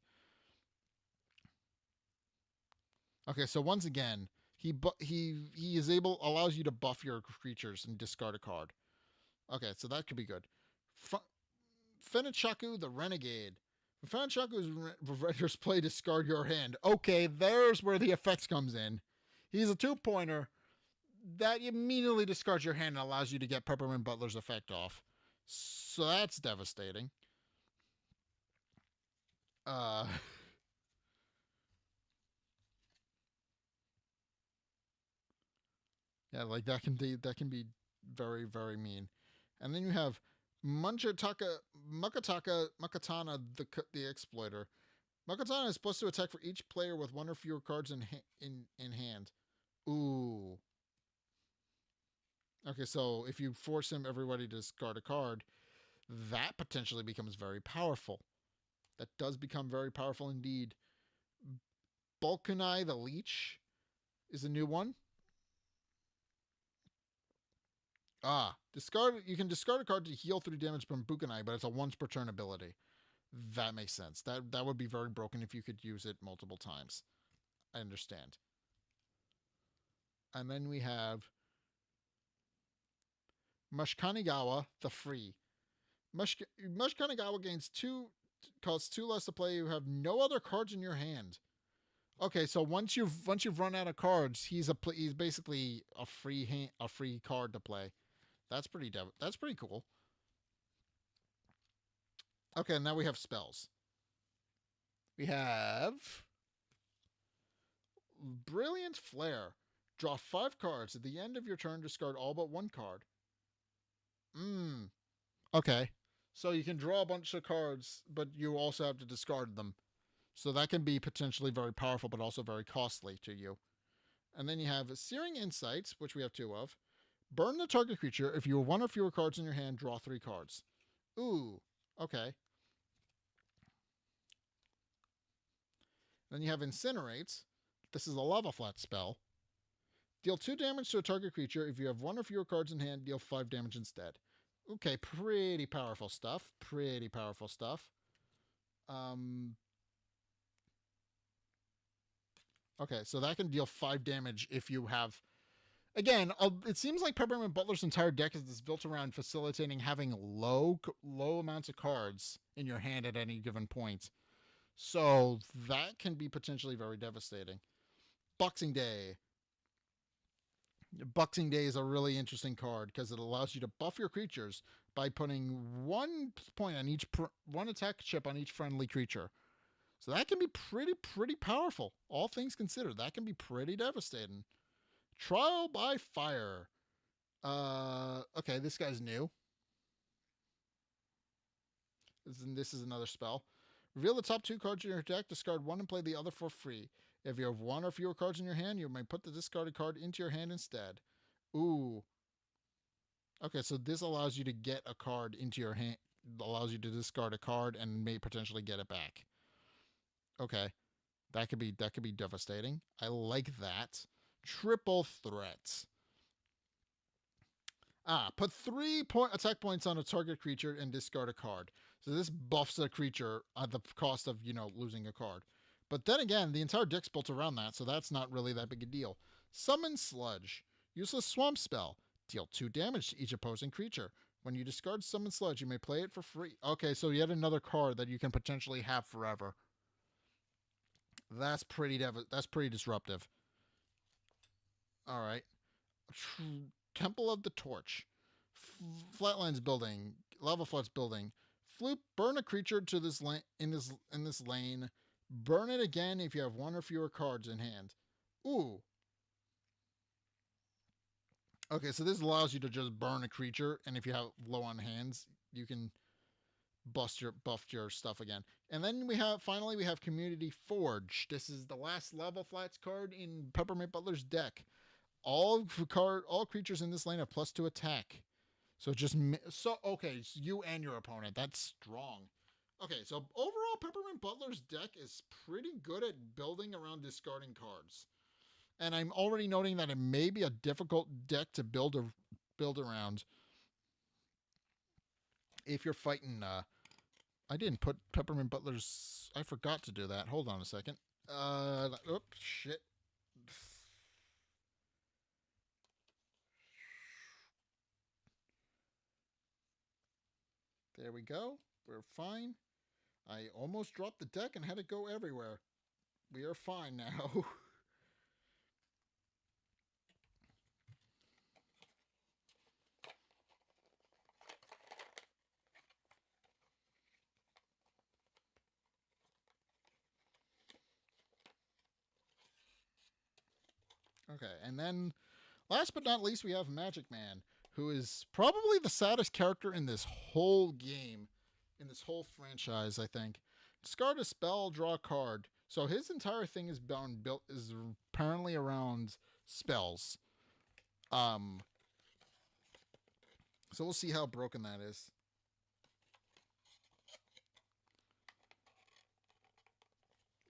Okay, so once again, he allows you to buff your creatures and discard a card. Okay, so that could be good. Fenichaku the Renegade. When Fenichaku's Rangers play, discard your hand. Okay, there's where the effects comes in. He's a 2-pointer that immediately discards your hand and allows you to get Peppermint Butler's effect off. So that's devastating. Uh, yeah, like that can be very very mean. And then you have Makatana the Exploiter. Makatana is supposed to attack for each player with 1 or fewer cards in hand. Ooh. Okay, so if you force everybody to discard a card, that potentially becomes very powerful. That does become very powerful indeed. Balkanai the Leech is a new one. You can discard a card to heal 3 damage from Bukanai, but it's a once per turn ability. That makes sense. That would be very broken if you could use it multiple times. I understand. And then we have Mushkanigawa the Free. Mushkanigawa costs 2 less to play. You have no other cards in your hand. Okay, so once you've run out of cards, he's basically a free card to play. That's pretty cool. Okay, now we have spells. We have Brilliant Flare. Draw 5 cards. At the end of your turn, discard all but 1 card. Okay. So you can draw a bunch of cards, but you also have to discard them. So that can be potentially very powerful, but also very costly to you. And then you have Searing Insights, which we have 2 of. Burn the target creature. If you have 1 or fewer cards in your hand, draw 3 cards. Ooh, okay. Then you have Incinerate. This is a lava flat spell. Deal 2 damage to a target creature. If you have 1 or fewer cards in hand, deal 5 damage instead. Okay, pretty powerful stuff. Pretty powerful stuff. Okay, so that can deal 5 damage if you have... Again, it seems like Peppermint Butler's entire deck is built around facilitating having low amounts of cards in your hand at any given point. So that can be potentially very devastating. Boxing Day. Boxing Day is a really interesting card because it allows you to buff your creatures by putting 1 point on each... 1 attack chip on each friendly creature. So that can be pretty powerful. All things considered, that can be pretty devastating. Trial by Fire. Okay, this guy's new. This is another spell. Reveal the top 2 cards in your deck, discard 1 and play the other for free. If you have 1 or fewer cards in your hand, you may put the discarded card into your hand instead. Ooh. Okay, so this allows you to get a card into your hand, allows you to discard a card and may potentially get it back. Okay. That could be devastating. I like that. Triple threats. Put 3 attack points on a target creature and discard a card. So this buffs a creature at the cost of, losing a card. But then again, the entire deck's built around that, so that's not really that big a deal. Summon Sludge. Useless swamp spell. Deal 2 damage to each opposing creature. When you discard Summon Sludge, you may play it for free. Okay, so yet another card that you can potentially have forever. That's pretty disruptive. All right. Temple of the Torch. Flatlands building. Lava Floods building. Floop. Burn a creature to this lane in this lane. Burn it again if you have 1 or fewer cards in hand. Ooh. Okay, so this allows you to just burn a creature, and if you have low on hands, you can buff your stuff again. And then finally we have Community Forge. This is the last Lava Flats card in Peppermint Butler's deck. All creatures in this lane have +2 attack. So okay, so you and your opponent. That's strong. Okay, so overall Peppermint Butler's deck is pretty good at building around discarding cards. And I'm already noting that it may be a difficult deck to build around if you're fighting I didn't put Peppermint Butler's... I forgot to do that. Hold on a second. Oops, shit. There we go. We're fine. I almost dropped the deck and had it go everywhere. We are fine now. Okay, and then last but not least, we have Magic Man, who is probably the saddest character in this whole game, in this whole franchise, I think. Discard a spell, draw a card. So his entire thing is apparently around spells. So we'll see how broken that is.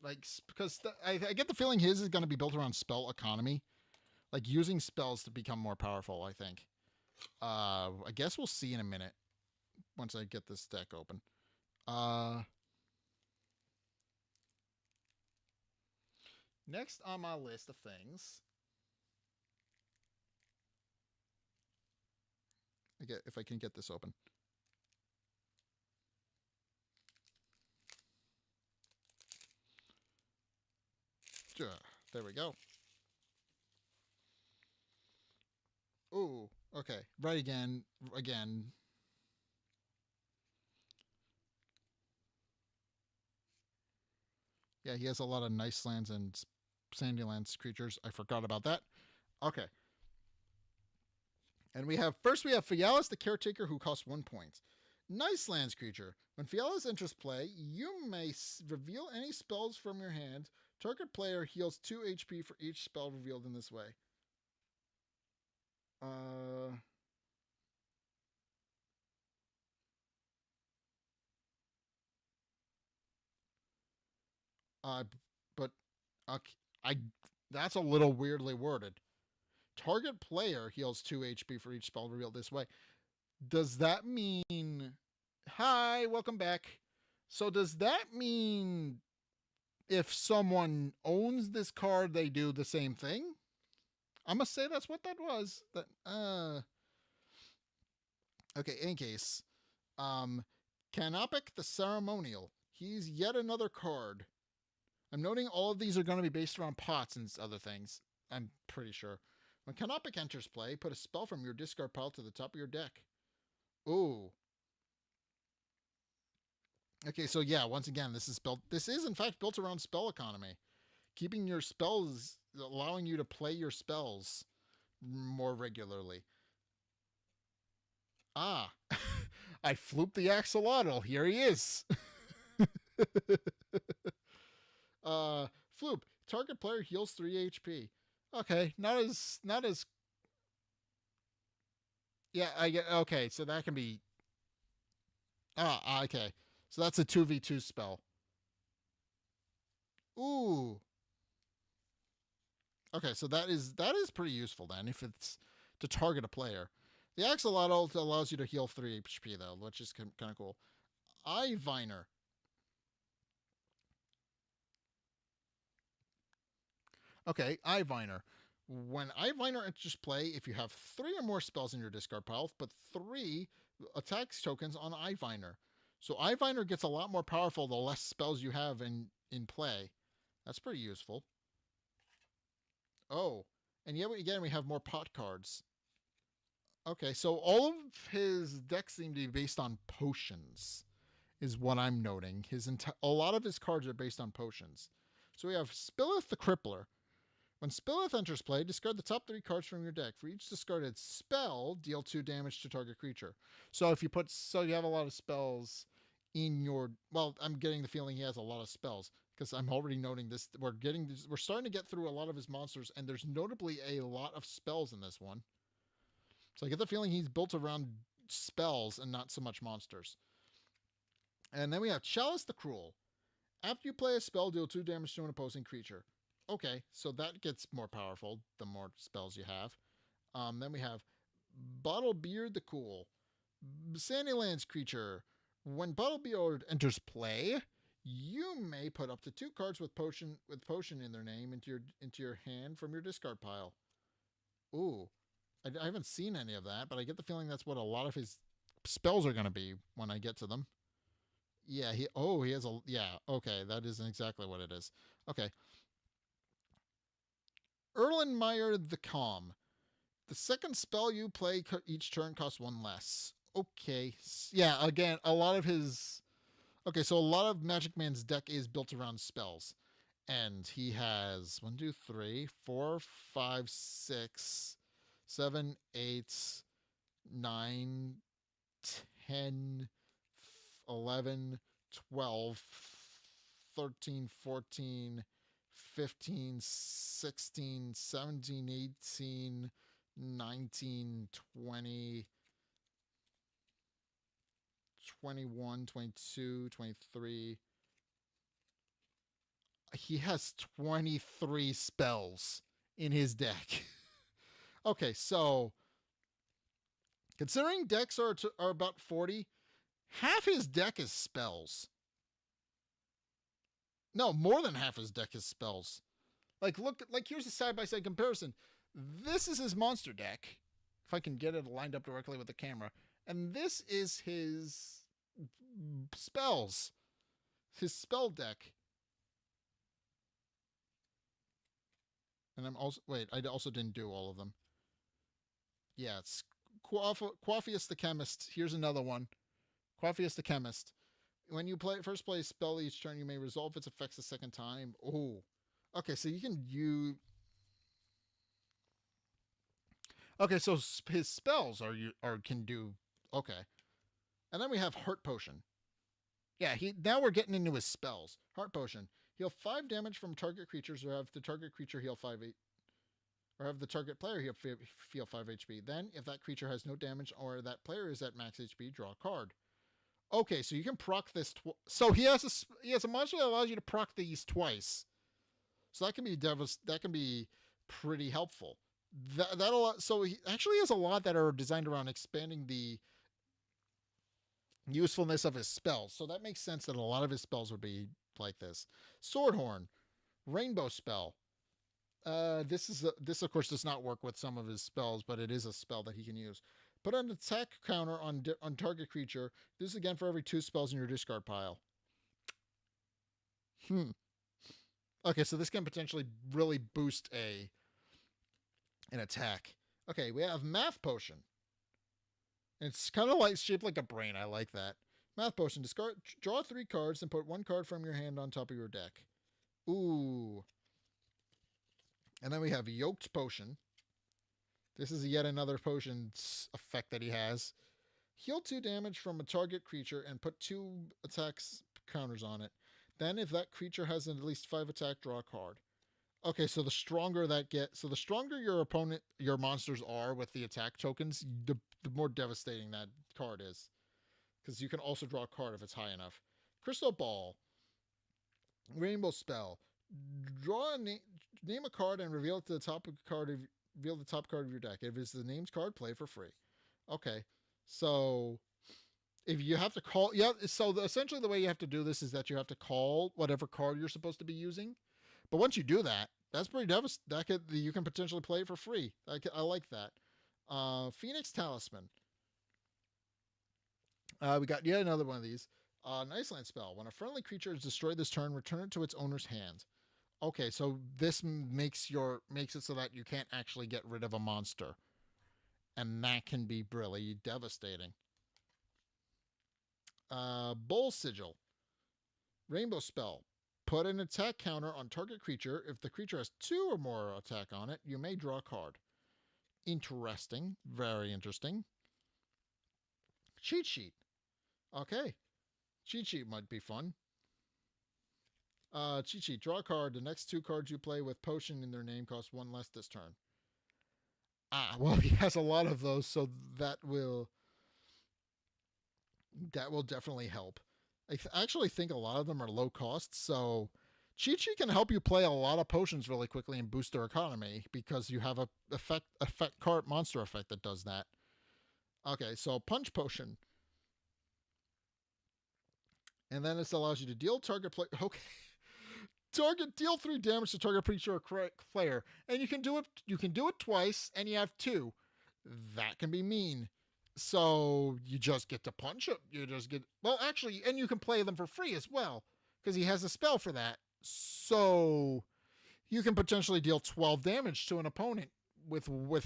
Like, because I get the feeling his is going to be built around spell economy. Like, using spells to become more powerful, I think. I guess we'll see in a minute once I get this deck open. Next on my list of things... if I can get this open. There we go. Ooh, Okay, right again. Again. Yeah, he has a lot of nice lands and sandy lands creatures. I forgot about that. Okay. And we have Fialis the Caretaker, who costs 1 point. Nice lands creature. When Fialis enters play, you may reveal any spells from your hand. Target player heals 2 HP for each spell revealed in this way. Uh, uh, but okay, I that's a little weirdly worded. Target player heals 2 HP for each spell revealed this way. Does that mean? Hi, welcome back. So does that mean if someone owns this card, they do the same thing? I must say that's what that was. That okay. In case, um, Canopic the Ceremonial. He's yet another card. I'm noting all of these are going to be based around pots and other things. I'm pretty sure. When Canopic enters play, put a spell from your discard pile to the top of your deck. Ooh. Okay, so yeah, once again, this is built. This is in fact built around spell economy, keeping your spells, allowing you to play your spells more regularly. Ah, I flooped the axolotl. Here he is. Floop. Target player heals 3 HP. Okay, not as yeah. I get okay. So that can be okay. So that's a 2v2 spell. Ooh. Okay, so that is pretty useful then if it's to target a player. The axolotl allows you to heal 3 HP though, which is kind of cool. Eye Viner. Okay, Eye Viner. When Eye Viner enters play, if you have 3 or more spells in your discard pile, put 3 attacks tokens on Eye Viner. So Eye Viner gets a lot more powerful the less spells you have in play. That's pretty useful. Oh, and yet again we have more pot cards. Okay, so all of his decks seem to be based on potions, is what I'm noting. A lot of his cards are based on potions. So we have Spilleth the Crippler. When Spilleth enters play, discard the top 3 cards from your deck. For each discarded spell, deal 2 damage to target creature. So if you you have a lot of spells in your, well, I'm getting the feeling he has a lot of spells because I'm already noting this. We're starting to get through a lot of his monsters, and there's notably a lot of spells in this one. So I get the feeling he's built around spells and not so much monsters. And then we have Chalice the Cruel. After you play a spell, deal 2 damage to an opposing creature. Okay, so that gets more powerful the more spells you have. Then we have Bottlebeard the Cool. Sandylands creature. When Bottlebeard enters play, you may put up to 2 cards with potion in their name into your hand from your discard pile. Ooh, I haven't seen any of that, but I get the feeling that's what a lot of his spells are going to be when I get to them. Yeah, he has a yeah, okay, that isn't exactly what it is. Okay. Erlenmeyer the Calm. The second spell you play each turn costs 1 less. Okay. Yeah, again, a lot of his okay, so a lot of Magic Man's deck is built around spells. And he has 1, 2, 3, 4, 5, 6, 7, 8, 9, 10, 11, 12, 13, 14, 15, 16, 17, 18, 19, 20, 21, 22, 23. He has 23 spells in his deck. Okay, so considering decks are about 40, half his deck is spells. No, more than half his deck is spells. Like here's a side by side comparison. This is his monster deck. If I can get it lined up directly with the camera, and this is his spells, his spell deck. And I'm also wait, I also didn't do all of them. Yeah, it's Quafius the Chemist. Here's another one. Quafius the Chemist. When you first play a spell each turn, you may resolve its effects a second time. Oh. Okay, so you can use. Okay, so his spells are can do. Okay. And then we have Heart Potion. Yeah, now we're getting into his spells. Heart Potion. Heal 5 damage from target creatures, or have the target creature heal 5 or have the target player heal 5 HP. Then, if that creature has no damage or that player is at max HP, draw a card. Okay, so you can proc this. So he has a monster that allows you to proc these twice. So that can be pretty helpful. So he actually has a lot that are designed around expanding the usefulness of his spells. So that makes sense that a lot of his spells would be like this. Swordhorn, Rainbow Spell. This of course does not work with some of his spells, but it is a spell that he can use. Put an attack counter on target creature. This is again for every 2 spells in your discard pile. Okay, so this can potentially really boost an attack. Okay, we have Math Potion. It's kind of like shaped like a brain. I like that. Math Potion. Draw 3 cards and put 1 card from your hand on top of your deck. Ooh. And then we have Yoked Potion. This is yet another potion effect that he has. Heal 2 damage from a target creature and put 2 attacks counters on it. Then, if that creature has at least 5 attack, draw a card. Okay, so the stronger your monsters are with the attack tokens, the more devastating that card is. Because you can also draw a card if it's high enough. Crystal Ball. Rainbow Spell. Name a card and reveal it to the top of reveal the top card of your deck. If it's the named card, play for free. Okay, so if you have to call, essentially the way you have to do this is that you have to call whatever card you're supposed to be using. But once you do that, that's pretty devastating. You can potentially play it for free. I like that. Phoenix Talisman. We got yet another one of these. An Iceland spell. When a friendly creature is destroyed this turn, return it to its owner's hand. Okay, so this makes it so that you can't actually get rid of a monster. And that can be really devastating. Bull Sigil. Rainbow Spell. Put an attack counter on target creature. If the creature has 2 or more attack on it, you may draw a card. Interesting. Very interesting. Cheat Sheet. Okay. Cheat Sheet might be fun. Cheat Sheet. Draw a card. The next 2 cards you play with potion in their name cost 1 less this turn. Well, he has a lot of those, so that will definitely help. I actually think a lot of them are low cost, so Cheat Sheet can help you play a lot of potions really quickly and boost their economy because you have a effect card monster effect that does that. Okay, so Punch Potion. And then this allows you to deal deal 3 damage to target creature or player. And you can do it twice and you have 2. That can be mean. So you just get to punch it. Actually, and you can play them for free as well because he has a spell for that. So you can potentially deal 12 damage to an opponent with a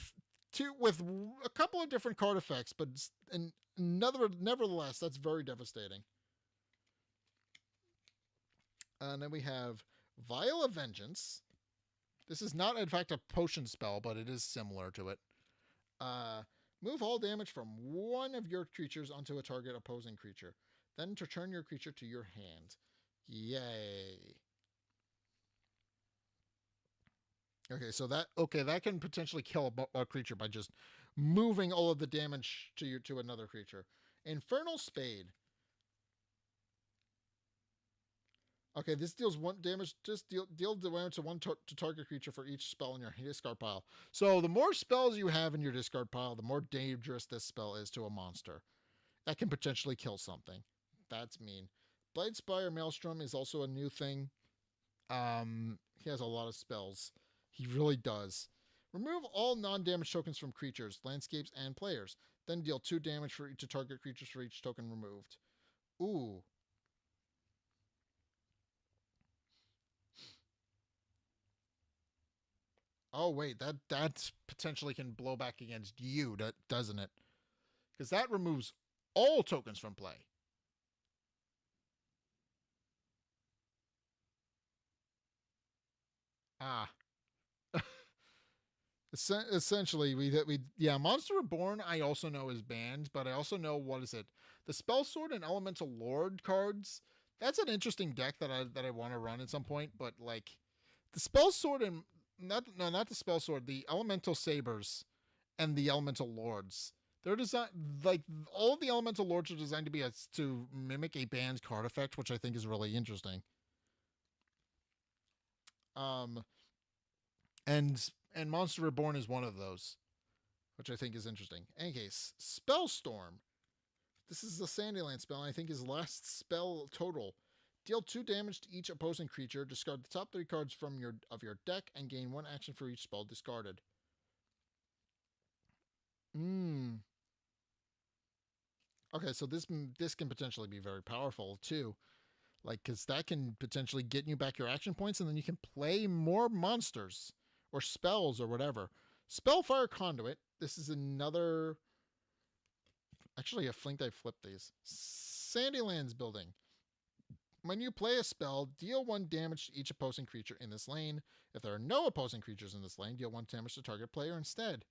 couple of different card effects, but nevertheless, that's very devastating. And then we have Vial of Vengeance. This is not, in fact, a potion spell, but it is similar to it. Move all damage from one of your creatures onto a target opposing creature. Then return your creature to your hand. Yay. Okay, so that can potentially kill a creature by just moving all of the damage to another creature. Infernal Spade. Okay, this deals 1 damage. Just deal damage to 1 to target creature for each spell in your discard pile. So the more spells you have in your discard pile, the more dangerous this spell is to a monster. That can potentially kill something. That's mean. Bladespire Maelstrom is also a new thing. He has a lot of spells. He really does. Remove all non-damage tokens from creatures, landscapes, and players. Then deal 2 damage to target creatures for each token removed. Ooh. Oh wait, that potentially can blow back against you, doesn't it? because that removes all tokens from play. Ah, essentially, we yeah, Monster Reborn. I also know is banned, but I also know what is it? The Spell Sword and Elemental Lord cards. That's an interesting deck that I want to run at some point. But like the Spell Sword and not the Spell Sword, the Elemental Sabers and the Elemental Lords. They're designed like all of the Elemental Lords are designed to be to mimic a banned card effect, which I think is really interesting. Um, and Monster Reborn is one of those, which I think is interesting. In any case, Spellstorm. This is the Sandyland spell, and I think his last spell total. Deal 2 damage to each opposing creature. Discard the top 3 cards from your deck and gain 1 action for each spell discarded. Okay, so this can potentially be very powerful too. Like, because that can potentially get you back your action points, and then you can play more monsters or spells or whatever. Spellfire Conduit. This is another. Actually, I think I flipped these. Sandylands Building. When you play a spell, deal 1 damage to each opposing creature in this lane. If there are no opposing creatures in this lane, deal 1 damage to target player instead.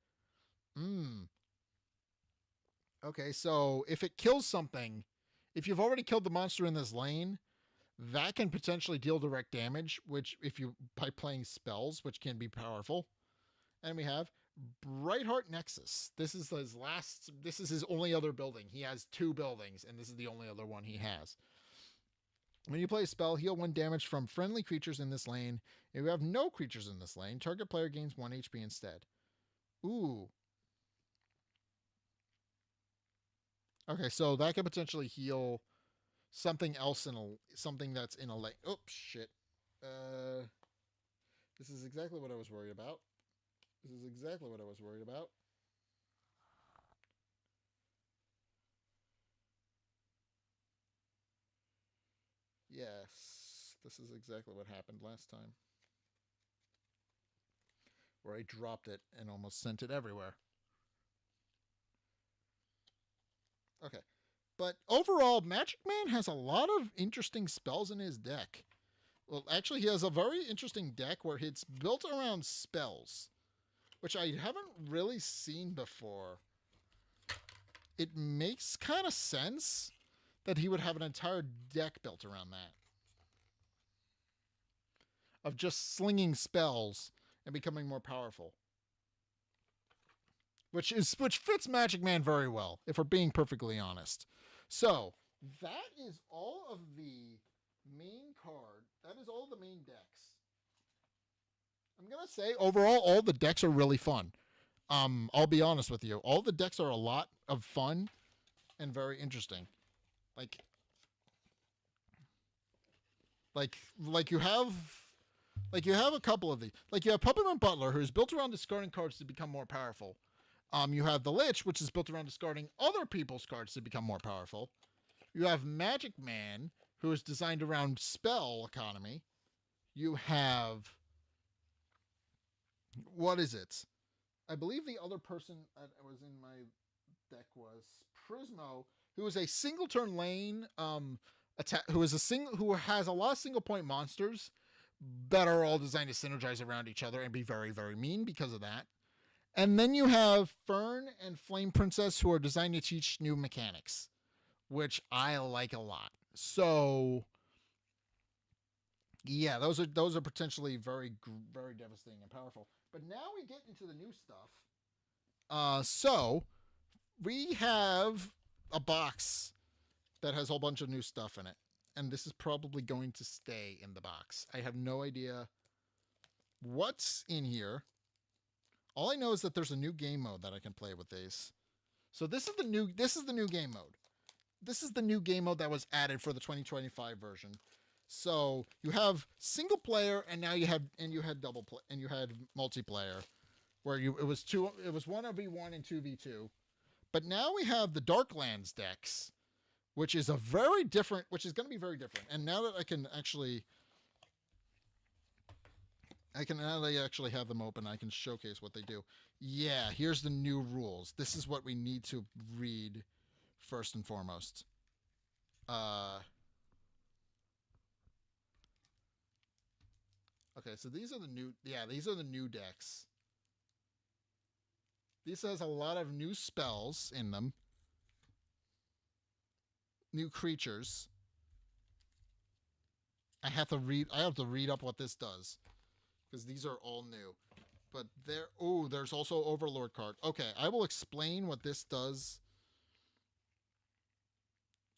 Okay, so if it kills something, if you've already killed the monster in this lane, that can potentially deal direct damage, which if you by playing spells, which can be powerful. And we have Brightheart Nexus. This is his only other building. He has 2 buildings, and this is the only other one he has. When you play a spell, heal 1 damage from friendly creatures in this lane. If you have no creatures in this lane, target player gains 1 HP instead. Ooh. Okay, so that could potentially heal something else something that's in a lane. Oh shit. This is exactly what I was worried about. Yes, this is exactly what happened last time. Where I dropped it and almost sent it everywhere. Okay. But overall, Magic Man has a lot of interesting spells in his deck. Well, actually, he has a very interesting deck where it's built around spells, which I haven't really seen before. It makes kind of sense that he would have an entire deck built around that. Of just slinging spells and becoming more powerful. Which fits Magic Man very well, if we're being perfectly honest. So, that is all of the main card. That is all the main decks. I'm going to say, overall, all the decks are really fun. I'll be honest with you. All the decks are a lot of fun and very interesting. Like you have a couple of these. Like you have Puppetman Butler, who's built around discarding cards to become more powerful. You have the Lich, which is built around discarding other people's cards to become more powerful. You have Magic Man, who is designed around spell economy. You have what is it? I believe the other person that was in my deck was Prismo, who is a single turn lane who has a lot of single point monsters that are all designed to synergize around each other and be very, very mean because of that. And then you have Fern and Flame Princess, who are designed to teach new mechanics, which I like a lot. So, yeah, those are potentially very, very devastating and powerful. But now we get into the new stuff. So we have a box that has a whole bunch of new stuff in it, and this is probably going to stay in the box. I have no idea what's in here. All I know is that there's a new game mode that I can play with these. So this is the new game mode. This is the new game mode that was added for the 2025 version. So you have single player, and now you had double play, and you had multiplayer, where it was 1v1 and 2v2. But now we have the Darklands decks, which is going to be very different. And now that I can actually I can now that I actually have them open, I can showcase what they do. Yeah, here's the new rules. This is what we need to read first and foremost. Uh, okay, so these are the new. Yeah, these are the new decks. This has a lot of new spells in them, new creatures. I have to read. I have to read up what this does because these are all new. But there. Oh, there's also Overlord card. Okay, I will explain what this does.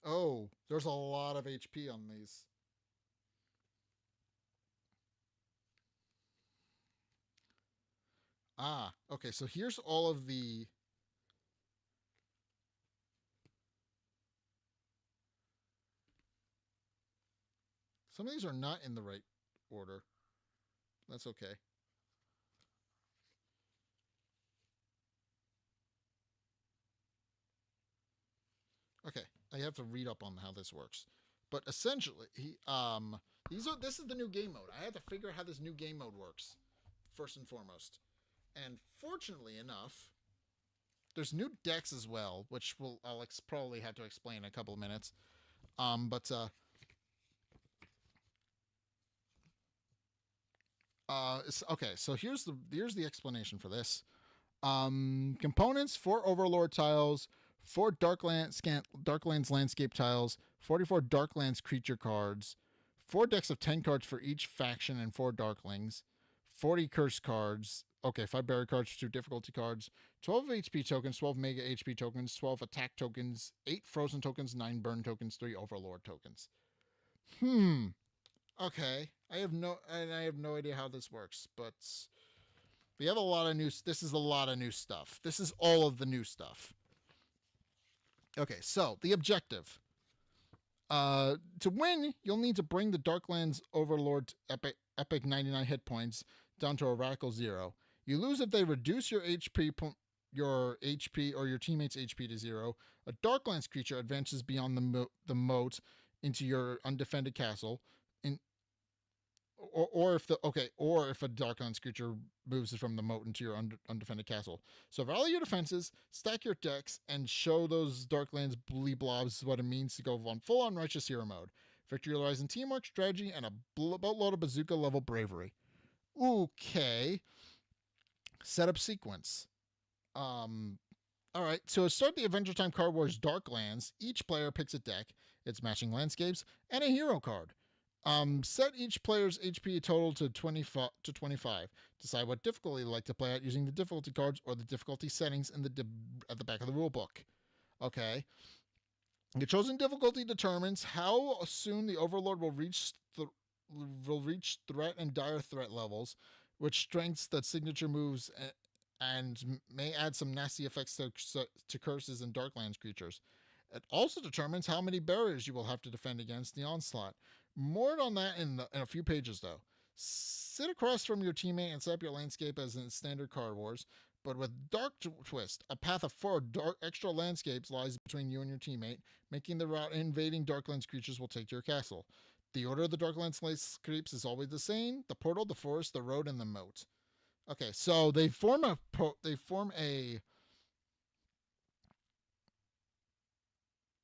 Oh, there's a lot of HP on these. Ah, okay. So here's all of the. Some of these are not in the right order. That's okay. Okay, I have to read up on how this works. But essentially, this is the new game mode. I had to figure out how this new game mode works first and foremost. And fortunately enough, there's new decks as well, which I'll probably have to explain in a couple of minutes. But okay. So here's the explanation for this. Components: 4 Overlord tiles, 4 Darklands landscape tiles, 44 Darklands creature cards, 4 decks of 10 cards for each faction, and 4 Darklings, 40 curse cards. Okay, 5 barrier cards, 2 difficulty cards, 12 HP tokens, 12 mega HP tokens, 12 attack tokens, 8 frozen tokens, 9 burn tokens, 3 Overlord tokens. Okay. I have no idea how this works, but we have a lot of new. This is a lot of new stuff. This is all of the new stuff. Okay, so the objective. To win, you'll need to bring the Darklands Overlord epic 99 hit points down to a radical 0. You lose if they reduce your HP or your teammates' HP to 0. A Darklands creature advances beyond the moat into your undefended castle. In or if a Darklands creature moves from the moat into your undefended castle. So rally your defenses, stack your decks, and show those Darklands blobs what it means to go on full-on righteous hero mode. Victory relies in teamwork, strategy, and a boatload of bazooka level bravery. Okay. Setup sequence. All right. So to start the Adventure Time Card Wars Darklands, each player picks a deck, its matching landscapes, and a hero card. Set each player's HP total to 25. Decide what difficulty you'd like to play at using the difficulty cards or the difficulty settings at the back of the rulebook. Okay. The chosen difficulty determines how soon the Overlord will reach threat and dire threat levels, which strengths the signature moves, and may add some nasty effects to curses and Darklands creatures. It also determines how many barriers you will have to defend against the onslaught. More on that in a few pages, though. Sit across from your teammate and set up your landscape as in standard Card Wars, but with Dark Twist. A path of 4 extra landscapes lies between you and your teammate, making the route invading Darklands creatures will take to your castle. The order of the Darklands landscapes is always the same: the portal, the forest, the road, and the moat. Okay, so they form a they form a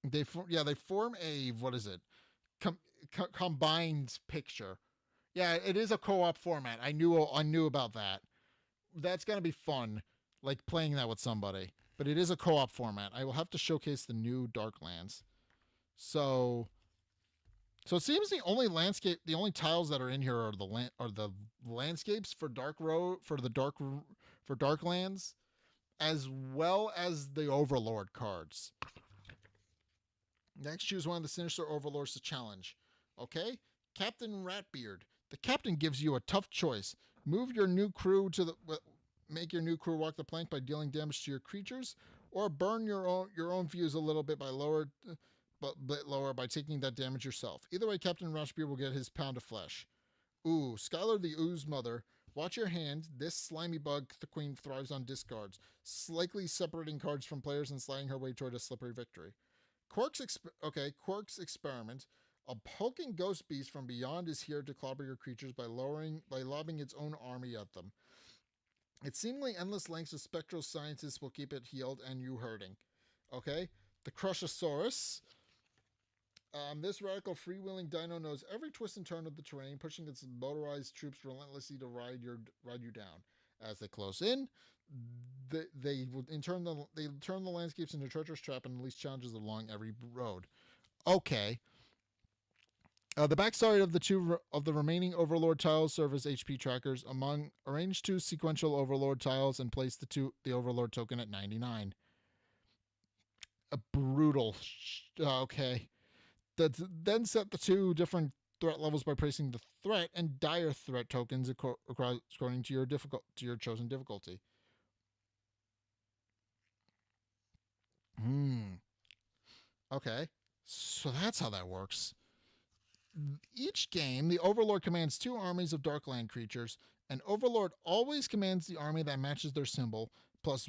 they form a what is it? Combined picture. Yeah, it is a co-op format. I knew about that. That's gonna be fun, like playing that with somebody. But it is a co-op format. I will have to showcase the new Darklands. So, so it seems the only tiles that are in here are the landscapes for Darklands, as well as the Overlord cards. Next, choose one of the sinister overlords to challenge. Okay? Captain Ratbeard. The captain gives you a tough choice. Move your new crew make your new crew walk the plank by dealing damage to your creatures, or burn your own fuse a little bit lower by taking that damage yourself. Either way, Captain Ratbeard will get his pound of flesh. Ooh, Skylar the Ooze Mother. Watch your hand. This slimy bug, the queen, thrives on discards, slightly separating cards from players and sliding her way toward a slippery victory. Quark's experiment. A hulking ghost beast from beyond is here to clobber your creatures by lobbing its own army at them. Its seemingly endless lengths of spectral scientists will keep it healed and you hurting. Okay? The Crushosaurus. This radical freewheeling dino knows every twist and turn of the terrain, pushing its motorized troops relentlessly to ride you down. As they close in, they turn the landscapes into a treacherous trap and unleash challenges along every road. Okay. The backstory of the remaining Overlord tiles serve as HP trackers. Arrange two sequential Overlord tiles and place the Overlord token at 99. A brutal. Okay. Then set the two different threat levels by placing the threat and dire threat tokens according to your chosen difficulty. Okay. So that's how that works. Each game, the Overlord commands two armies of Darkland creatures, and Overlord always commands the army that matches their symbol, plus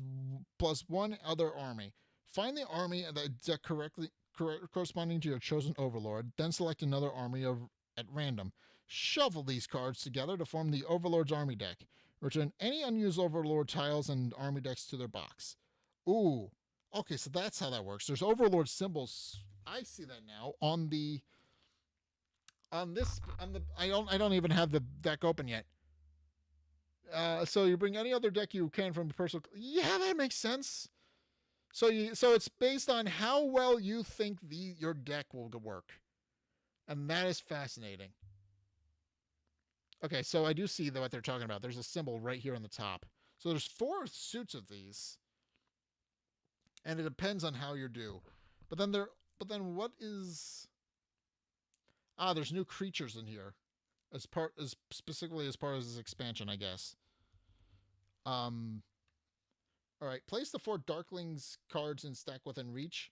one other army. Find the army that corresponding to your chosen Overlord, then select another army at random. Shuffle these cards together to form the Overlord's army deck. Return any unused Overlord tiles and army decks to their box. Ooh, okay, so that's how that works. There's Overlord symbols. I see that now on the I don't even have the deck open yet. So you bring any other deck you can from personal. Yeah, that makes sense. So it's based on how well you think your deck will work, and that is fascinating. Okay, so I do see what they're talking about. There's a symbol right here on the top. So there's 4 suits of these, and it depends on how you do. But then what is? There's new creatures in here, specifically as part of this expansion, I guess. All right, place the 4 Darklings cards in stack within reach.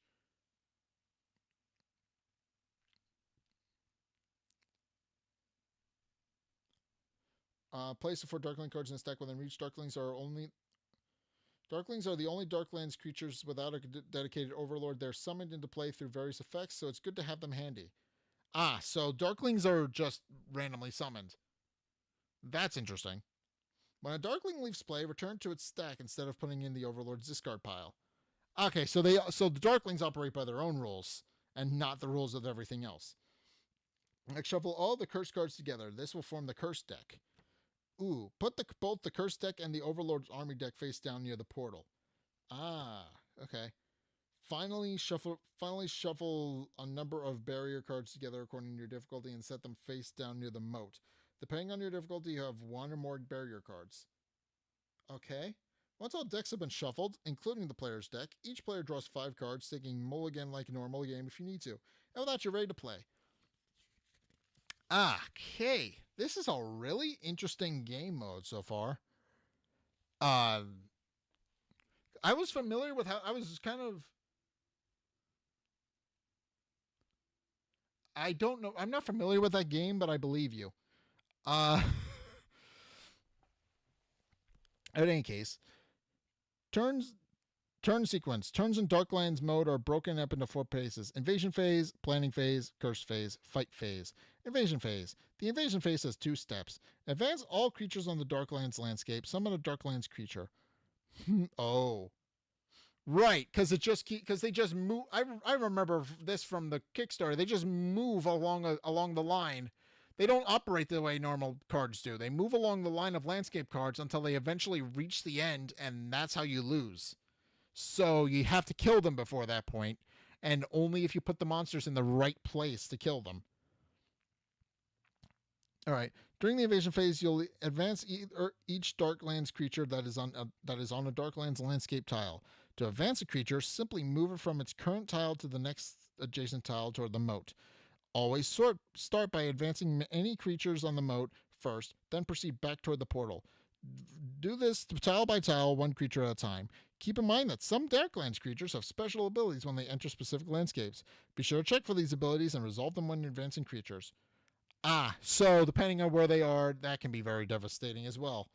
Place the 4 Darkling cards in stack within reach. Darklings are the only Darklands creatures without a dedicated Overlord. They're summoned into play through various effects, so it's good to have them handy. So Darklings are just randomly summoned. That's interesting. When a Darkling leaves play, return to its stack instead of putting in the Overlord's discard pile. Okay, so the Darklings operate by their own rules and not the rules of everything else. Next, shuffle all the curse cards together. This will form the curse deck. Ooh, put both the curse deck and the Overlord's army deck face down near the portal. Okay. Finally shuffle a number of barrier cards together according to your difficulty and set them face down near the moat. Depending on your difficulty, you have 1 or more barrier cards. Okay. Once all decks have been shuffled, including the player's deck, each player draws 5 cards, taking mulligan like a normal game if you need to. And with that, you're ready to play. Okay. This is a really interesting game mode so far. I was familiar with how I was kind of. I don't know. I'm not familiar with that game, but I believe you. In any case, turn sequence. Turns in Darklands mode are broken up into 4 phases: invasion phase, planning phase, curse phase, fight phase. Invasion phase. The invasion phase has 2 steps. Advance all creatures on the Darklands landscape. Summon a Darklands creature. Oh. Right, because they just move. I remember this from the Kickstarter. They just move along the line. They don't operate the way normal cards do. They move along the line of landscape cards until they eventually reach the end, and that's how you lose. So you have to kill them before that point, and only if you put the monsters in the right place to kill them. All right. During the invasion phase, you'll advance each Darklands creature that is on a Darklands landscape tile. To advance a creature, simply move it from its current tile to the next adjacent tile toward the moat. Always start by advancing any creatures on the moat first, then proceed back toward the portal. Do this tile by tile, 1 creature at a time. Keep in mind that some Darklands creatures have special abilities when they enter specific landscapes. Be sure to check for these abilities and resolve them when advancing creatures. So depending on where they are, that can be very devastating as well.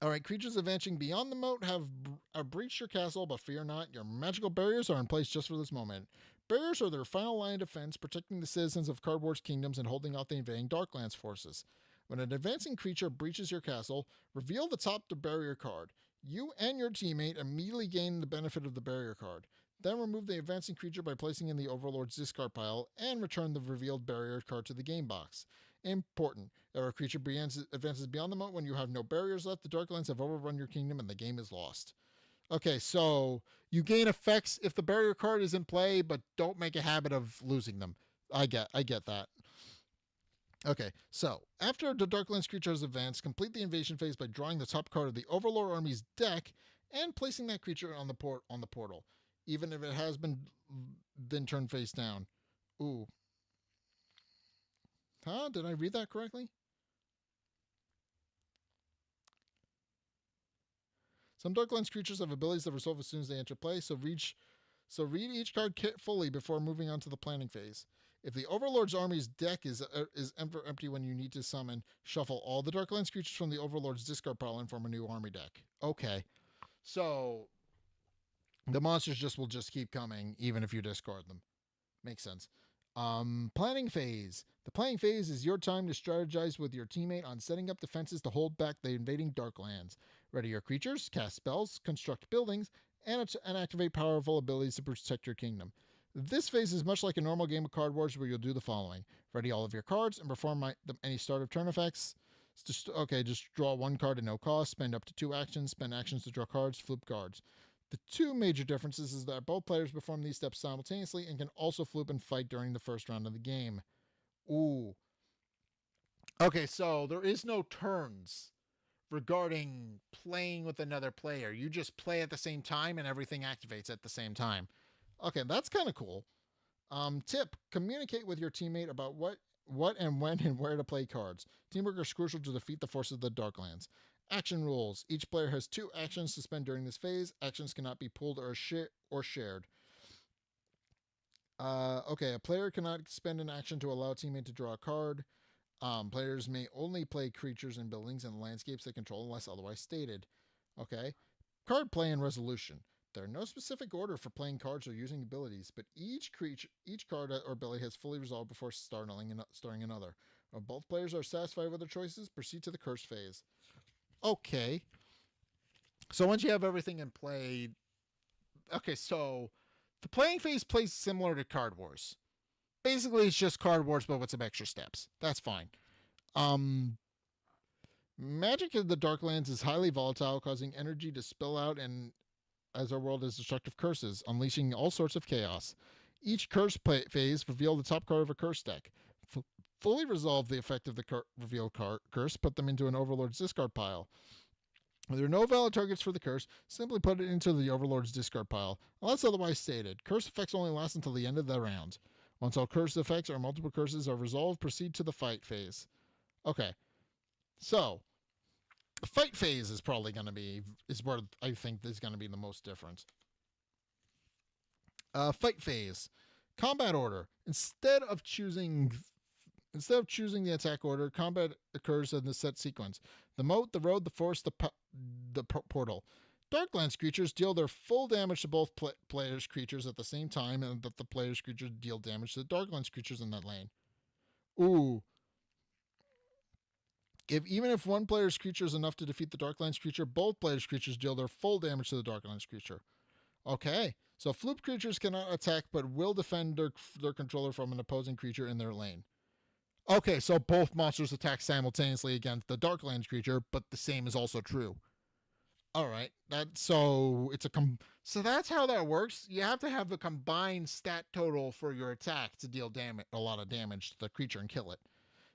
All right, creatures advancing beyond the moat have breached your castle, but fear not, your magical barriers are in place just for this moment. Barriers are their final line of defense, protecting the citizens of Cardboard's kingdoms and holding off the invading Darklands forces. When an advancing creature breaches your castle, reveal the top the barrier card. You and your teammate immediately gain the benefit of the barrier card. Then remove the advancing creature by placing in the Overlord's discard pile and return the revealed barrier card to the game box. Important. If a creature advances beyond the moat when you have no barriers left, the Darklands have overrun your kingdom and the game is lost. Okay, so you gain effects if the barrier card is in play, but don't make a habit of losing them. I get that. Okay, so after the Darklands creature has advanced, complete the invasion phase by drawing the top card of the Overlord army's deck and placing that creature on the portal, even if it has been turned face down. Ooh. Huh? Did I read that correctly? Some Darklands creatures have abilities that resolve as soon as they enter play, so read each card carefully before moving on to the planning phase. If the Overlord's army's deck is empty when you need to summon, shuffle all the Darklands creatures from the Overlord's discard pile and form a new army deck. Okay, so the monsters will just keep coming even if you discard them. Makes sense. Planning phase. The planning phase is your time to strategize with your teammate on setting up defenses to hold back the invading Darklands. Ready your creatures, cast spells, construct buildings, and activate powerful abilities to protect your kingdom. This phase is much like a normal game of Card Wars where you'll do the following. Ready all of your cards and perform any start of turn effects. Just draw one card at no cost, spend up to 2 actions, spend actions to draw cards, flip cards. The two major differences is that both players perform these steps simultaneously and can also flip and fight during the first round of the game. Ooh. Okay, so there is no turns regarding playing with another player. You just play at the same time and everything activates at the same time. Okay, that's kind of cool. Tip: communicate with your teammate about what and when and where to play cards. Teamwork is crucial to defeat the forces of the Darklands. Action rules: each player has 2 actions to spend during this phase. Actions cannot be pulled or shared. Okay, a player cannot spend an action to allow a teammate to draw a card. Players may only play creatures and buildings and landscapes they control unless otherwise stated. Okay. Card play and resolution. There are no specific order for playing cards or using abilities, but each card or ability has fully resolved before starting another. When both players are satisfied with their choices, proceed to the curse phase. Okay. So once you have everything in play, okay, so the playing phase plays similar to Card Wars. Basically, it's just Card Wars, but with some extra steps. That's fine. Magic in the Darklands is highly volatile, causing energy to spill out and as our world has destructive curses, unleashing all sorts of chaos. Each curse phase reveal the top card of a curse deck. Fully resolve the effect of the revealed curse, put them into an Overlord's discard pile. If there are no valid targets for the curse, simply put it into the Overlord's discard pile, unless otherwise stated. Curse effects only last until the end of the round. Once all curse effects or multiple curses are resolved, proceed to the fight phase. Okay, so the fight phase is probably going to be where I think is going to be the most difference. Fight phase, combat order. Instead of choosing the attack order, combat occurs in the set sequence: the moat, the road, the forest, the portal. Darklands creatures deal their full damage to both players' creatures at the same time, and that the players' creatures deal damage to the Darklands creatures in that lane. Ooh. Even if one player's creature is enough to defeat the Darklands creature, both players' creatures deal their full damage to the Darklands creature. Okay, so flip creatures cannot attack but will defend their controller from an opposing creature in their lane. Okay, so both monsters attack simultaneously against the Darklands creature, but the same is also true. All right, so that's how that works. You have to have the combined stat total for your attack to deal a lot of damage to the creature and kill it.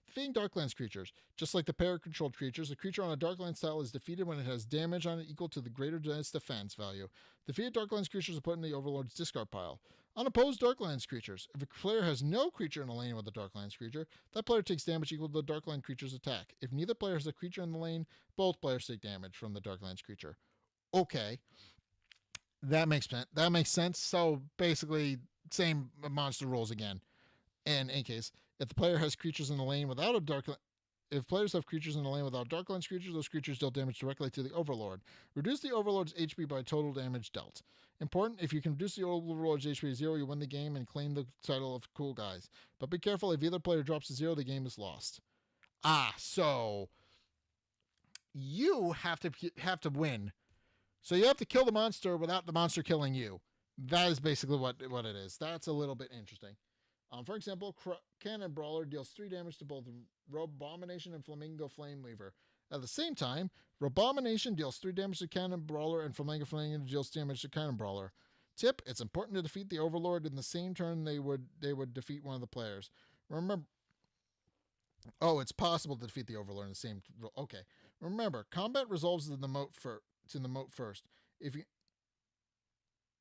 Defeating Darklands creatures. Just like the pair-controlled creatures, a creature on a Darklands tile is defeated when it has damage on it equal to the greater than its defense value. Defeated Darklands creatures are put in the Overlord's discard pile. Unopposed Darklands creatures. If a player has no creature in a lane with a Darklands creature, that player takes damage equal to the Darkland creature's attack. If neither player has a creature in the lane, both players take damage from the Darklands creature. Okay. That makes sense. So basically, same monster rules again. In any case, if the player has creatures in the lane without a Darkland, If players have creatures in the lane without Darklands creatures, those creatures deal damage directly to the Overlord. Reduce the Overlord's HP by total damage dealt. Important, if you can reduce the Overlord's HP to 0, you win the game and claim the title of Cool Guys. But be careful, if either player drops to 0, the game is lost. So you have to win. So you have to kill the monster without the monster killing you. That is basically what it is. That's a little bit interesting. For example, Cannon Brawler deals 3 damage to both Robomination and Flamingo Flameweaver. At the same time, Robomination deals 3 damage to Cannon Brawler and Flamingo Flameweaver deals damage to Cannon Brawler. Tip, it's important to defeat the Overlord in the same turn they would defeat one of the players. Remember, it's possible to defeat the Overlord in the same. Okay. Remember, combat resolves in the moat first. If you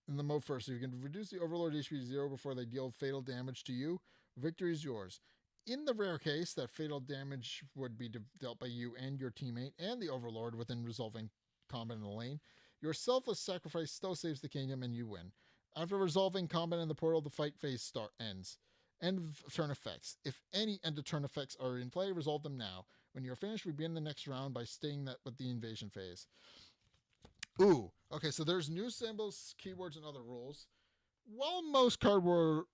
can reduce the Overlord HP to 0 before they deal fatal damage to you, victory is yours. In the rare case that fatal damage would be dealt by you and your teammate and the Overlord within resolving combat in the lane, your selfless sacrifice still saves the kingdom and you win. After resolving combat in the portal, the fight phase ends. End of turn effects. If any end of turn effects are in play, resolve them now. When you're finished, we begin the next round by staying with the invasion phase. Ooh, okay, so there's new symbols, keywords, and other rules. While most Card Wars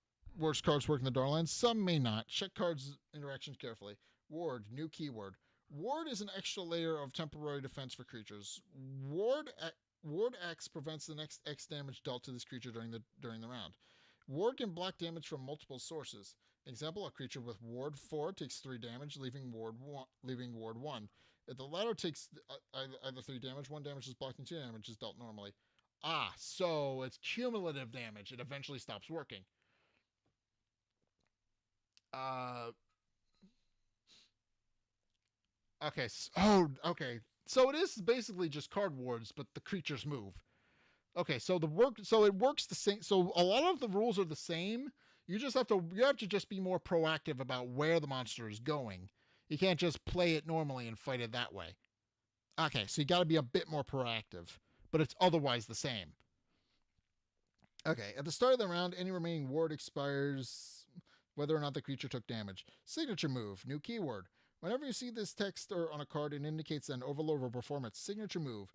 cards work in the Darklands, some may not. Check cards' interactions carefully. Ward, new keyword. Ward is an extra layer of temporary defense for creatures. Ward X prevents the next X damage dealt to this creature during the round. Ward can block damage from multiple sources. Example, a creature with Ward 4 takes 3 damage, leaving Ward 1. If the latter takes either 3 damage, 1 damage is blocked and 2 damage is dealt normally. So it's cumulative damage. It eventually stops working. Okay. Okay. So it is basically just Card Wars, but the creatures move. Okay, so it works the same. So a lot of the rules are the same. You have to just be more proactive about where the monster is going. You can't just play it normally and fight it that way. Okay, so you got to be a bit more proactive, but it's otherwise the same. Okay, at the start of the round, any remaining ward expires whether or not the creature took damage. Signature move, new keyword. Whenever you see this text or on a card, it indicates that an Overlord will perform its signature move.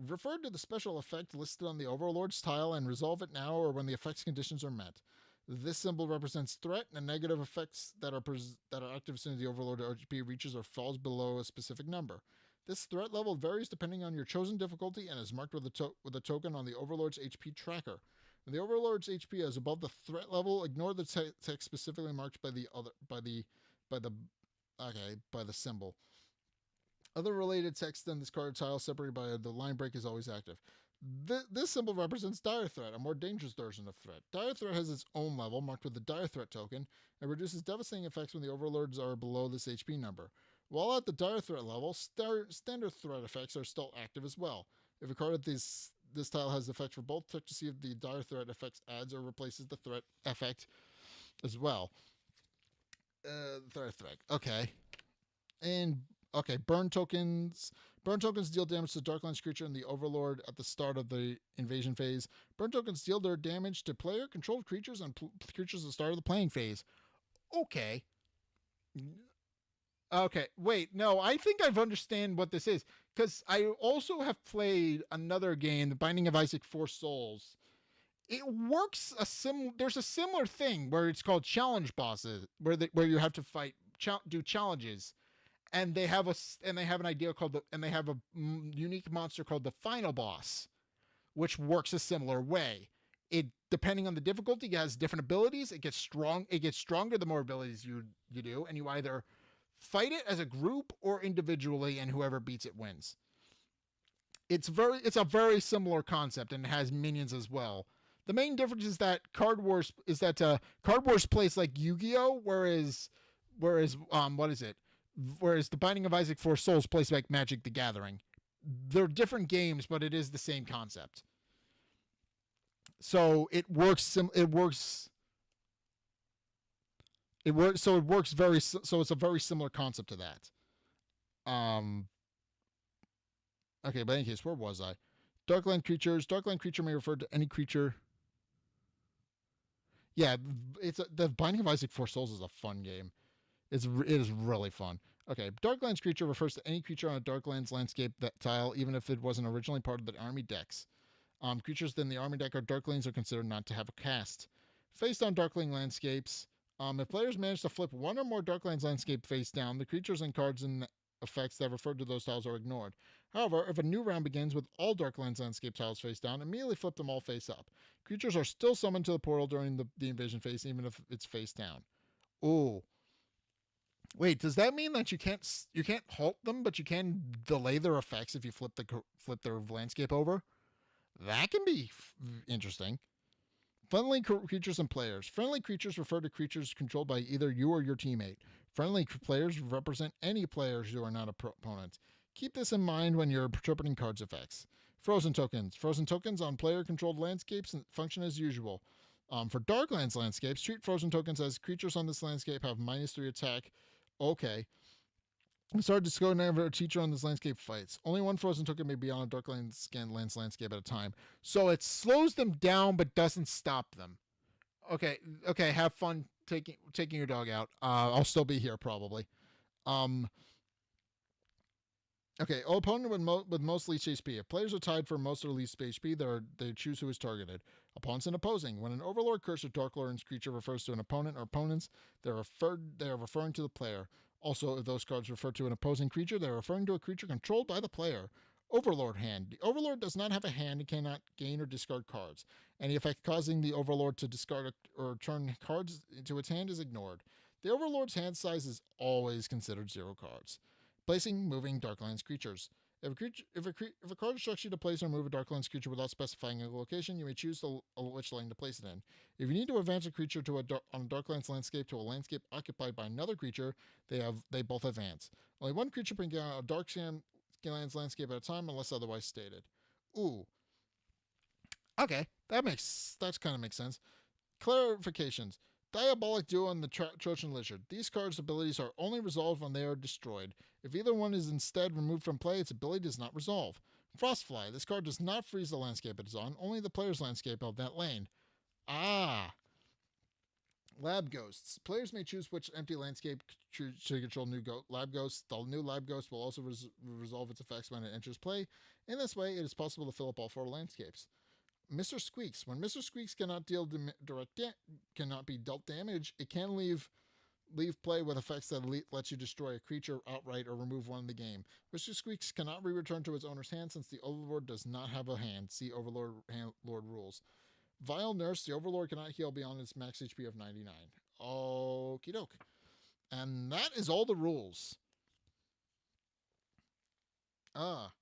Refer to the special effect listed on the Overlord's tile and resolve it now or when the effect's conditions are met. This symbol represents threat and negative effects that are active as soon as the Overlord HP reaches or falls below a specific number. This threat level varies depending on your chosen difficulty and is marked with a token on the Overlord's HP tracker. When the Overlord's HP is above the threat level, ignore the text specifically marked by the symbol. Other related text in this card tile separated by the line break is always active. This symbol represents Dire Threat, a more dangerous version of threat. Dire Threat has its own level, marked with the Dire Threat token, and reduces devastating effects when the Overlords are below this HP number. While at the Dire Threat level, standard threat effects are still active as well. If a card at this tile has effects for both, check to see if the Dire Threat effects adds or replaces the threat effect as well. Threat effect. Okay. And okay, burn tokens. Burn tokens deal damage to Darklands creature and the Overlord at the start of the invasion phase. Burn tokens deal their damage to player-controlled creatures and creatures at the start of the playing phase. Okay. Okay, wait, no, I think I've understand what this is. Because I also have played another game, The Binding of Isaac 4 Souls. It works there's a similar thing where it's called challenge bosses, where you have to do challenges. And they have an idea and they have a unique monster called the final boss, which works a similar way. It, depending on the difficulty, it has different abilities. It gets stronger the more abilities you do, and you either fight it as a group or individually, and whoever beats it wins. It's a very similar concept, and it has minions as well. The main difference is that Card Wars plays like Yu-Gi-Oh, whereas what is it? Whereas The Binding of Isaac 4 Souls plays like Magic the Gathering. They're different games, but it is the same concept. So it works. So it's a very similar concept to that. Okay, but in any case, where was I? Darkland creatures. Darkland creature may refer to any creature. Yeah, The Binding of Isaac 4 Souls is a fun game. It is really fun. Okay, Darklands creature refers to any creature on a Darklands landscape that tile, even if it wasn't originally part of the army decks. Creatures in the army deck or Darklings are considered not to have a cast. Face down Darkling landscapes. If players manage to flip one or more Darklands landscape face down, the creatures and cards and effects that refer to those tiles are ignored. However, if a new round begins with all Darklands landscape tiles face down, immediately flip them all face up. Creatures are still summoned to the portal during the invasion phase, even if it's face down. Ooh. Wait, does that mean that you can't halt them, but you can delay their effects if you flip their landscape over? That can be interesting. Friendly creatures and players. Friendly creatures refer to creatures controlled by either you or your teammate. Friendly players represent any players who are not opponents. Keep this in mind when you're interpreting cards effects. Frozen tokens. Frozen tokens on player-controlled landscapes function as usual. For Darklands landscapes, treat frozen tokens as creatures on this landscape have -3 attack. Okay. Started to go never a teacher on this landscape fights. Only one frozen token may be on a Darklands scan landscape at a time. So it slows them down but doesn't stop them. Okay, okay, have fun taking your dog out. I'll still be here probably. Um Okay, opponent with most least HP. If players are tied for most or least HP, they choose who is targeted. Opponents and opposing. When an Overlord, Curse, or Dark Lord's creature refers to an opponent or opponents, they are referring to the player. Also, if those cards refer to an opposing creature, they are referring to a creature controlled by the player. Overlord hand. The Overlord does not have a hand and cannot gain or discard cards. Any effect causing the Overlord to discard or turn cards into its hand is ignored. The Overlord's hand size is always considered 0 cards. Placing moving Darklands creatures. If a card instructs you to place or move a Darklands creature without specifying a location, you may choose which lane to place it in. If you need to advance a creature on a Darklands landscape to a landscape occupied by another creature, they both advance. Only one creature can get on a Darklands landscape at a time unless otherwise stated. Ooh. Okay, that kind of makes sense. Clarifications. Diabolic Duo and the Trojan Lizard. These cards' abilities are only resolved when they are destroyed. If either one is instead removed from play, its ability does not resolve. Frostfly. This card does not freeze the landscape it is on, only the player's landscape of that lane. Ah. Lab Ghosts. Players may choose which empty landscape to control new Lab Ghosts. The new Lab Ghost will also resolve its effects when it enters play. In this way, it is possible to fill up all 4 landscapes. Mr. Squeaks. When Mr. Squeaks cannot cannot be dealt damage, it can leave play with effects that lets you destroy a creature outright or remove one in the game. Mr. Squeaks cannot be returned to its owner's hand since the Overlord does not have a hand. See Overlord Lord rules. Vile Nurse. The Overlord cannot heal beyond its max HP of 99. Okie doke. And that is all the rules. Ah.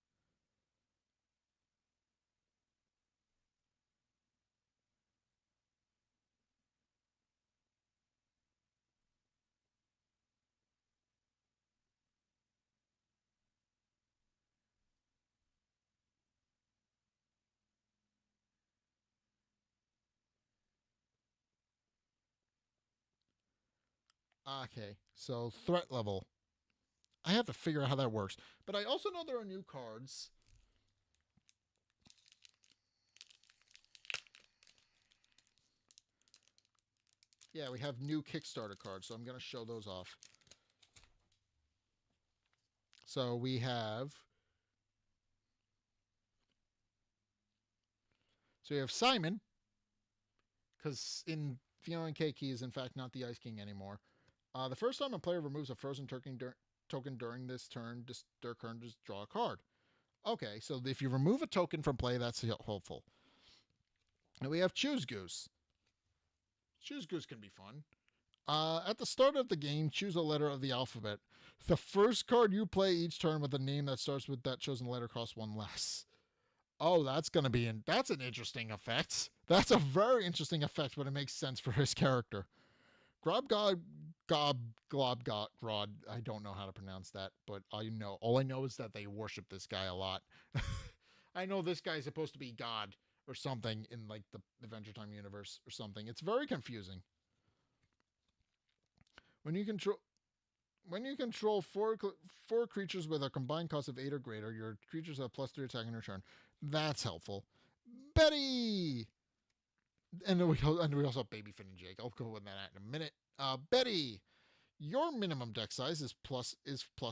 Okay. So threat level. I have to figure out how that works. But I also know there are new cards. Yeah, we have new Kickstarter cards, so I'm going to show those off. So we have. So you have Simon, because in Fiona and Keiki is in fact not the Ice King anymore. The first time a player removes a frozen token during this turn, their turn to draw a card. Okay, so if you remove a token from play, that's helpful. And we have Choose Goose. Choose Goose can be fun. At the start of the game, choose a letter of the alphabet. The first card you play each turn with a name that starts with that chosen letter costs 1 less. Oh, that's an interesting effect. That's a very interesting effect, but it makes sense for his character. Grod. I don't know how to pronounce that, but all I know is that they worship this guy a lot. I know this guy's supposed to be God or something in like the Adventure Time universe or something. It's very confusing. When you control four creatures with a combined cost of 8 or greater, your creatures have +3 attack in return. That's helpful. Betty! And then we also have Baby Finn and Jake. I'll go with that in a minute. Betty! Your minimum deck size is plus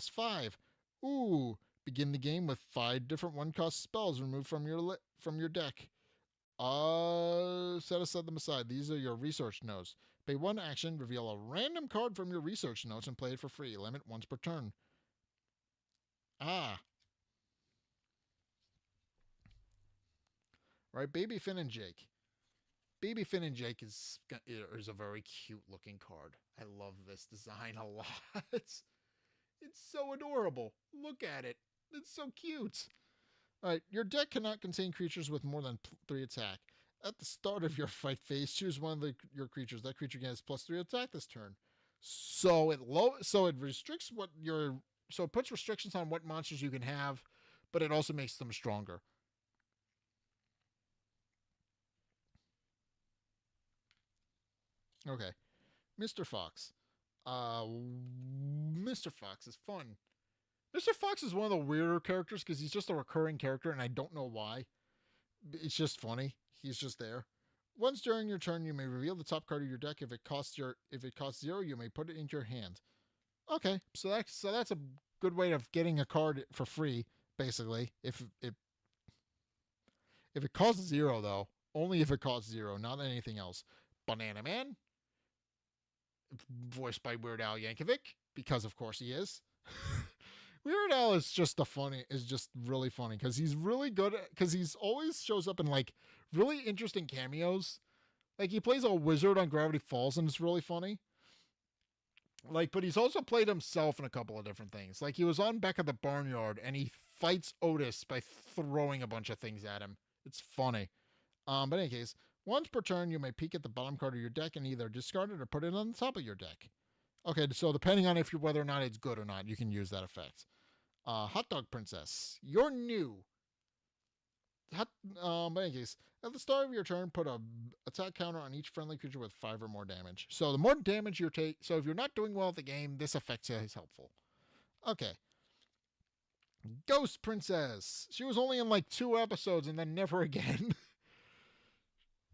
5. Ooh, begin the game with 5 different one-cost spells removed from your deck. Set them aside. These are your research notes. Pay 1 action, reveal a random card from your research notes, and play it for free. Limit once per turn. Ah, right. Baby Finn and Jake. Baby Finn and Jake is a very cute looking card. I love this design a lot. It's so adorable. Look at it. It's so cute. All right, your deck cannot contain creatures with more than 3 attack. At the start of your fight phase, choose one of your creatures. That creature gets +3 attack this turn. So it restricts so it puts restrictions on what monsters you can have, but it also makes them stronger. Okay, Mr. Fox. Uh, Mr. Fox is fun. Mr. Fox is one of the weirder characters because he's just a recurring character, and I don't know why. It's just funny. He's just there. Once during your turn, you may reveal the top card of your deck. If it costs 0, you may put it into your hand. Okay, so that's a good way of getting a card for free, basically. If it costs 0 though, only if it costs 0, not anything else. Banana Man, voiced by Weird Al Yankovic, because of course he is. Weird Al is just really funny because he's really good because he's always shows up in like really interesting cameos. Like he plays a wizard on Gravity Falls and it's really funny. Like, but he's also played himself in a couple of different things. Like he was on Back at the Barnyard and he fights Otis by throwing a bunch of things at him. It's funny. But in any case, once per turn, you may peek at the bottom card of your deck and either discard it or put it on the top of your deck. Okay, so depending on whether or not it's good or not, you can use that effect. Hot Dog Princess, you're new. But in any case, at the start of your turn, put a attack counter on each friendly creature with 5 or more damage. So the more damage you take, so if you're not doing well at the game, this effect is helpful. Okay. Ghost Princess. She was only in like 2 episodes and then never again.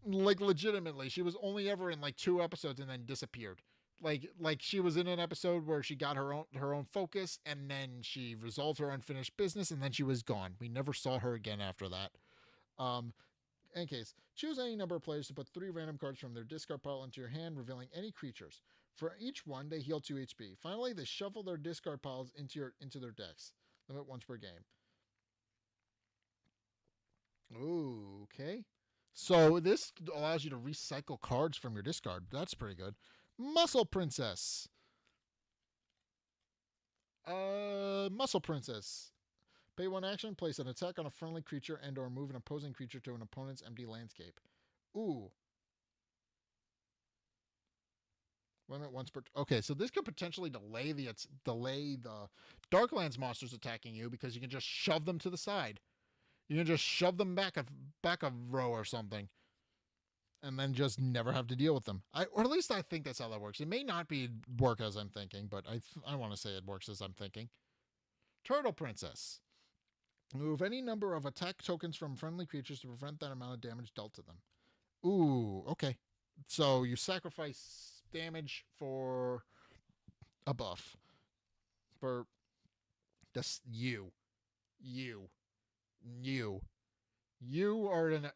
Like legitimately, she was only ever in like 2 episodes and then disappeared. Like she was in an episode where she got her own focus and then she resolved her unfinished business and then she was gone. We never saw her again after that. In any case, choose any number of players to put 3 random cards from their discard pile into your hand, revealing any creatures. For each one, they heal 2 HP. Finally, they shuffle their discard piles into their decks. Limit once per game. Ooh, okay. So this allows you to recycle cards from your discard. That's pretty good. Muscle Princess. Muscle Princess. Pay 1 action, place an attack on a friendly creature and or move an opposing creature to an opponent's empty landscape. Ooh. Limit once per. Okay, so this could potentially delay the Darklands monsters attacking you because you can just shove them to the side. You can just shove them back a row or something, and then just never have to deal with them. Or at least I think that's how that works. It may not work as I'm thinking, but I want to say it works as I'm thinking. Turtle Princess. Move any number of attack tokens from friendly creatures to prevent that amount of damage dealt to them. Ooh, okay. So you sacrifice damage for a buff. For just you. You are an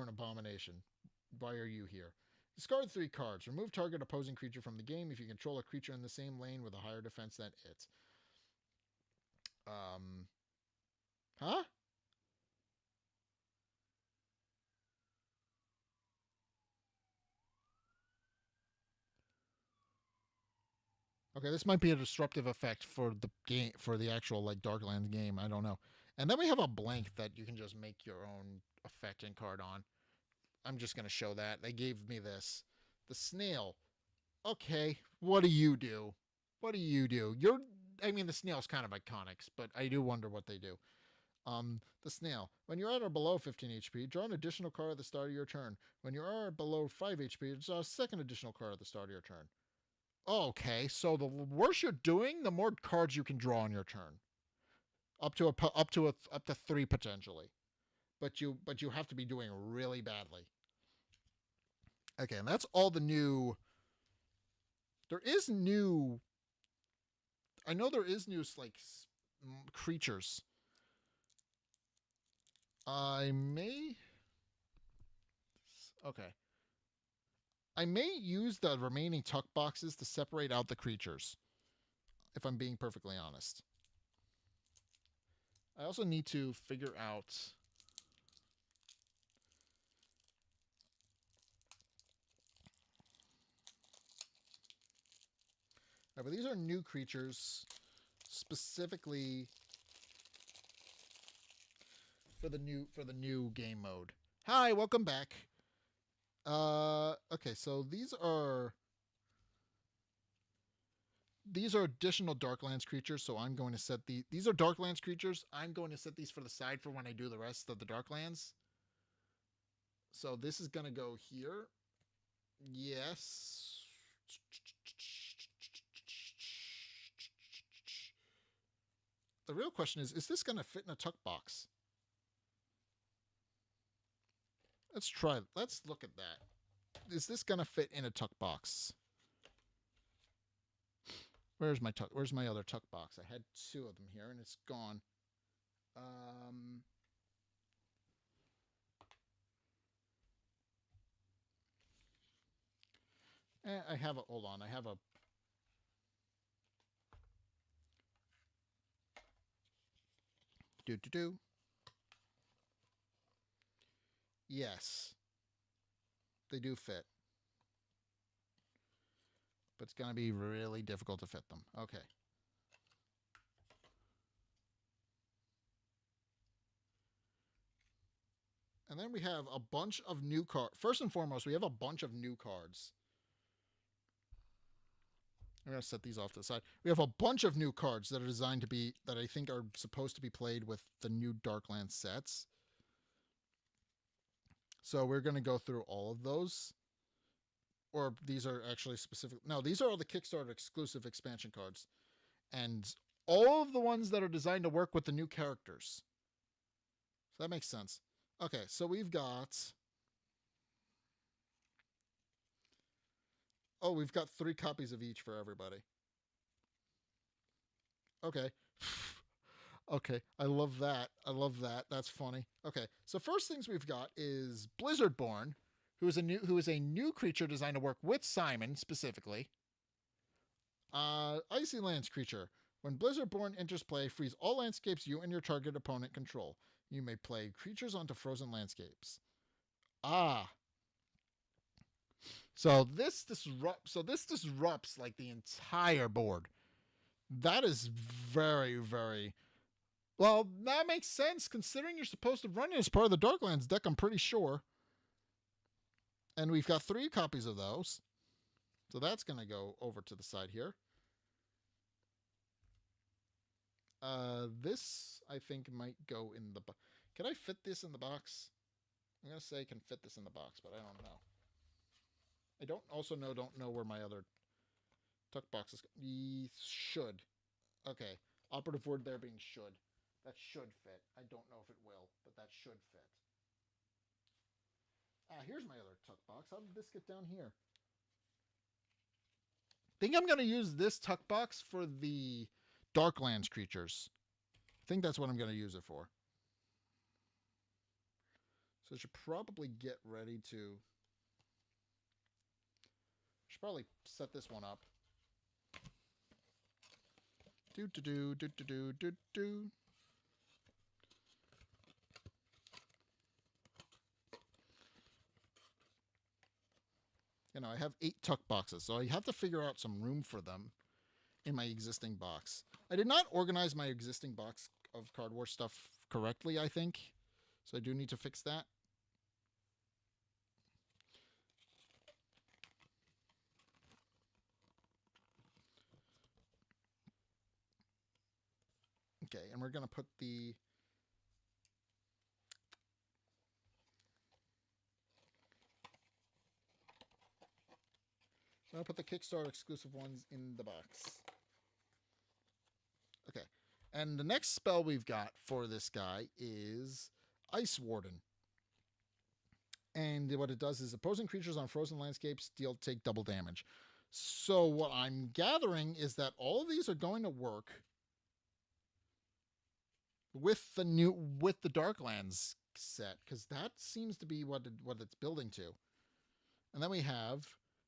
abomination. Why are you here? Discard 3 cards. Remove target opposing creature from the game if you control a creature in the same lane with a higher defense than it. Huh? Okay, this might be a disruptive effect for the game, for the actual like Darklands game. I don't know. And then we have a blank that you can just make your own effect and card on. I'm just gonna show that. They gave me this. The snail. Okay, what do you do? What do you do? I mean, the snail's kind of iconic, but I do wonder what they do. The snail. When you're at or below 15 HP, draw an additional card at the start of your turn. When you are below 5 HP, draw a second additional card at the start of your turn. Okay, so the worse you're doing, the more cards you can draw on your turn. Up to 3 potentially. But you have to be doing really badly. Okay, and that's all the new There is new. I know there is new like creatures. I may. Okay. I may use the remaining tuck boxes to separate out the creatures, if I'm being perfectly honest. I also need to figure out. Right, but these are new creatures specifically for the new game mode. Hi, welcome back. Okay, so these are additional Darklands creatures, so I'm going to set these are Darklands creatures. I'm going to set these for the side for when I do the rest of the Darklands. So this is going to go here. Yes. The real question is this going to fit in a tuck box? Let's try. Let's look at that. Is this going to fit in a tuck box? Where's my other tuck box? I had two of them here, and it's gone. I have a. Hold on. I have a. Do. Yes, they do fit, but it's going to be really difficult to fit them. Okay. And then we have a bunch of new cards. First and foremost, we have a bunch of new cards. I'm going to set these off to the side. We have a bunch of new cards that are designed to be, that I think are supposed to be played with the new Darklands sets. So we're going to go through all of those. Or these are actually specific. No, these are all the Kickstarter exclusive expansion cards. And all of the ones that are designed to work with the new characters. So that makes sense. Okay, so we've got. Oh, we've got 3 copies of each for everybody. Okay. Okay, I love that. I love that. That's funny. Okay, so first things we've got is Blizzardborn, who is a new creature designed to work with Simon specifically. Icy Lands creature. When Blizzardborn enters play, freeze all landscapes you and your target opponent control. You may play creatures onto frozen landscapes. So this disrupts like the entire board. That is very, very well. That makes sense considering you're supposed to run it as part of the Darklands deck. I'm pretty sure. And we've got 3 copies of those, so that's going to go over to the side here. This I think might go in the. Can I fit this in the box? I'm gonna say I can fit this in the box, but I don't know. I don't know where my other tuck box is. Should. Okay. Operative word there being should. That should fit. I don't know if it will, but that should fit. Here's my other tuck box. How did this get down here? I think I'm going to use this tuck box for the Darklands creatures. I think that's what I'm going to use it for. So I should probably get ready to. Should probably set this one up. Do. I have 8 tuck boxes, so I have to figure out some room for them in my existing box. I did not organize my existing box of Card War stuff correctly, I think. So I do need to fix that. Okay, and we're going to put the. I'm going to put the Kickstarter exclusive ones in the box. Okay, and the next spell we've got for this guy is Ice Warden. And what it does is opposing creatures on frozen landscapes take double damage. So what I'm gathering is that all of these are going to work with the Darklands set, because that seems to be what it's building to. And then we have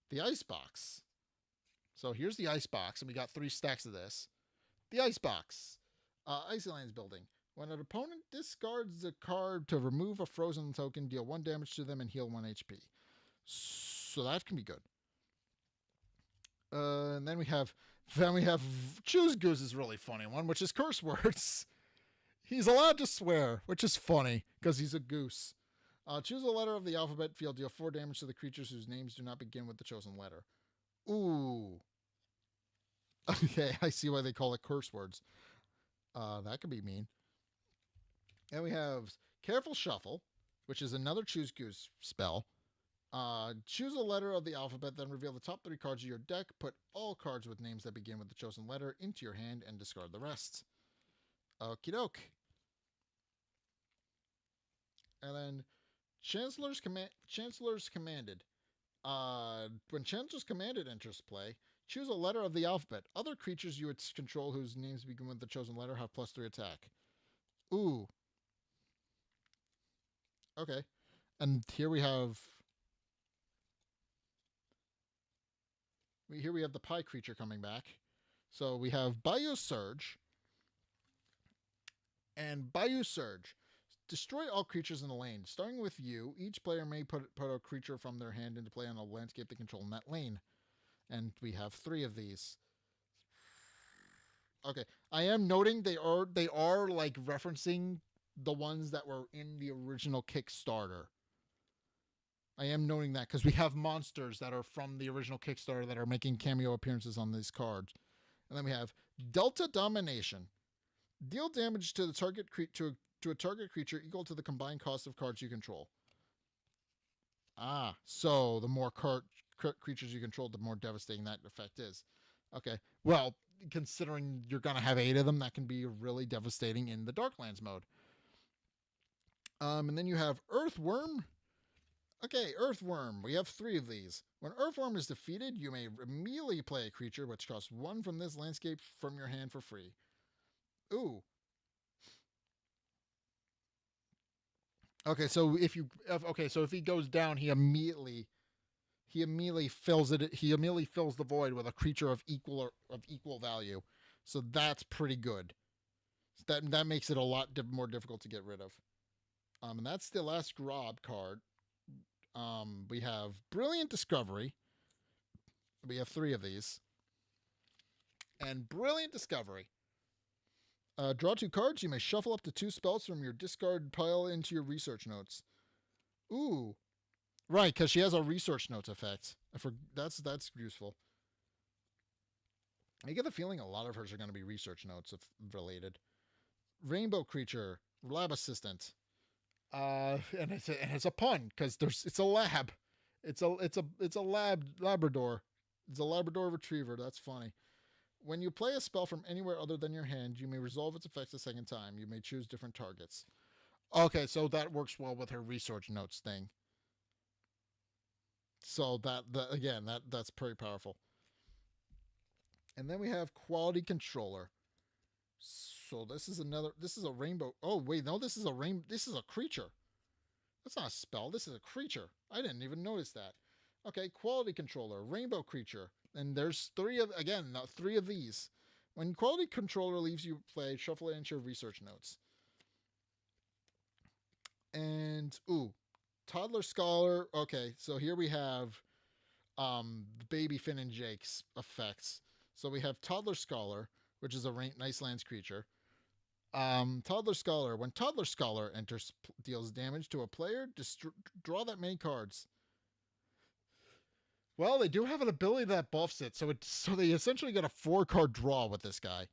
the ice box. So here's the ice box, and we got 3 stacks of this. The ice box, Iceland's building. When an opponent discards a card to remove a frozen token, deal 1 damage to them and heal 1 HP. So that can be good. And then we have Choose Goose is really funny one, which is curse words. He's allowed to swear, which is funny because he's a goose. Choose a letter of the alphabet field. Deal 4 damage to the creatures whose names do not begin with the chosen letter. Ooh. Okay, I see why they call it curse words. That could be mean. And we have Careful Shuffle, which is another Choose Goose spell. Choose a letter of the alphabet, then reveal the top 3 cards of your deck. Put all cards with names that begin with the chosen letter into your hand and discard the rest. Okie doke. And then Chancellor's Commanded. When Chancellor's Commanded enters play, choose a letter of the alphabet. Other creatures you control whose names begin with the chosen letter have +3 attack. Ooh. Okay. And here we have... Here we have the Pie creature coming back. So we have Bayou Surge. And Bayou Surge. Destroy all creatures in the lane. Starting with you, each player may put a creature from their hand into play on a landscape they control in that lane. And we have 3 of these. Okay, I am noting they are like referencing the ones that were in the original Kickstarter. I am noting that because we have monsters that are from the original Kickstarter that are making cameo appearances on these cards. And then we have Delta Domination. Deal damage to the target to a target creature equal to the combined cost of cards you control. So the more creatures you control, the more devastating that effect is. Okay, well, considering you're going to have 8 of them, that can be really devastating in the Darklands mode. And then you have Earthworm. Okay, Earthworm. We have 3 of these. When Earthworm is defeated, you may immediately play a creature which costs 1 from this landscape from your hand for free. Ooh. Okay, so if he goes down, he immediately fills it. He immediately fills the void with a creature of equal value. So that's pretty good. That makes it a lot more difficult to get rid of. And that's the last Grob card. We have Brilliant Discovery. We have 3 of these. And Brilliant Discovery. Draw 2 cards. You may shuffle up to 2 spells from your discard pile into your research notes. Ooh. Right, because she has a research notes effect. That's useful. I get the feeling a lot of hers are going to be research notes related. Rainbow Creature. Lab Assistant. And it's a pun because it's a lab. It's a Labrador. It's a Labrador Retriever. That's funny. When you play a spell from anywhere other than your hand, you may resolve its effects a second time. You may choose different targets. Okay, so that works well with her research notes thing. So that's pretty powerful. And then we have Quality Controller. So this is a rainbow. Oh wait, no, this is a creature. That's not a spell. This is a creature. I didn't even notice that. Okay, Quality Controller, Rainbow Creature. And there's 3 of these. When Quality Controller leaves you play, shuffle it into your research notes. And Toddler Scholar. Okay, so here we have Baby Finn and Jake's effects. So we have Toddler Scholar, which is a nice lands creature. Toddler Scholar. When Toddler Scholar enters, deals damage to a player, draw that many cards. Well, they do have an ability that buffs it, so they essentially get a 4-card draw with this guy.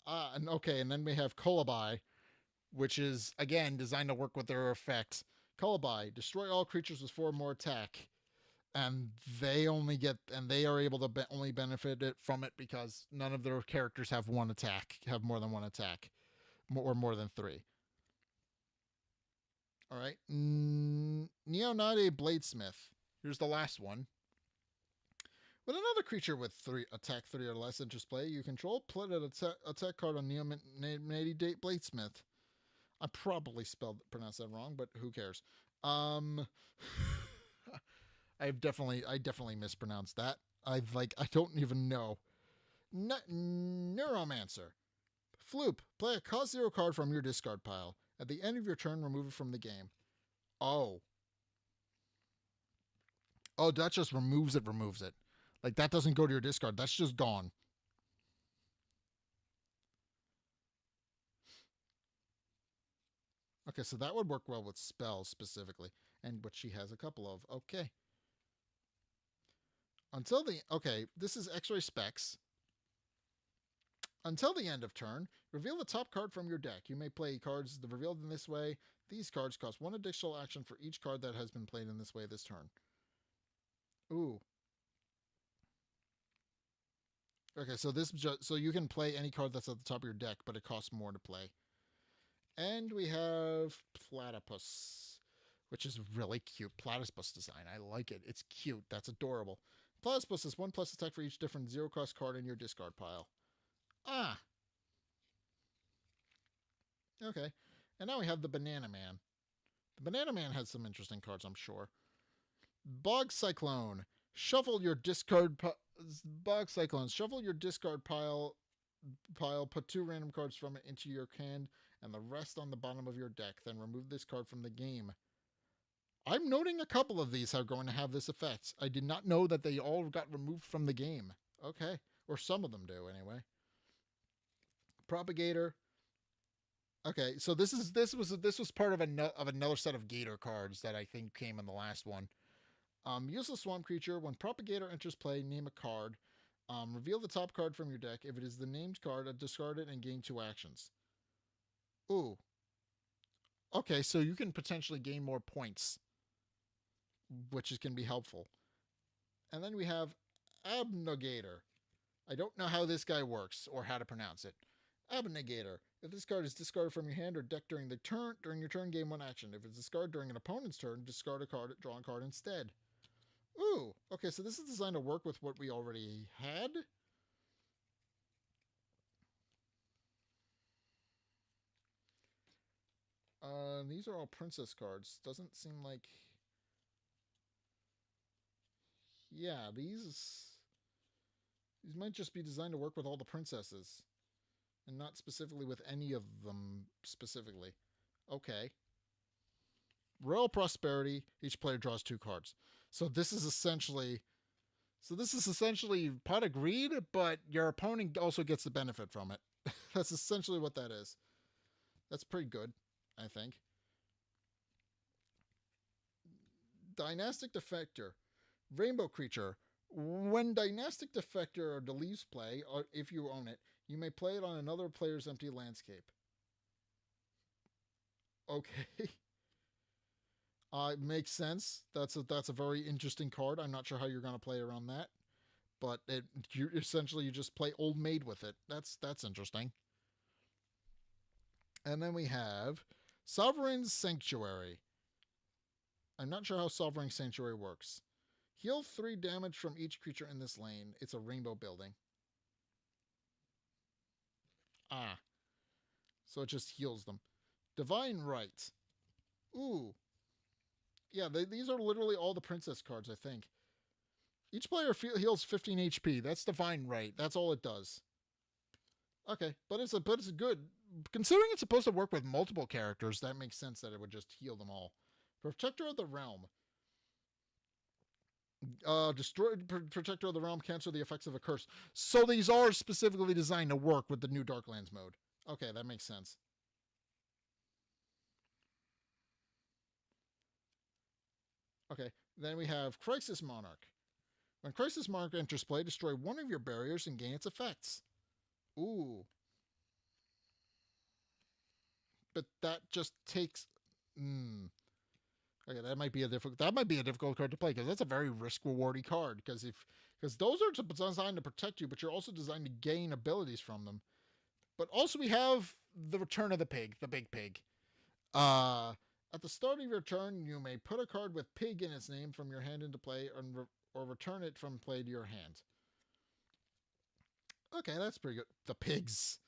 And then we have Colubi, which is again designed to work with their effects. Colubi, destroy all creatures with 4 or more attack, and they are able to only benefit from it because none of their characters have more than 1 attack, or more than 3. All right. Neonate Bladesmith. Here's the last one. When another creature with attack 3 or less enters play, you control, put an attack card on Neonate Bladesmith. I probably pronounced that wrong, but who cares? I definitely mispronounced that. I don't even know. Neuromancer. Floop. Play a cost 0 card from your discard pile. At the end of your turn, remove it from the game. Oh. Oh, that just removes it. Like, that doesn't go to your discard. That's just gone. Okay, so that would work well with spells specifically, and what she has a couple of. Okay. Okay, this is X-Ray Specs. Until the end of turn, reveal the top card from your deck. You may play cards revealed in this way. These cards cost 1 additional action for each card that has been played in this way this turn. Ooh. Okay, so so you can play any card that's at the top of your deck, but it costs more to play. And we have Platypus, which is really cute. Platypus design. I like it. It's cute. That's adorable. Platypus is 1+ attack for each different 0-cost card in your discard pile. Ah. Okay. And now we have the Banana Man. The Banana Man has some interesting cards, I'm sure. Bog Cyclone. Shuffle your discard Bog Cyclone. Shuffle your discard pile. Put 2 random cards from it into your hand and the rest on the bottom of your deck. Then remove this card from the game. I'm noting a couple of these are going to have this effect. I did not know that they all got removed from the game. Okay. Or some of them do, anyway. Propagator. Okay, so this was part of another set of Gator cards that I think came in the last one. Useless swamp creature. When Propagator enters play, name a card. Reveal the top card from your deck. If it is the named card, discard it and gain 2 actions. Ooh. Okay, so you can potentially gain more points, which can be helpful. And then we have Abnegator. I don't know how this guy works or how to pronounce it. Abnegator. If this card is discarded from your hand or deck during your turn, gain 1 action. If it's discarded during an opponent's turn, discard a card, draw a card instead. Ooh, okay, so this is designed to work with what we already had. These are all princess cards. Doesn't seem like... Yeah, these might just be designed to work with all the princesses. And not specifically with any of them specifically. Okay. Royal Prosperity. Each player draws 2 cards. So this is essentially Pot of Greed, but your opponent also gets the benefit from it. That's essentially what that is. That's pretty good, I think. Dynastic Defector. Rainbow creature. When Dynastic Defector or leaves play, or if you own it, you may play it on another player's empty landscape. Okay. It makes sense. That's a very interesting card. I'm not sure how you're going to play around that, but you just play Old Maid with it. That's interesting. And then we have Sovereign Sanctuary. I'm not sure how Sovereign Sanctuary works. Heal 3 damage from each creature in this lane. It's a rainbow building. Ah. So it just heals them. Divine Right. Ooh. Yeah, these are literally all the princess cards, I think. Each player heals 15 HP. That's Divine Right. That's all it does. Okay, but it's good. Considering it's supposed to work with multiple characters, that makes sense that it would just heal them all. Protector of the Realm. Destroy Protector of the Realm, cancel the effects of a curse. So these are specifically designed to work with the new Darklands mode. Okay, that makes sense. Okay, then we have Crisis Monarch. When Crisis Monarch enters play, destroy 1 of your barriers and gain its effects. Ooh. But that just takes... Okay, that might be a difficult card to play, because that's a very risk-rewardy card. Because those are designed to protect you, but you're also designed to gain abilities from them. But also we have the Return of the Pig, the Big Pig. At At the start of your turn, you may put a card with pig in its name from your hand into play, or return it from play to your hand. Okay, that's pretty good. The pigs.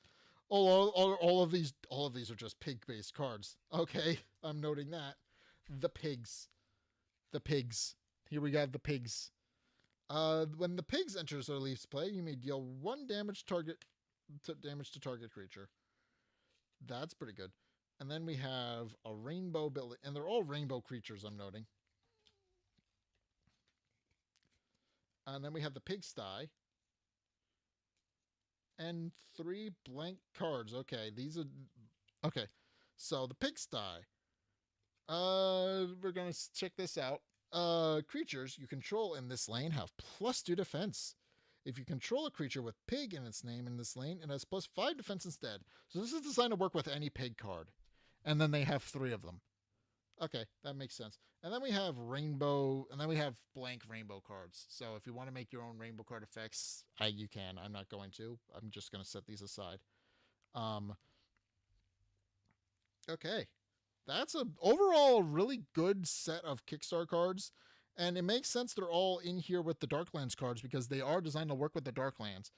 All of these are just pig-based cards. Okay, I'm noting that. The pigs. The pigs. Here we got the pigs. When the pigs enters their leaf's play, you may deal 1 damage to target creature. That's pretty good. And then we have a rainbow building, and they're all rainbow creatures, I'm noting. And then we have the pigsty. And 3 blank cards. Okay, these are... Okay, so the pigsty. We're going to check this out. Creatures you control in this lane have +2 defense. If you control a creature with pig in its name in this lane, it has +5 defense instead. So this is designed to work with any pig card. And then they have 3 of them. Okay, that makes sense. And then we have rainbow, and then we have blank rainbow cards. So if you want to make your own rainbow card effects, you can. I'm not going to. I'm just going to set these aside. Okay. That's a overall really good set of Kickstarter cards. And it makes sense they're all in here with the Darklands cards because they are designed to work with the Darklands.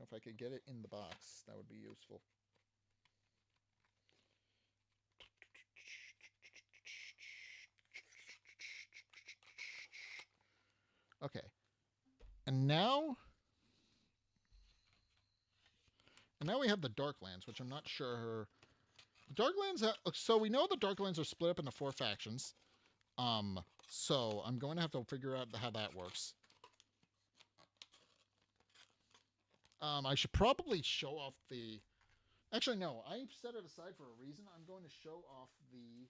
If I could get it in the box, that would be useful. Okay. And now we have the Darklands, which I'm not sure. The Darklands, so we know the Darklands are split up into 4 factions. So I'm going to have to figure out how that works. I should probably show off the... Actually, no. I set it aside for a reason. I'm going to show off the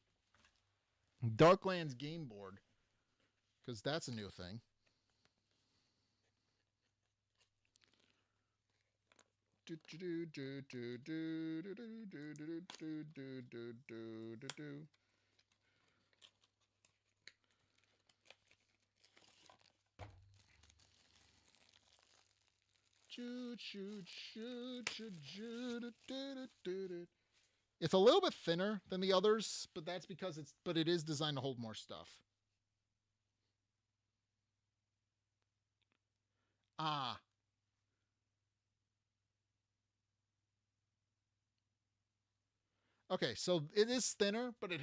Darklands game board. Because that's a new thing. It's a little bit thinner than the others, but that's because it is designed to hold more stuff. Ah. Okay, so it is thinner, but it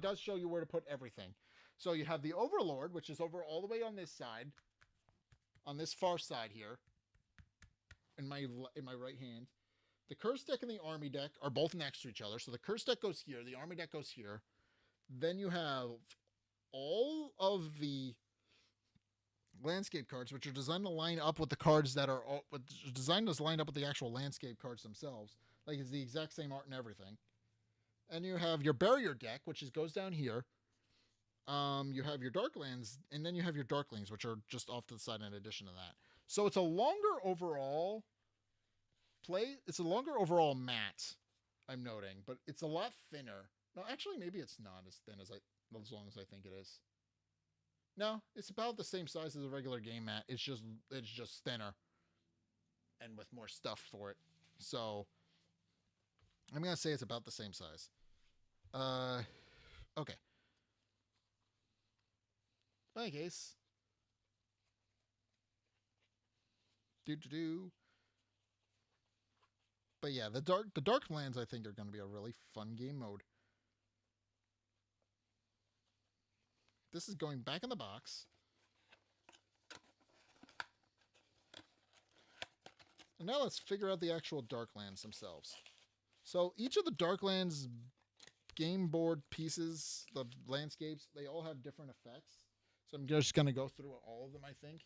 does show you where to put everything. So you have the Overlord, which is over all the way on this side, on this far side here, in my right hand. The Curse deck and the Army deck are both next to each other. So the Curse deck goes here, the Army deck goes here. Then you have all of the landscape cards, which are designed to line up with the cards that are designed to line up with the actual landscape cards themselves. Like it's the exact same art and everything. And you have your barrier deck, which goes down here. You have your Darklands, and then you have your Darklings, which are just off to the side in addition to that. So it's a longer overall play. It's a longer overall mat, I'm noting, but it's a lot thinner. No, actually, maybe it's not as thin as long as I think it is. No, it's about the same size as a regular game mat. It's just thinner and with more stuff for it. So I'm gonna say it's about the same size. Okay. In any case, but yeah, the Darklands I think are going to be a really fun game mode. This is going back in the box. And now let's figure out the actual Darklands themselves. So each of the Darklands game board pieces, the landscapes, they all have different effects. So I'm just going to go through all of them, I think.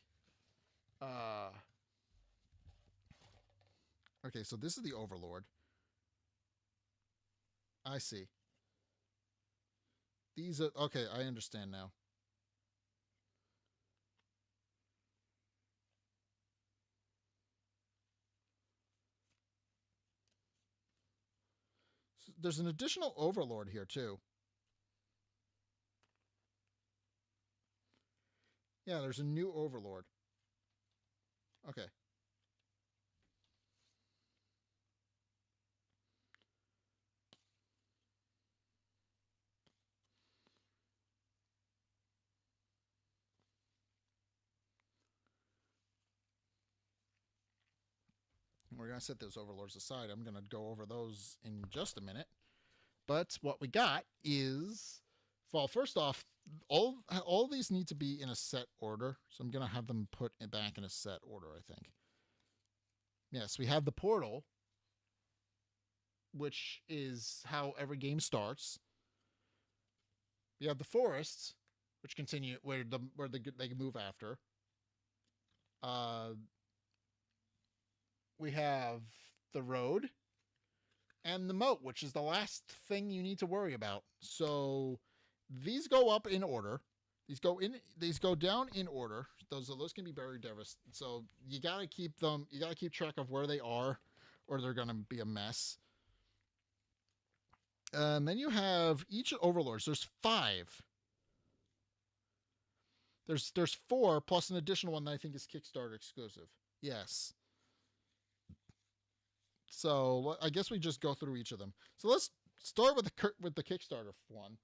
Okay, so this is the Overlord. I see. These are... Okay, I understand now. So there's an additional Overlord here, too. Yeah, there's a new Overlord. Okay. We're going to set those overlords aside. I'm going to go over those in just a minute. But what we got is, well, first off, all these need to be in a set order. So I'm going to have them put it back in a set order, I think. Yes, we have the portal, which is how every game starts. We have the forests, which continue where they move after. Uh, we have the road and the moat, which is the last thing you need to worry about. So these go up in order. These go down in order. Those can be very devastating. So you gotta keep them. You gotta keep track of where they are, or they're gonna be a mess. And then you have each overlords. There's 5. There's 4 plus an additional one that I think is Kickstarter exclusive. Yes. So I guess we just go through each of them. So let's start with the Kickstarter one.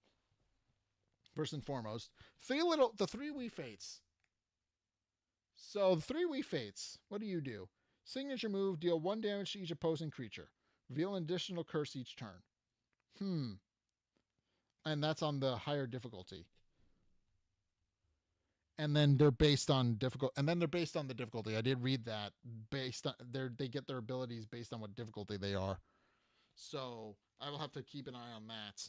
First and foremost, the 3 Wii Fates. So the 3 Wii Fates. What do? Signature move: deal 1 damage to each opposing creature. Reveal an additional curse each turn. And that's on the higher difficulty. And then they're based on the difficulty. I did read that based on they get their abilities based on what difficulty they are. So I will have to keep an eye on that.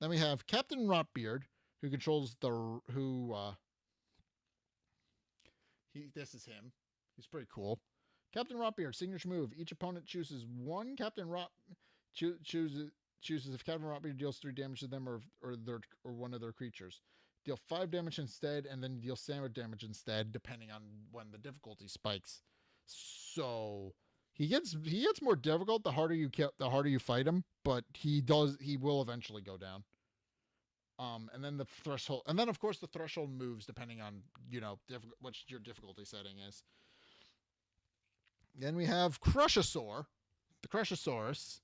Then we have Captain Rotbeard, who controls this is him. He's pretty cool. Captain Rotbeard, signature move: each opponent chooses one Captain Rot chooses if Captain Rotbeard deals 3 damage to them or one of their creatures. Deal 5 damage instead, and then deal standard damage instead, depending on when the difficulty spikes. So he gets more difficult the harder you fight him, but he will eventually go down. And then the threshold, and then of course the threshold moves depending on what your difficulty setting is. Then we have Crushosaur, the Crushosaurus.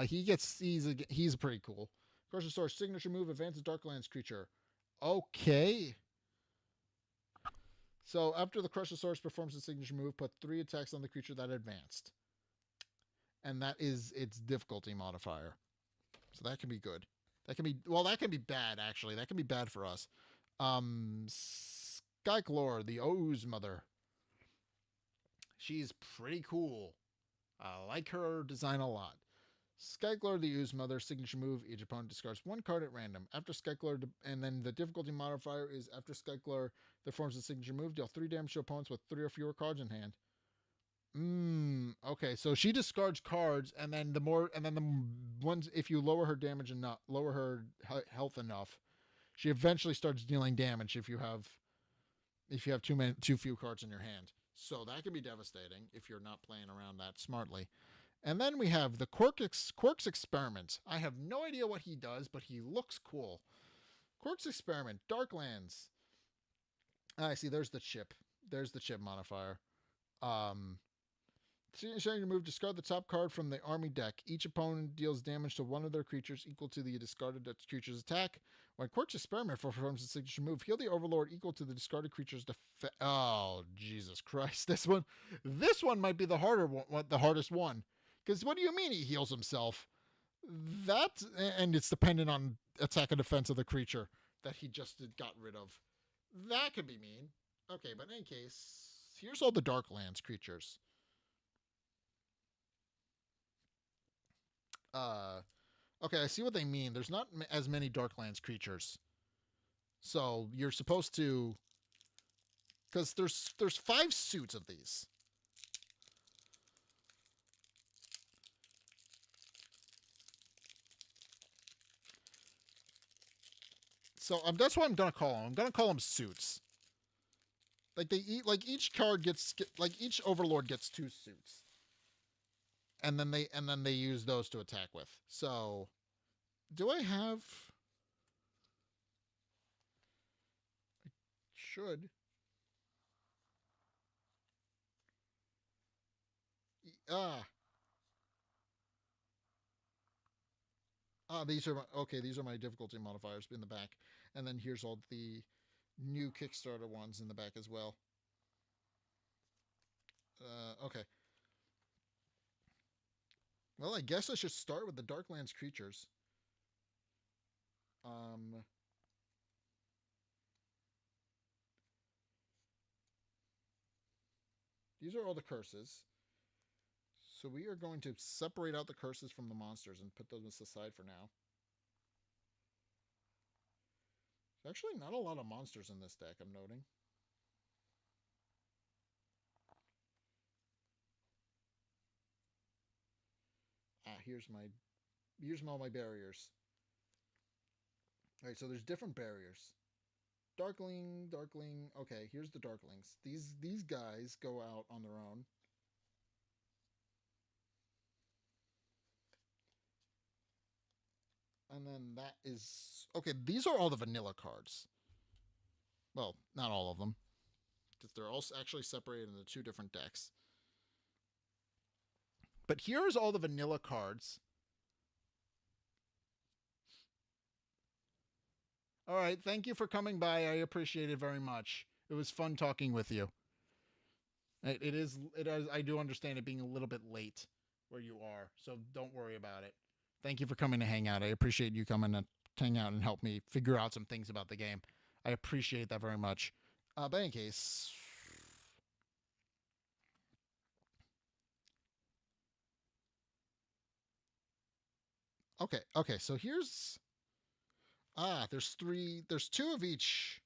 He's pretty cool. Crushosaur's signature move: advances Darklands creature. Okay. So after the Crushosaurus performs its signature move, put 3 attacks on the creature that advanced, and that is its difficulty modifier. So that can be good. That can be bad actually. That can be bad for us. Skyclore, the Ooze Mother. She's pretty cool. I like her design a lot. Skyclore, the Ooze Mother, signature move: each opponent discards 1 card at random. After Skyclore, and then the difficulty modifier is after Skyclore performs a signature move, deal 3 damage to opponents with 3 or fewer cards in hand. Okay, so she discards cards, and then the ones, if you lower her damage enough, lower her health enough, she eventually starts dealing damage if you have too few cards in your hand. So that can be devastating if you're not playing around that smartly. And then we have the Quirk's Experiment. I have no idea what he does, but he looks cool. Quirk's Experiment, Darklands. I see. There's the chip. There's the chip modifier. Showing your move: discard the top card from the army deck. Each opponent deals damage to one of their creatures equal to the discarded creature's attack. When Quirk's Experiment performs a signature move, heal the Overlord equal to the discarded creature's defense. Oh, Jesus Christ! This one might be the hardest one. Because what do you mean he heals himself? And it's dependent on attack and defense of the creature that he just got rid of. That could be mean. Okay, but in any case, here's all the Darklands creatures. Okay, I see what they mean. There's not as many Darklands creatures, so you're supposed to, because there's 5 suits of these. So that's what I'm gonna call them. I'm gonna call them suits. Like each Overlord gets 2 suits. And then they use those to attack with. So, do I have? I should. Ah, these are okay. These are my difficulty modifiers in the back, and then here's all the new Kickstarter ones in the back as well. Okay. Well, I guess I should start with the Darklands creatures. Um, these are all the curses. So we are going to separate out the curses from the monsters and put those aside for now. There's actually not a lot of monsters in this deck, I'm noting. Here's all my barriers. Alright, so there's different barriers. Darkling. Okay, here's the Darklings. These guys go out on their own. And then that is okay. These are all the vanilla cards. Well, not all of them. They're all actually separated into two different decks. But here's all the vanilla cards. All right, thank you for coming by. I appreciate it very much. It was fun talking with you. It is. I do understand it being a little bit late where you are, so don't worry about it. Thank you for coming to hang out. I appreciate you coming to hang out and help me figure out some things about the game. I appreciate that very much. But in any case, okay. So here's there's three. There's two of each.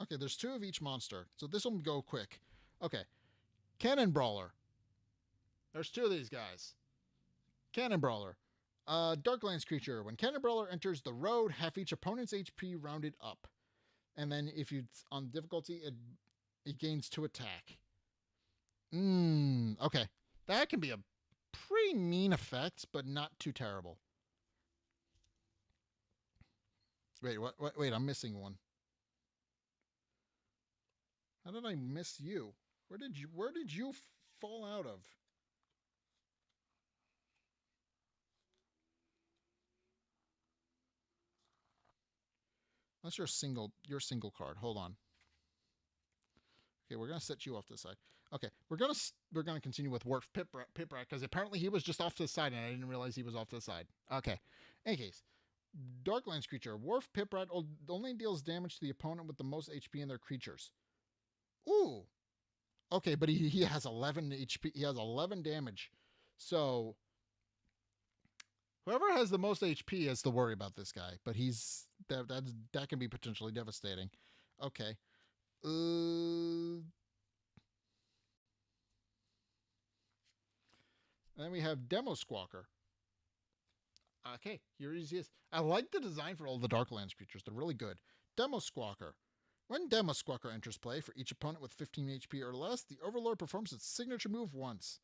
Okay, there's two of each monster. So this will go quick. Okay, Cannon Brawler. There's two of these guys. Cannon Brawler. Darklands creature. When Cannon Brawler enters the road, have each opponent's HP rounded up. And then if you on difficulty, it gains 2 attack. Okay. That can be a pretty mean effect, but not too terrible. Wait, what? Wait, I'm missing one. How did I miss you? Where did you fall out of? That's your single card. Hold on. Okay, we're gonna set you off to the side. Okay, we're gonna continue with Worf Piprat because apparently he was just off to the side and I didn't realize he was off to the side. Okay. In any case, Darklands creature Worf Piprat only deals damage to the opponent with the most HP in their creatures. Ooh. Okay, but he has 11 HP. He has 11 damage. So whoever has the most HP has to worry about this guy. But that can be potentially devastating. Okay. Then we have Demo Squawker. Okay, here he is. I like the design for all the Darklands creatures. They're really good. Demo Squawker. When Demo Squawker enters play, for each opponent with 15 HP or less, the Overlord performs its signature move once.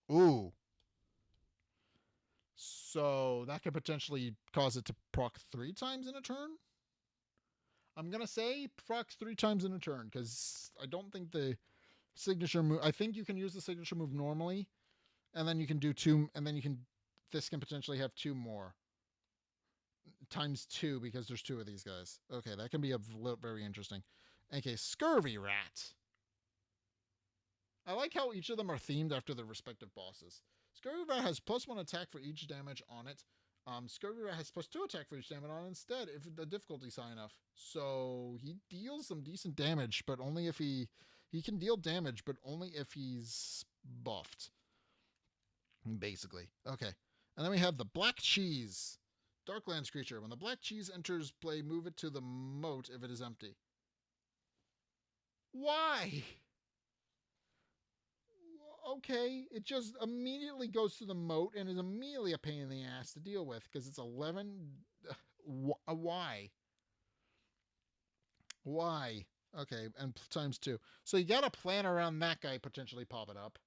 Ooh. So that could potentially cause it to proc 3 times in a turn? I'm going to say proc 3 times in a turn, because I don't think the signature move... I think you can use the signature move normally, and then you can do 2... And then you can... This can potentially have 2 more. Times 2, because there's 2 of these guys. Okay, that can be very interesting. Okay, Scurvy Rat. I like how each of them are themed after their respective bosses. Scurvy Rat has +1 attack for each damage on it. Scurvy Rat has +2 attack for each damage on it instead, if the difficulty's high enough. So he deals some decent damage, but only if he can deal damage, but only if he's buffed. Basically. Okay. And then we have the Black Cheese. Darklands creature. When the Black Cheese enters play, move it to the moat if it is empty. Why? Okay, it just immediately goes to the moat and is immediately a pain in the ass to deal with because it's 11. Why? Why? Okay, and times 2. So you got to plan around that guy potentially popping up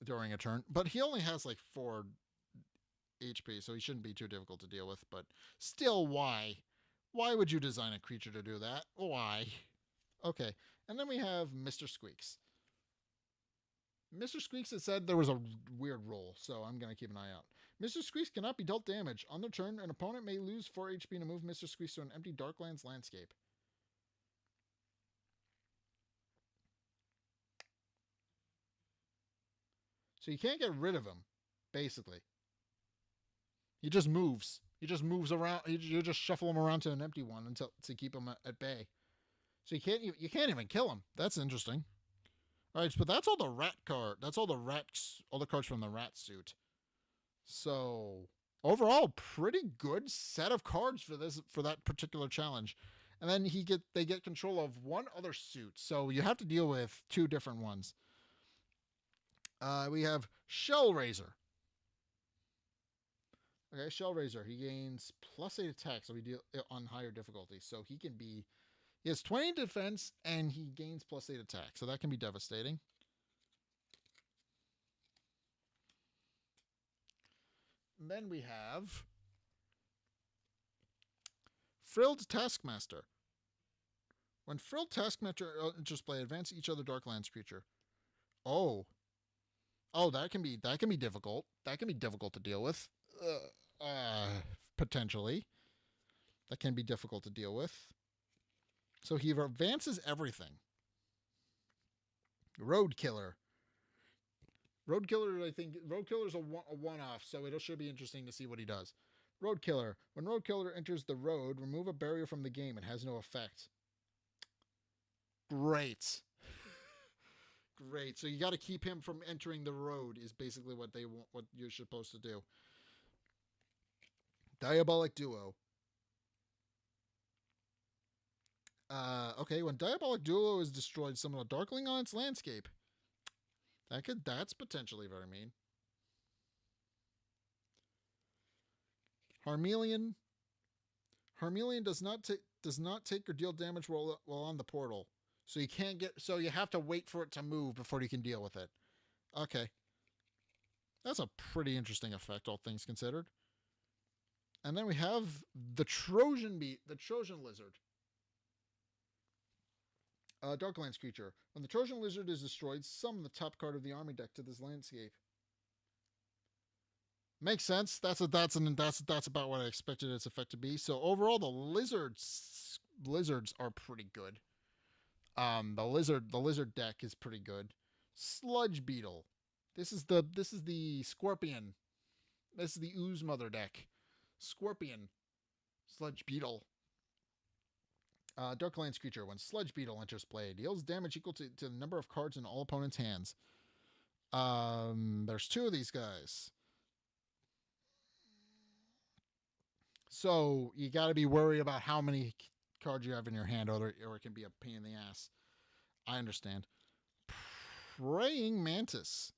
during a turn, but he only has like 4 HP, so he shouldn't be too difficult to deal with. But still, why? Why would you design a creature to do that? Why? Okay. And then we have Mr. Squeaks. Mr. Squeaks has said there was a weird roll, so I'm going to keep an eye out. Mr. Squeaks cannot be dealt damage. On their turn, an opponent may lose 4 HP to move Mr. Squeaks to an empty Darklands landscape. So you can't get rid of him, basically. He just moves. He just moves around. You just shuffle him around to an empty one until to keep him at bay. So you can't even kill him. That's interesting. All right, but that's all the rat card. That's all the cards from the rat suit. So overall, pretty good set of cards for that particular challenge. And then they get control of one other suit. So you have to deal with 2 different ones. We have Shellraiser. Okay, Shellraiser. He gains +8 attack, so he deal on higher difficulty. So he has 20 defense and he gains +8 attack. So that can be devastating. And then we have Frilled Taskmaster. When Frilled Taskmaster enters play, advance each other Darklands creature. Oh, that can be difficult. That can be difficult to deal with. Potentially, that can be difficult to deal with. So he advances everything. Roadkiller. I think Roadkiller's a one-off, so it should be interesting to see what he does. Roadkiller. When Roadkiller enters the road, remove a barrier from the game. It has no effect. Great. Great. So you got to keep him from entering the road is basically what you're supposed to do. Diabolic Duo. Okay, when Diabolic Duo is destroyed, summon a Darkling on its landscape. That's potentially very mean. Harmeleon. Harmeleon does not take or deal damage while on the portal. So you have to wait for it to move before you can deal with it. Okay. That's a pretty interesting effect, all things considered. And then we have the Trojan Lizard. Darklands creature. When the Trojan Lizard is destroyed, summon the top card of the army deck to this landscape. Makes sense. That's about what I expected its effect to be. So overall, the lizards are pretty good. The lizard deck is pretty good. Sludge Beetle. This is the Scorpion. This is the Ooze Mother deck. Scorpion. Sludge Beetle. Darklands creature. When Sludge Beetle enters play, deals damage equal to the number of cards in all opponents' hands. There's 2 of these guys. So you got to be worried about how many cards you have in your hand, or it can be a pain in the ass. I understand. Praying Mantis.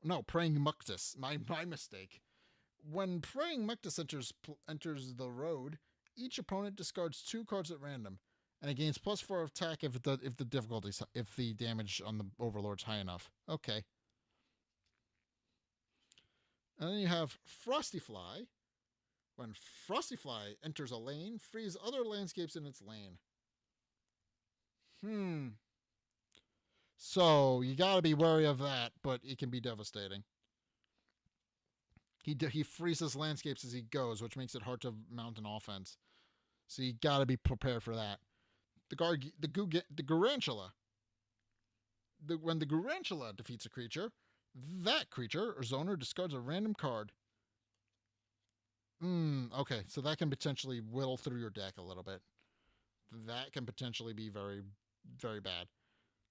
No, Praying Muctus. My mistake. When Praying Muctus enters the road, each opponent discards 2 cards at random, and it gains +4 attack if the damage on the Overlord's high enough. Okay. And then you have Frosty Fly. When Frosty Fly enters a lane, frees other landscapes in its lane. So you got to be wary of that, but it can be devastating. He freezes landscapes as he goes, which makes it hard to mount an offense. So you got to be prepared for that. The Garantula. When the Garantula defeats a creature, that creature or zoner discards a random card. Okay, so that can potentially whittle through your deck a little bit. That can potentially be very, very bad.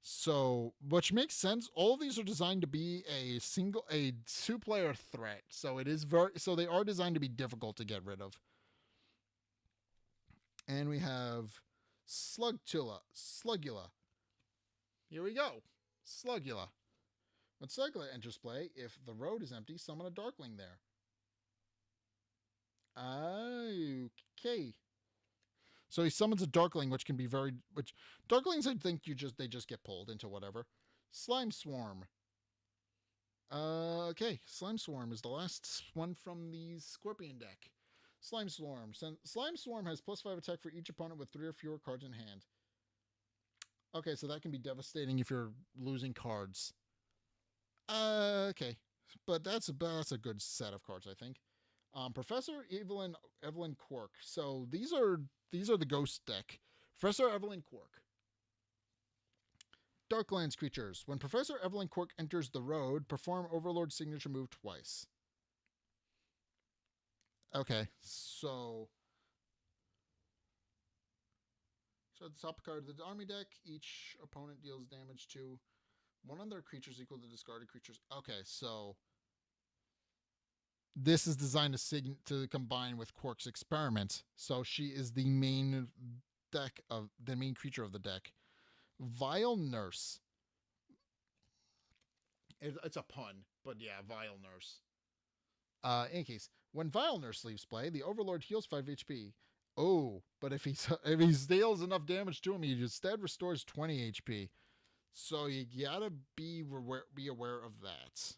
So, which makes sense. All of these are designed to be a 2-player threat. So they are designed to be difficult to get rid of. And we have Slugula. Here we go. Slugula. When Slugula enters play, if the road is empty, summon a Darkling there. Okay. So he summons a Darkling, which can be Darklings, I think they just get pulled into whatever. Slime Swarm. Okay, Slime Swarm is the last one from the Scorpion deck. Slime Swarm. Slime Swarm has +5 attack for each opponent with 3 or fewer cards in hand. Okay, so that can be devastating if you're losing cards. Okay, but that's a good set of cards, I think. Professor Evelyn Quark. So these are the ghost deck. Professor Evelyn Quark. Darklands creatures. When Professor Evelyn Quark enters the road, perform Overlord signature move twice. Okay, so at the top card of the army deck, each opponent deals damage to one of their creatures equal to discarded creatures. Okay, so this is designed to combine with Quark's experiment. So she is the main creature of the deck. Vile Nurse. It's a pun, but yeah, Vile Nurse. In any case, when Vile Nurse leaves play, the Overlord heals 5 HP. Oh, but if he deals enough damage to him, he instead restores 20 HP. So you gotta be aware of that,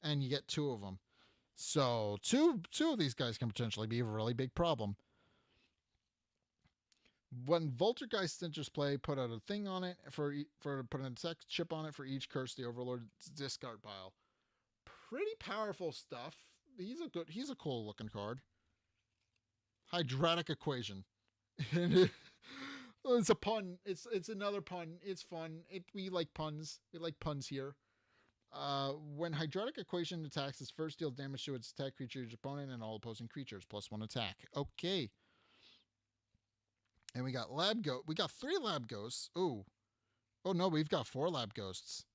and you get 2 of them. So two of these guys can potentially be a really big problem. When Voltergeist enters play, put out a thing on it for put an attack chip on it for each curse the Overlord's discard pile. Pretty powerful stuff. He's a cool looking card. Hydratic Equation. It's a pun. It's another pun. It's fun. We like puns. We like puns here. When Hydratic Equation attacks, its first deals damage to its attack creature's opponent and all opposing creatures, +1 attack. Okay. And we got we got 3 Lab Ghosts. Ooh. Oh no, we've got 4 Lab Ghosts.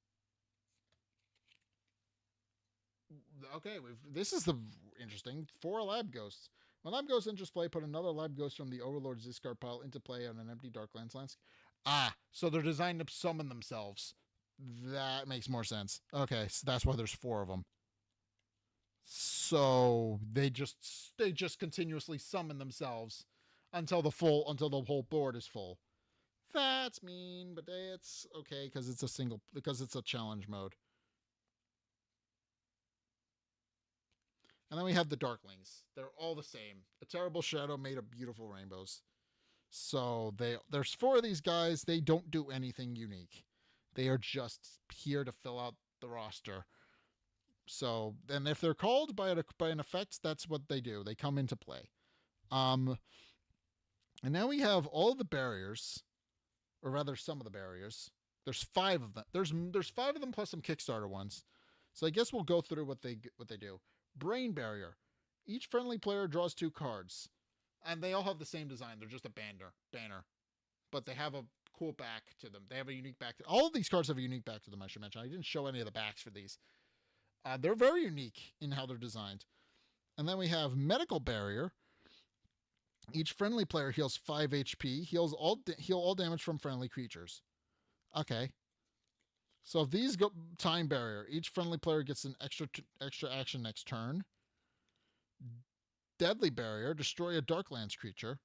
Okay, this is the interesting 4 Lab Ghosts. When Lab Ghosts enters play, put another Lab Ghost from the Overlord's discard pile into play on an empty Darklands landscape. So they're designed to summon themselves. That makes more sense. Okay, so that's why there's 4 of them. So they just continuously summon themselves until the whole board is full. That's mean, but it's okay because it's a challenge mode. And then we have the Darklings. They're all the same. A terrible shadow made of beautiful rainbows. So there's 4 of these guys. They don't do anything unique. They are just here to fill out the roster. So, and if they're called by an effect, that's what they do. They come into play. And now we have all of the barriers, or rather some of the barriers. There's 5 of them. There's 5 of them plus some Kickstarter ones. So I guess we'll go through what they do. Brain Barrier. Each friendly player draws 2 cards. And they all have the same design. They're just a banner. But they have a cool back to them. They have a unique back. All of these cards have a unique back to them, I should mention. I didn't show any of the backs for these. They're very unique in how they're designed. And then we have Medical Barrier. Each friendly player heals 5 HP. Heal all damage from friendly creatures. Okay. So if these go Time Barrier. Each friendly player gets an extra action next turn. Deadly Barrier. Destroy a Darklands creature.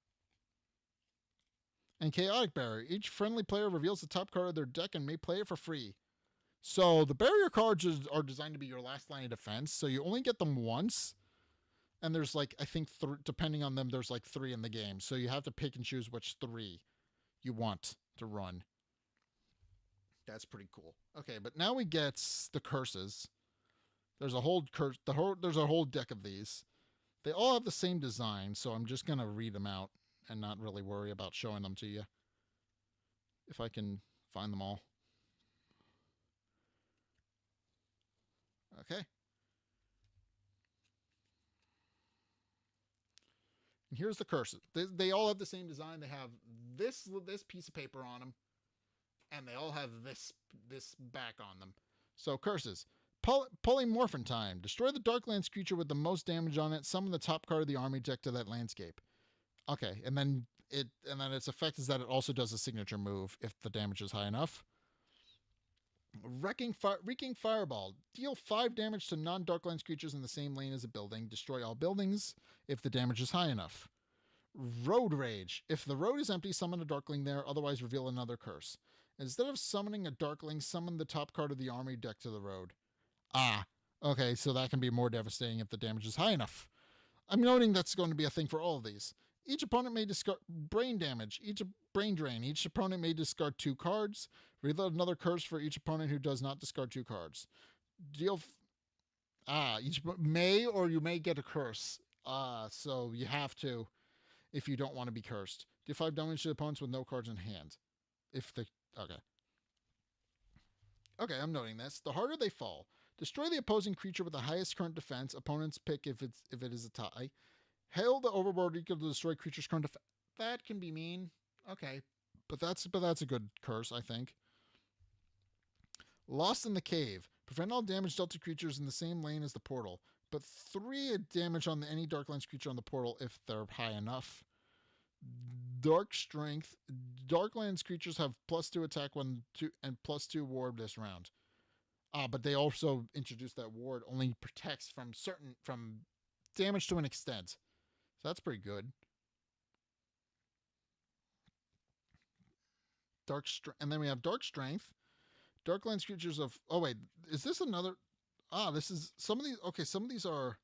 And Chaotic Barrier. Each friendly player reveals the top card of their deck and may play it for free. So the barrier cards are designed to be your last line of defense. So you only get them once. And there's I think, depending on them, there's 3 in the game. So you have to pick and choose which 3 you want to run. That's pretty cool. Okay, but now we get the curses. There's a whole there's a whole deck of these. They all have the same design, so I'm just going to read them out and not really worry about showing them to you. If I can find them all. Okay. And here's the curses. They all have the same design. They have this piece of paper on them, and they all have this back on them. So curses. Polymorphin time. Destroy the Darklands creature with the most damage on it. Summon the top card of the army deck to that landscape. Okay, and then its effect is that it also does a signature move if the damage is high enough. Wreaking Fireball. Deal 5 damage to non-Darklands creatures in the same lane as a building. Destroy all buildings if the damage is high enough. Road Rage. If the road is empty, summon a Darkling there, otherwise reveal another curse. Instead of summoning a Darkling, summon the top card of the army deck to the road. Okay, so that can be more devastating if the damage is high enough. I'm noting that's going to be a thing for all of these. Each opponent may discard brain damage, each brain drain. Each opponent may discard 2 cards. Reload another curse for each opponent who does not discard 2 cards. Deal. Each may or you may get a curse. So you have to if you don't want to be cursed. Deal 5 damage to opponents with no cards in hand. If the okay. Okay, I'm noting this. The harder they fall. Destroy the opposing creature with the highest current defense. Opponents pick if it is a tie. Hail the overboard equal to destroy creature's current defense. That can be mean. Okay, but that's a good curse, I think. Lost in the Cave. Prevent all damage dealt to creatures in the same lane as the portal, but 3 damage on any Darklands creature on the portal if they're high enough. Dark Strength. Darklands creatures have +2 attack when 2 and +2 ward this round. But they also introduced that ward only protects from damage to an extent. So that's pretty good. And then we have Dark Strength. Darklands creatures of. Oh wait, is this another? This is some of these. Okay, some of these are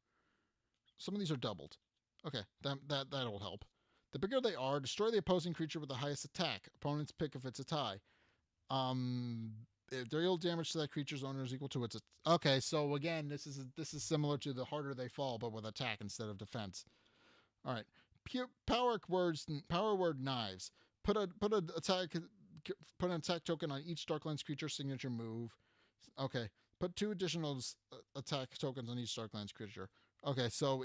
doubled. Okay, that'll help. The bigger they are, destroy the opposing creature with the highest attack. Opponents pick if it's a tie. If deal damage to that creature's owner is equal to its. Okay, so again, this is similar to the harder they fall, but with attack instead of defense. All right, power word knives. Put an attack token on each Darklands creature signature move. Okay, put 2 additional attack tokens on each Darklands creature. Okay, so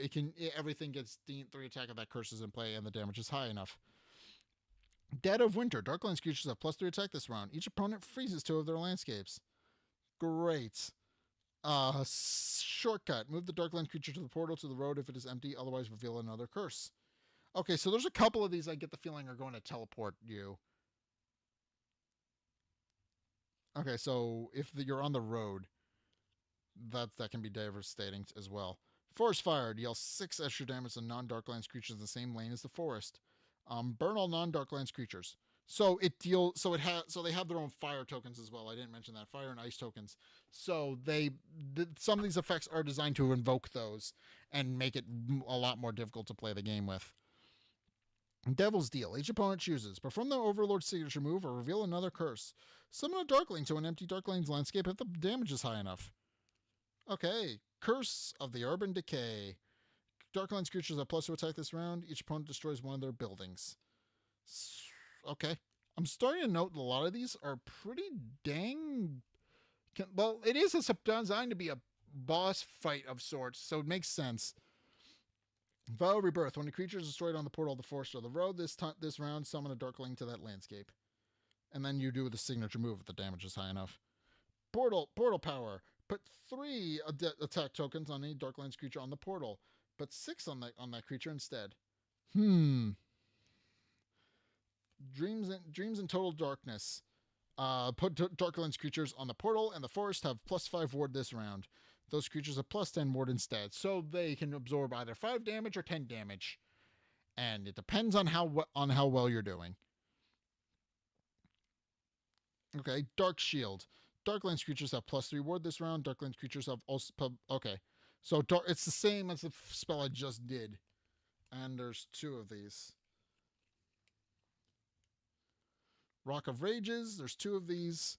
everything gets 3 attack if that curse is in play and the damage is high enough. Dead of Winter. Darklands creatures have +3 attack this round. Each opponent freezes 2 of their landscapes. Great. Shortcut. Move the Darkland creature to the portal to the road if it is empty, otherwise reveal another curse. Okay, so there's a couple of these I get the feeling are going to teleport you. Okay, so if you're on the road, that can be devastating as well. Forest Fire. Deal 6 extra damage to non-Darklands creatures in the same lane as the forest. Burn all non-Darklands creatures. So they have their own fire tokens as well. I didn't mention that. Fire and ice tokens. So some of these effects are designed to invoke those and make it a lot more difficult to play the game with. Devil's Deal. Each opponent chooses. Perform the Overlord signature move or reveal another curse. Summon a Darkling to an empty Darkling's landscape if the damage is high enough. Okay. Curse of the Urban Decay. Darklands creatures have +2 attack this round. Each opponent destroys one of their buildings. Okay. I'm starting to note a lot of these are pretty dang. Well, it is designed to be a boss fight of sorts, so it makes sense. Vow of Rebirth. When a creature is destroyed on the portal of the forest or the road this round, summon a Darkling to that landscape. And then you do the signature move if the damage is high enough. Portal Power. Put 3 attack tokens on any Darklands creature on the portal, but 6 on that creature instead. Dreams in Total Darkness. Put Darklands creatures on the portal and the forest have +5 ward this round. Those creatures have +10 ward instead, so they can absorb either 5 damage or 10 damage, and it depends on how well you're doing. Okay, Dark Shield. Darklands creatures have +3 ward this round. Darklands creatures have also. Okay, so it's the same as the spell I just did, and there's 2 of these. Rock of Rages. There's 2 of these.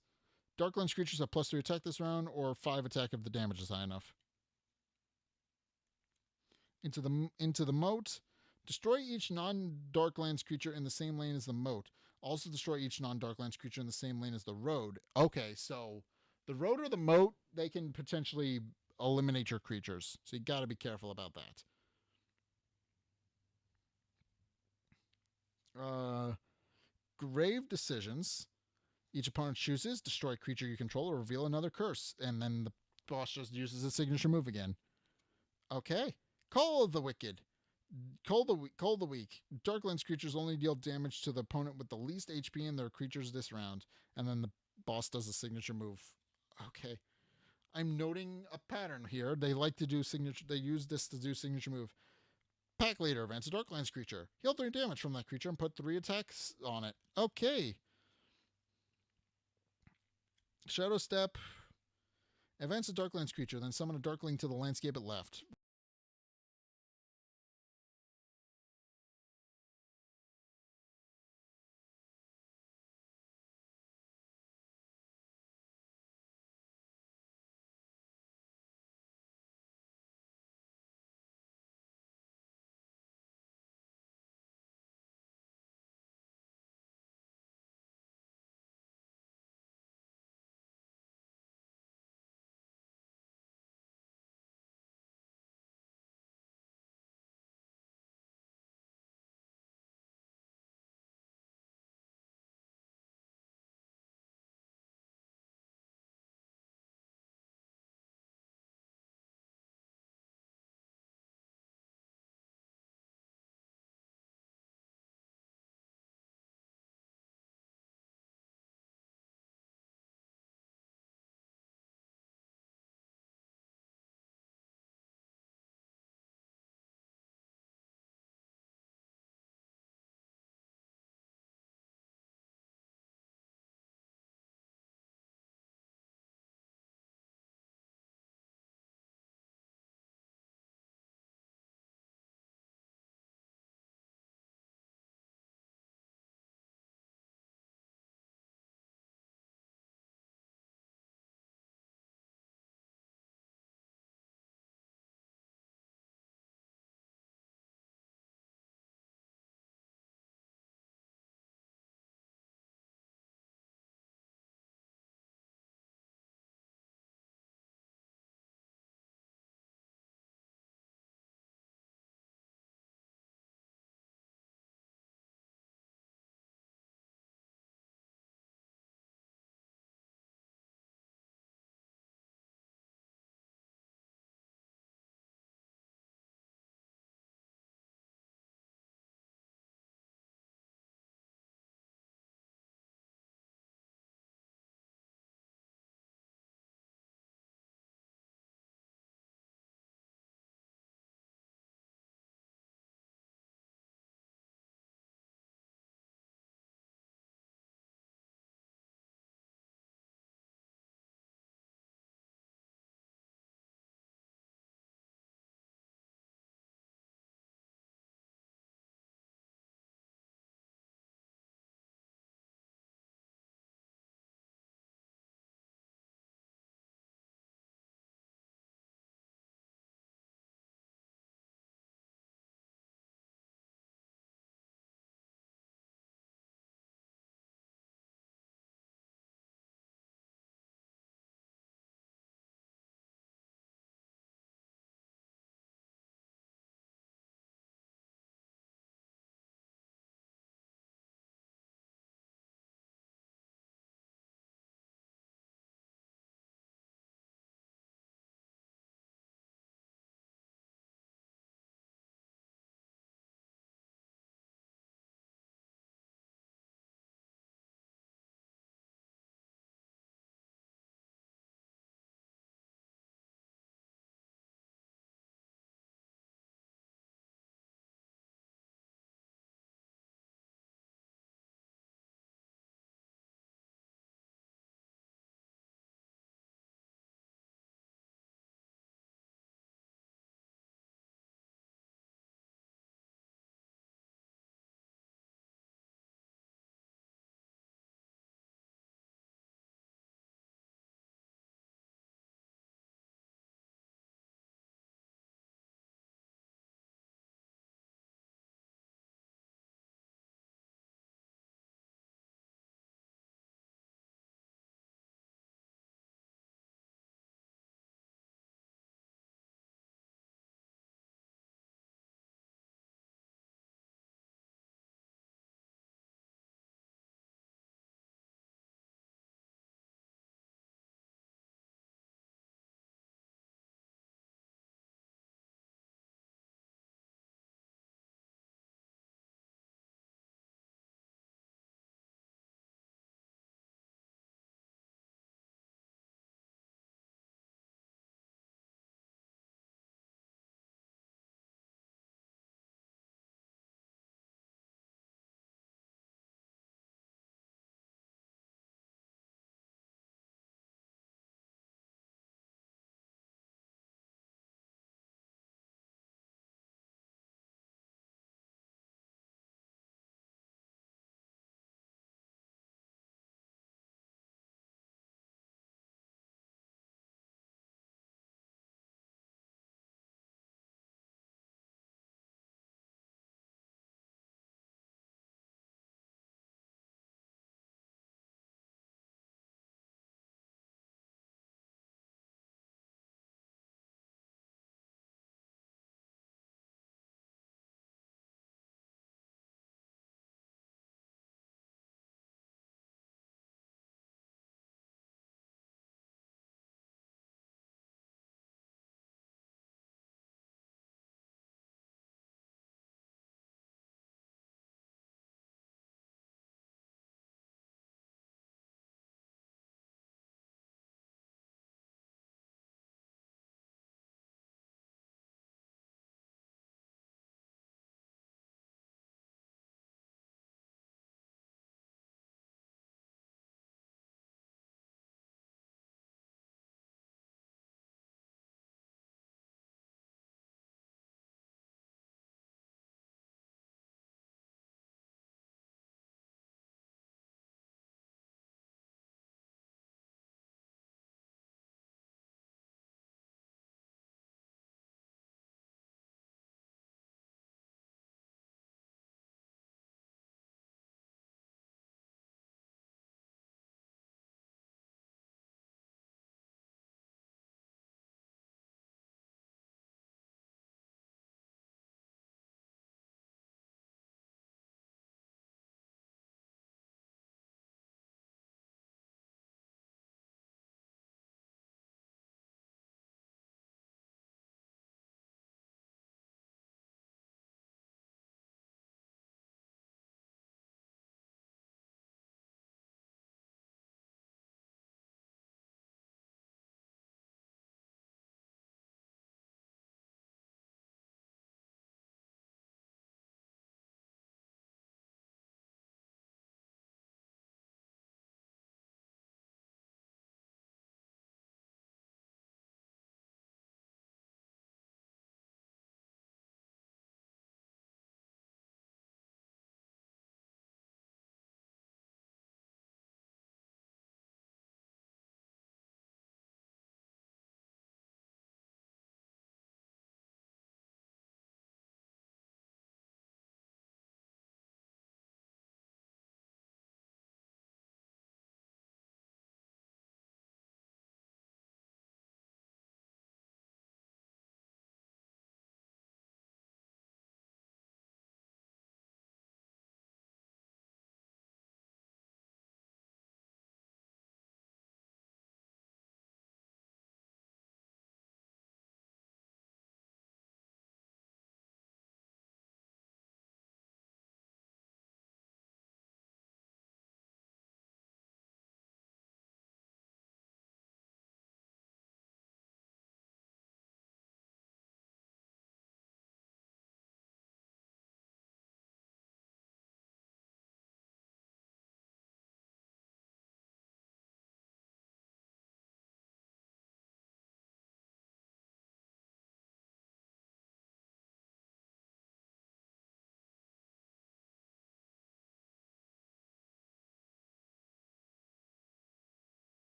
Darklands creatures have +3 attack this round, or 5 attack if the damage is high enough. Into the moat. Destroy each non-Darklands creature in the same lane as the moat. Also destroy each non-Darklands creature in the same lane as the road. Okay, so the road or the moat, they can potentially eliminate your creatures. So you got to be careful about that. Grave Decisions. Each opponent chooses, destroy creature you control, or reveal another curse. And then the boss just uses a signature move again. Okay. Call of the Wicked. Call the Weak. Darklands creatures only deal damage to the opponent with the least HP in their creatures this round. And then the boss does a signature move. Okay. I'm noting a pattern here. They like to do signature. They use this to do signature move. Pack Leader. Advance a Darklands creature. Heal 3 damage from that creature and put 3 attacks on it. Okay. Shadow Step. Advance a Darklands creature, then summon a Darkling to the landscape it left.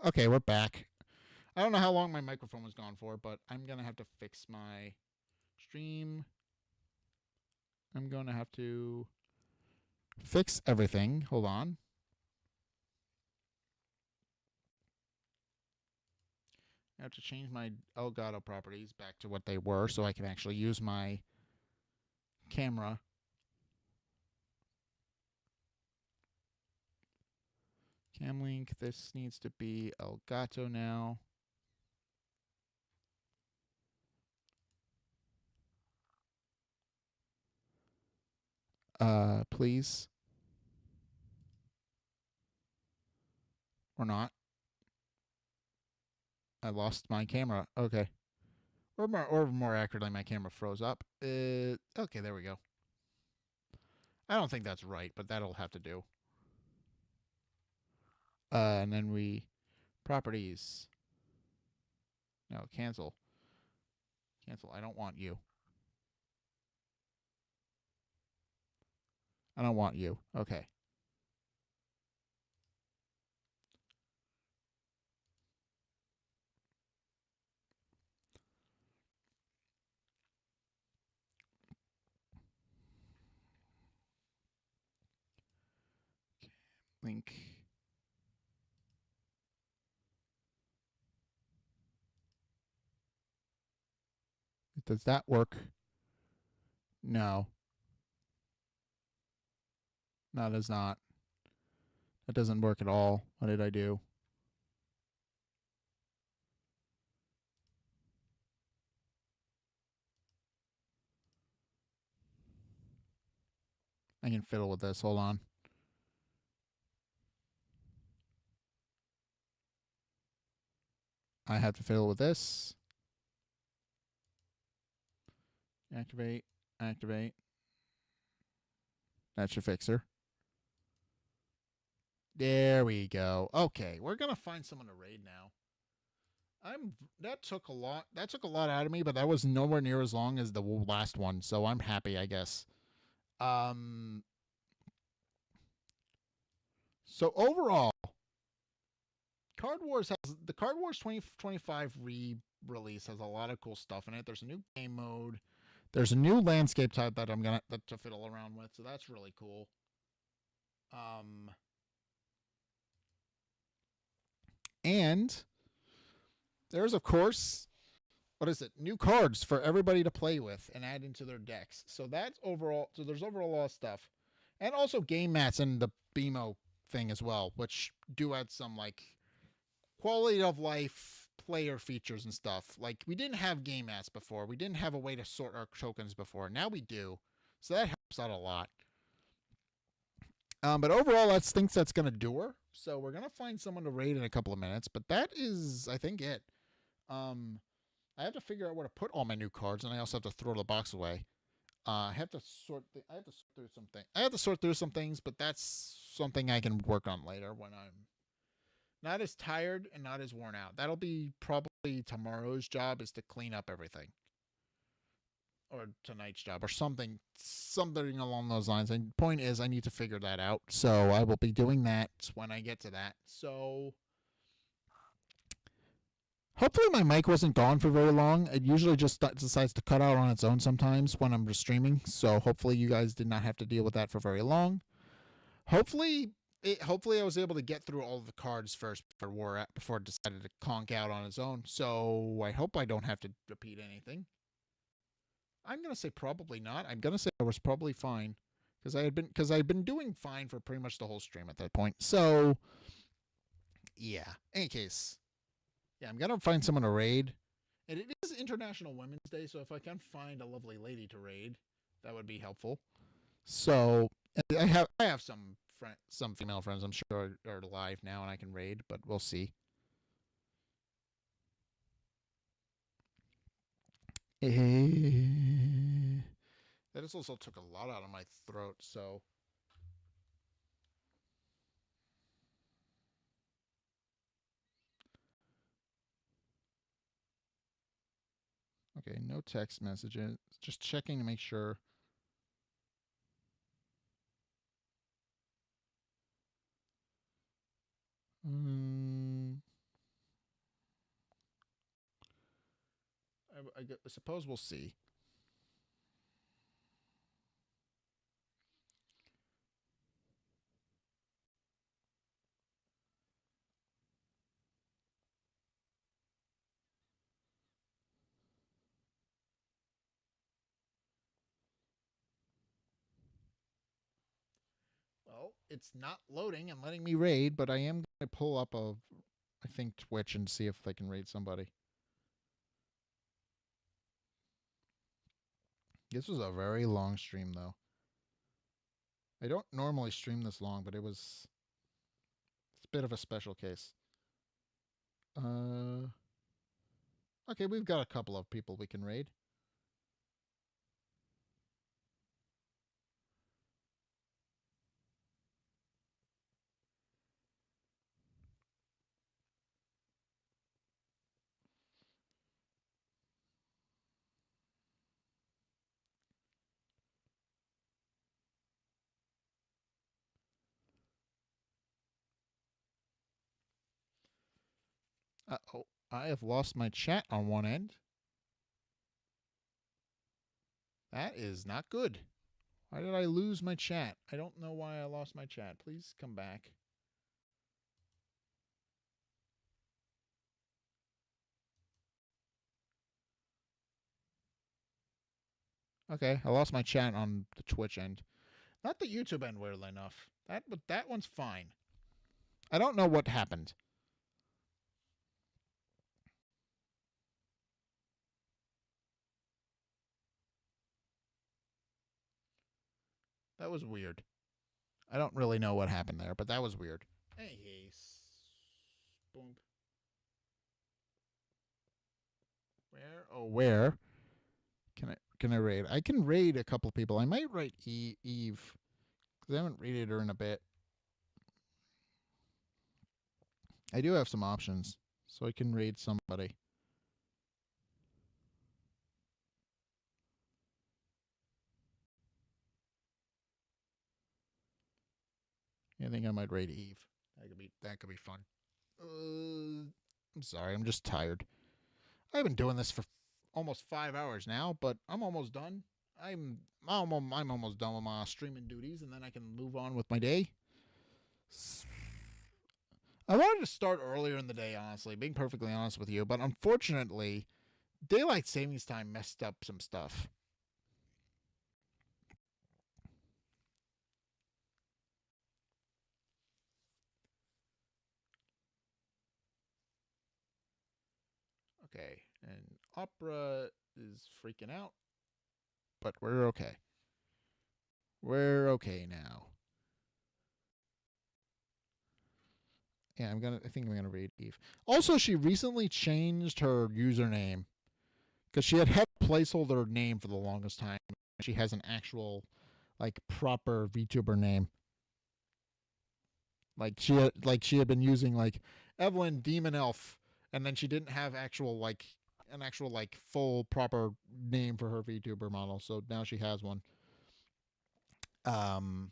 Okay, we're back. I don't know how long my microphone was gone for, but I'm gonna have to fix my stream. I'm gonna have to fix everything. Hold on. I have to change my Elgato properties back to what they were so I can actually use my camera. Camlink, this needs to be Elgato now. Please. Or not. I lost my camera. Okay. Or more accurately, my camera froze up. Okay, there we go. I don't think that's right, but that'll have to do. And then we properties. No, cancel. Cancel. I don't want you. I don't want you. Okay. Link. Does that work? No. No, it does not. That doesn't work at all. What did I do? I can fiddle with this. Hold on. I have to fiddle with this. Activate. Activate. That should fix her. There we go. Okay, we're gonna find someone to raid now. That took a lot. That took a lot out of me, but that was nowhere near as long as the last one. So I'm happy, I guess. Um. So overall, the Card Wars 2025 re-release has a lot of cool stuff in it. There's a new game mode. There's a new landscape type that I'm gonna to fiddle around with. So that's really cool. And there's of course, what is it? New cards for everybody to play with and add into their decks. So that's overall. So there's overall a lot of stuff, and also game mats and the BMO thing as well, which do add some like quality of life player features and stuff. Like we didn't have game mats before. We didn't have a way to sort our tokens before. Now we do. So that helps out a lot. But overall, I think that's gonna do her. So we're gonna find someone to raid in a couple of minutes. But that is, I think, it. Um, I have to figure out where to put all my new cards, and I also have to throw the box away. I have to sort. I have to sort through something. I have to sort through some things, but that's something I can work on later when I'm not as tired and not as worn out. That'll be probably tomorrow's job is to clean up everything, or tonight's job, or something along those lines. And point is, I need to figure that out. So I will be doing that when I get to that. So hopefully my mic wasn't gone for very long. It usually just decides to cut out on its own sometimes when I'm just streaming. So hopefully you guys did not have to deal with that for very long. Hopefully I was able to get through all of the cards first before it decided to conk out on its own. So I hope I don't have to repeat anything. I'm gonna say probably not. I'm gonna say I was probably fine because I'd been doing fine for pretty much the whole stream at that point. So yeah. Any case, yeah, I'm gonna find someone to raid. And it is International Women's Day, so if I can find a lovely lady to raid, that would be helpful. So I have some female friends I'm sure are alive now and I can raid, but we'll see. That just also took a lot out of my throat, so okay, no text messages. Just checking to make sure. Mm, I suppose we'll see. Well, it's not loading and letting me raid, but I am going to pull up I think, Twitch and see if I can raid somebody. This was a very long stream, though. I don't normally stream this long, but it's a bit of a special case. Okay, we've got a couple of people we can raid. Oh, I have lost my chat on one end. That is not good. Why did I lose my chat? I don't know why I lost my chat. Please come back. Okay, I lost my chat on the Twitch end. Not the YouTube end, weirdly enough. But that one's fine. I don't know what happened. That was weird. I don't really know what happened there, but that was weird. Hey, boom. Where? Oh, where? Can I raid? I can raid a couple people. I might raid Eve because I haven't raided her in a bit. I do have some options, so I can raid somebody. I think I might raid Eve. That could be fun. I'm sorry, I'm just tired. I've been doing this for almost 5 hours now, but I'm almost done. I'm almost done with my streaming duties, and then I can move on with my day. I wanted to start earlier in the day, honestly, being perfectly honest with you, but unfortunately, daylight savings time messed up some stuff. Okay, and Opera is freaking out, but we're okay. We're okay now. Yeah, I think I'm gonna read Eve. Also, she recently changed her username because she had a placeholder name for the longest time. She has an actual, like, proper VTuber name. She had been using like Evelyn Demon Elf, and then she didn't have an actual like full proper name for her VTuber model. So now she has one. Um,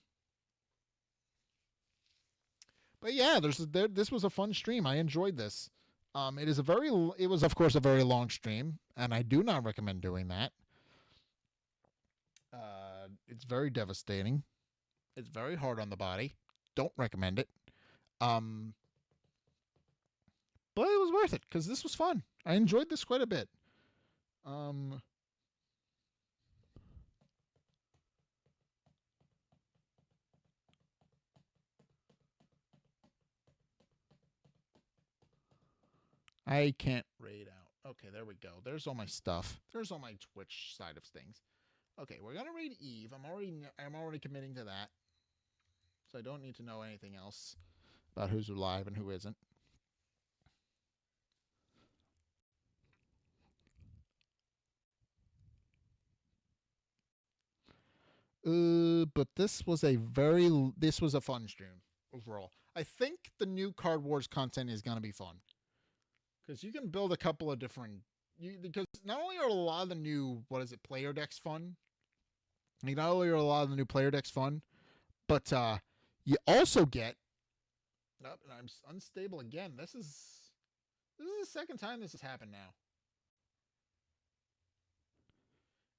but yeah, this was a fun stream. I enjoyed this. It was of course a very long stream, and I do not recommend doing that. It's very devastating. It's very hard on the body. Don't recommend it. Um, but it was worth it because this was fun. I enjoyed this quite a bit. Um, I can't raid out. Okay, there we go. There's all my stuff. There's all my Twitch side of things. Okay, we're gonna raid Eve. I'm already committing to that, so I don't need to know anything else about who's alive and who isn't. But this was a fun stream overall. I think the new Card Wars content is gonna be fun because you can build a couple of different. Because not only are a lot of the new player decks fun. Like, not only are a lot of the new player decks fun, but you also get. Oh, I'm unstable again. This is the second time this has happened now.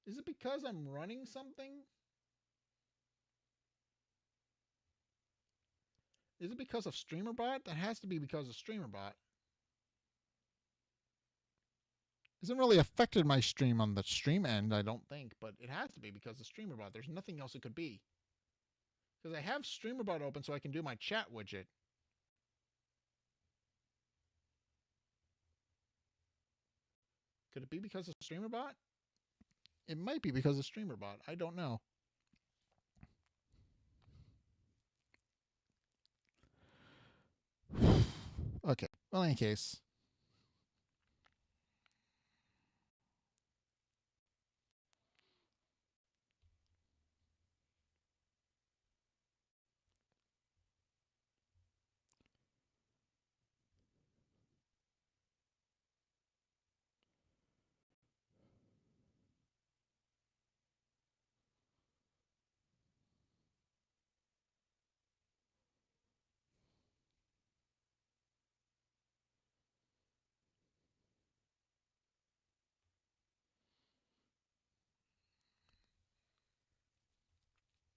Is it because I'm running something? Is it because of StreamerBot? That has to be because of StreamerBot. Hasn't really affected my stream on the stream end, I don't think, but it has to be because of StreamerBot. There's nothing else it could be. Because I have StreamerBot open so I can do my chat widget. Could it be because of StreamerBot? It might be because of StreamerBot. I don't know. Okay. Well, in any case.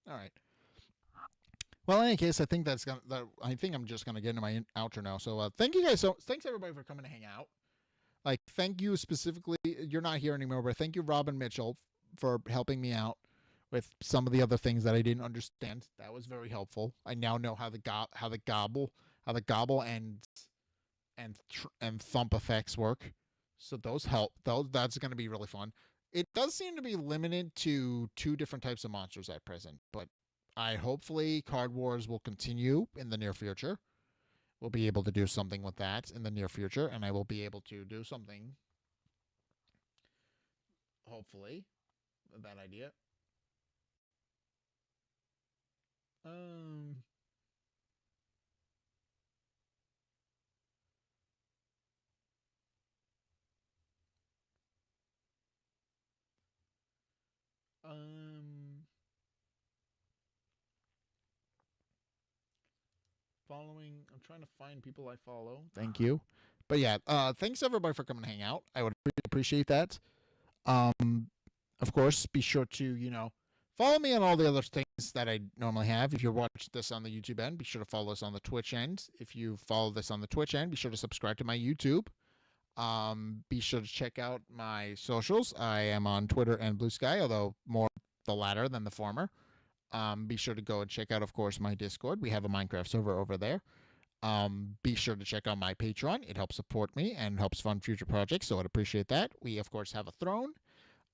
All right. Well, in any case, I think that's gonna. I think I'm just gonna get into my outro now. So, thank you guys. Thanks everybody for coming to hang out. Like, thank you specifically. You're not here anymore, but thank you, Robin Mitchell, for helping me out with some of the other things that I didn't understand. That was very helpful. I now know how the gobble and thump effects work. So those help. That's going to be really fun. It does seem to be limited to 2 different types of monsters at present, but I hopefully Card Wars will continue in the near future. We'll be able to do something with that in the near future, and I will be able to do something, hopefully, with that idea. Um, um, following. I'm trying to find people I follow. Thank you. But yeah, thanks everybody for coming to hang out. I would really appreciate that. Um, of course, be sure to follow me on all the other things that I normally have. If you're watching this on the YouTube end, be sure to follow us on the Twitch end. If you follow this on the Twitch end, be sure to subscribe to my YouTube. Be sure to check out my socials. I am on Twitter and Blue Sky, although more the latter than the former. Be sure to go and check out, of course, my Discord. We have a Minecraft server over there. Be sure to check out my Patreon. It helps support me and helps fund future projects, so I'd appreciate that. We, of course, have a throne.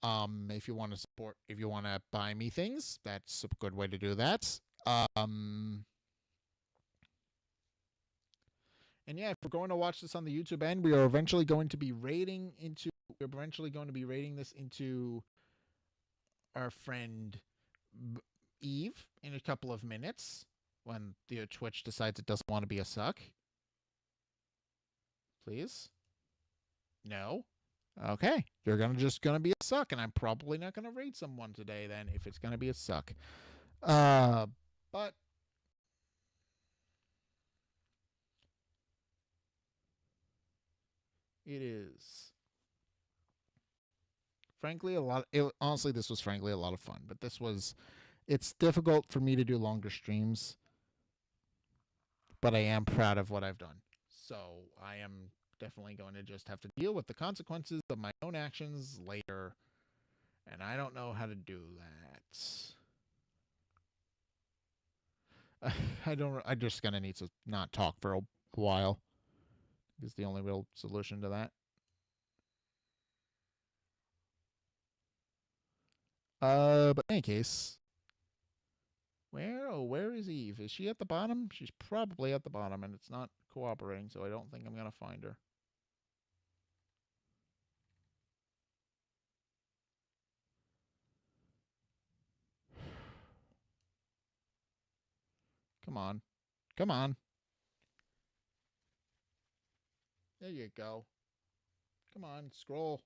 If you want to support, if you want to buy me things, that's a good way to do that. And yeah, if we're going to watch this on the YouTube end, we are eventually going to be raiding into. We're eventually going to be raiding this into our friend Eve in a couple of minutes when the Twitch decides it doesn't want to be a suck. Please. No. Okay, you're just gonna be a suck, and I'm probably not gonna raid someone today. Then, if it's gonna be a suck, but it is frankly a lot. Honestly, this was frankly a lot of fun, but it's difficult for me to do longer streams, but I am proud of what I've done. So I am definitely going to just have to deal with the consequences of my own actions later, and I don't know how to do that. I don't. I'm just gonna need to not talk for a while. Is the only real solution to that. But in any case, where is Eve? Is she at the bottom? She's probably at the bottom, and it's not cooperating, so I don't think I'm gonna find her. Come on, come on. There you go. Come on, scroll,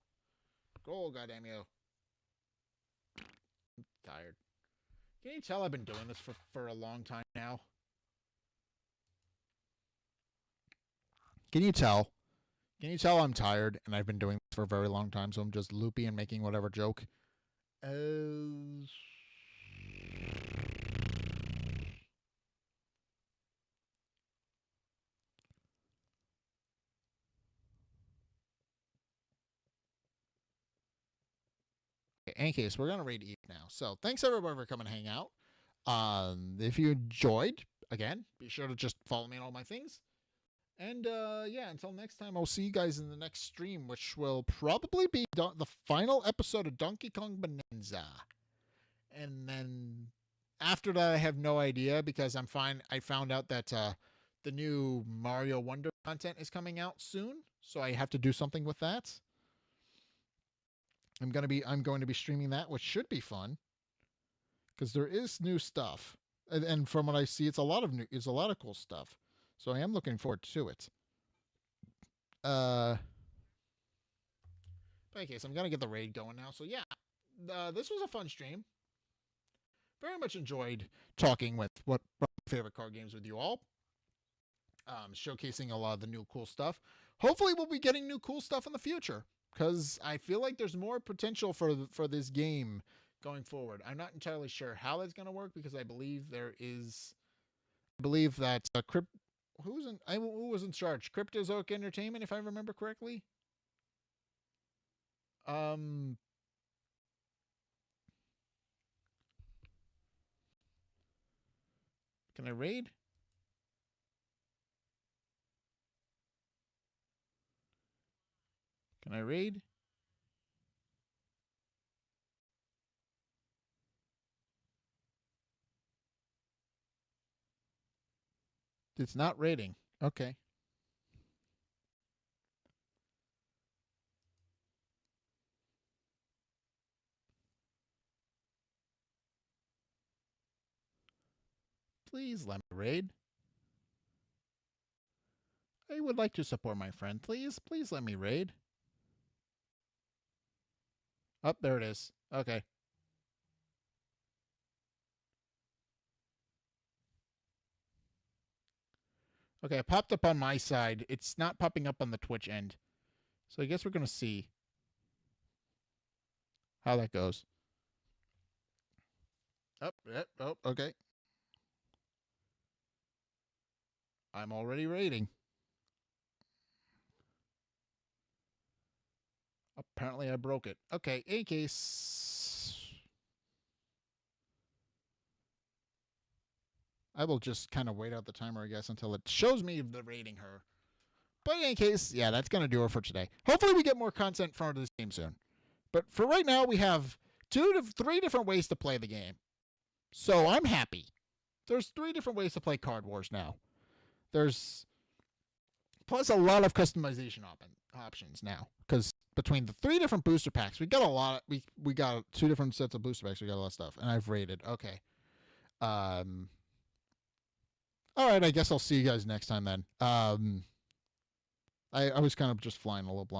scroll, goddamn you. I'm tired. Can you tell I've been doing this for a long time now? Can you tell? Can you tell I'm tired and I've been doing this for a very long time, so I'm just loopy and making whatever joke Uh, in any case, we're gonna raid Eve now. So thanks everybody for coming and hang out. If you enjoyed, again, be sure to just follow me on all my things. And yeah, until next time, I'll see you guys in the next stream, which will probably be the final episode of Donkey Kong Bonanza. And then after that, I have no idea because I'm fine. I found out that the new Mario Wonder content is coming out soon, so I have to do something with that. I'm going to be streaming that, which should be fun because there is new stuff, and from what I see, it's a lot of cool stuff. So I am looking forward to it. In any case, I'm gonna get the raid going now. So yeah, this was a fun stream. Very much enjoyed talking with what my favorite card games with you all. Showcasing a lot of the new cool stuff. Hopefully, we'll be getting new cool stuff in the future because I feel like there's more potential for this game going forward. I'm not entirely sure how that's going to work because I believe that who was in charge? Cryptozoic Entertainment, if I remember correctly. Can I raid? Can I raid? It's not raiding. Okay. Please let me raid. I would like to support my friend. Please let me raid. Oh, there it is. Okay. Okay, it popped up on my side. It's not popping up on the Twitch end. So I guess we're going to see how that goes. Oh, okay. I'm already raiding. Apparently I broke it. Okay, in case I will just kind of wait out the timer, I guess, until it shows me the rating her. But in any case, yeah, that's going to do it for today. Hopefully we get more content from this game soon. But for right now, we have 2 to 3 different ways to play the game. So I'm happy. There's 3 different ways to play Card Wars now. There's plus a lot of customization options now because between the 3 different booster packs, we got a lot. We got 2 different sets of booster packs. We got a lot of stuff, and I've rated. Okay. All right. I guess I'll see you guys next time then. I was kind of just flying a little blind.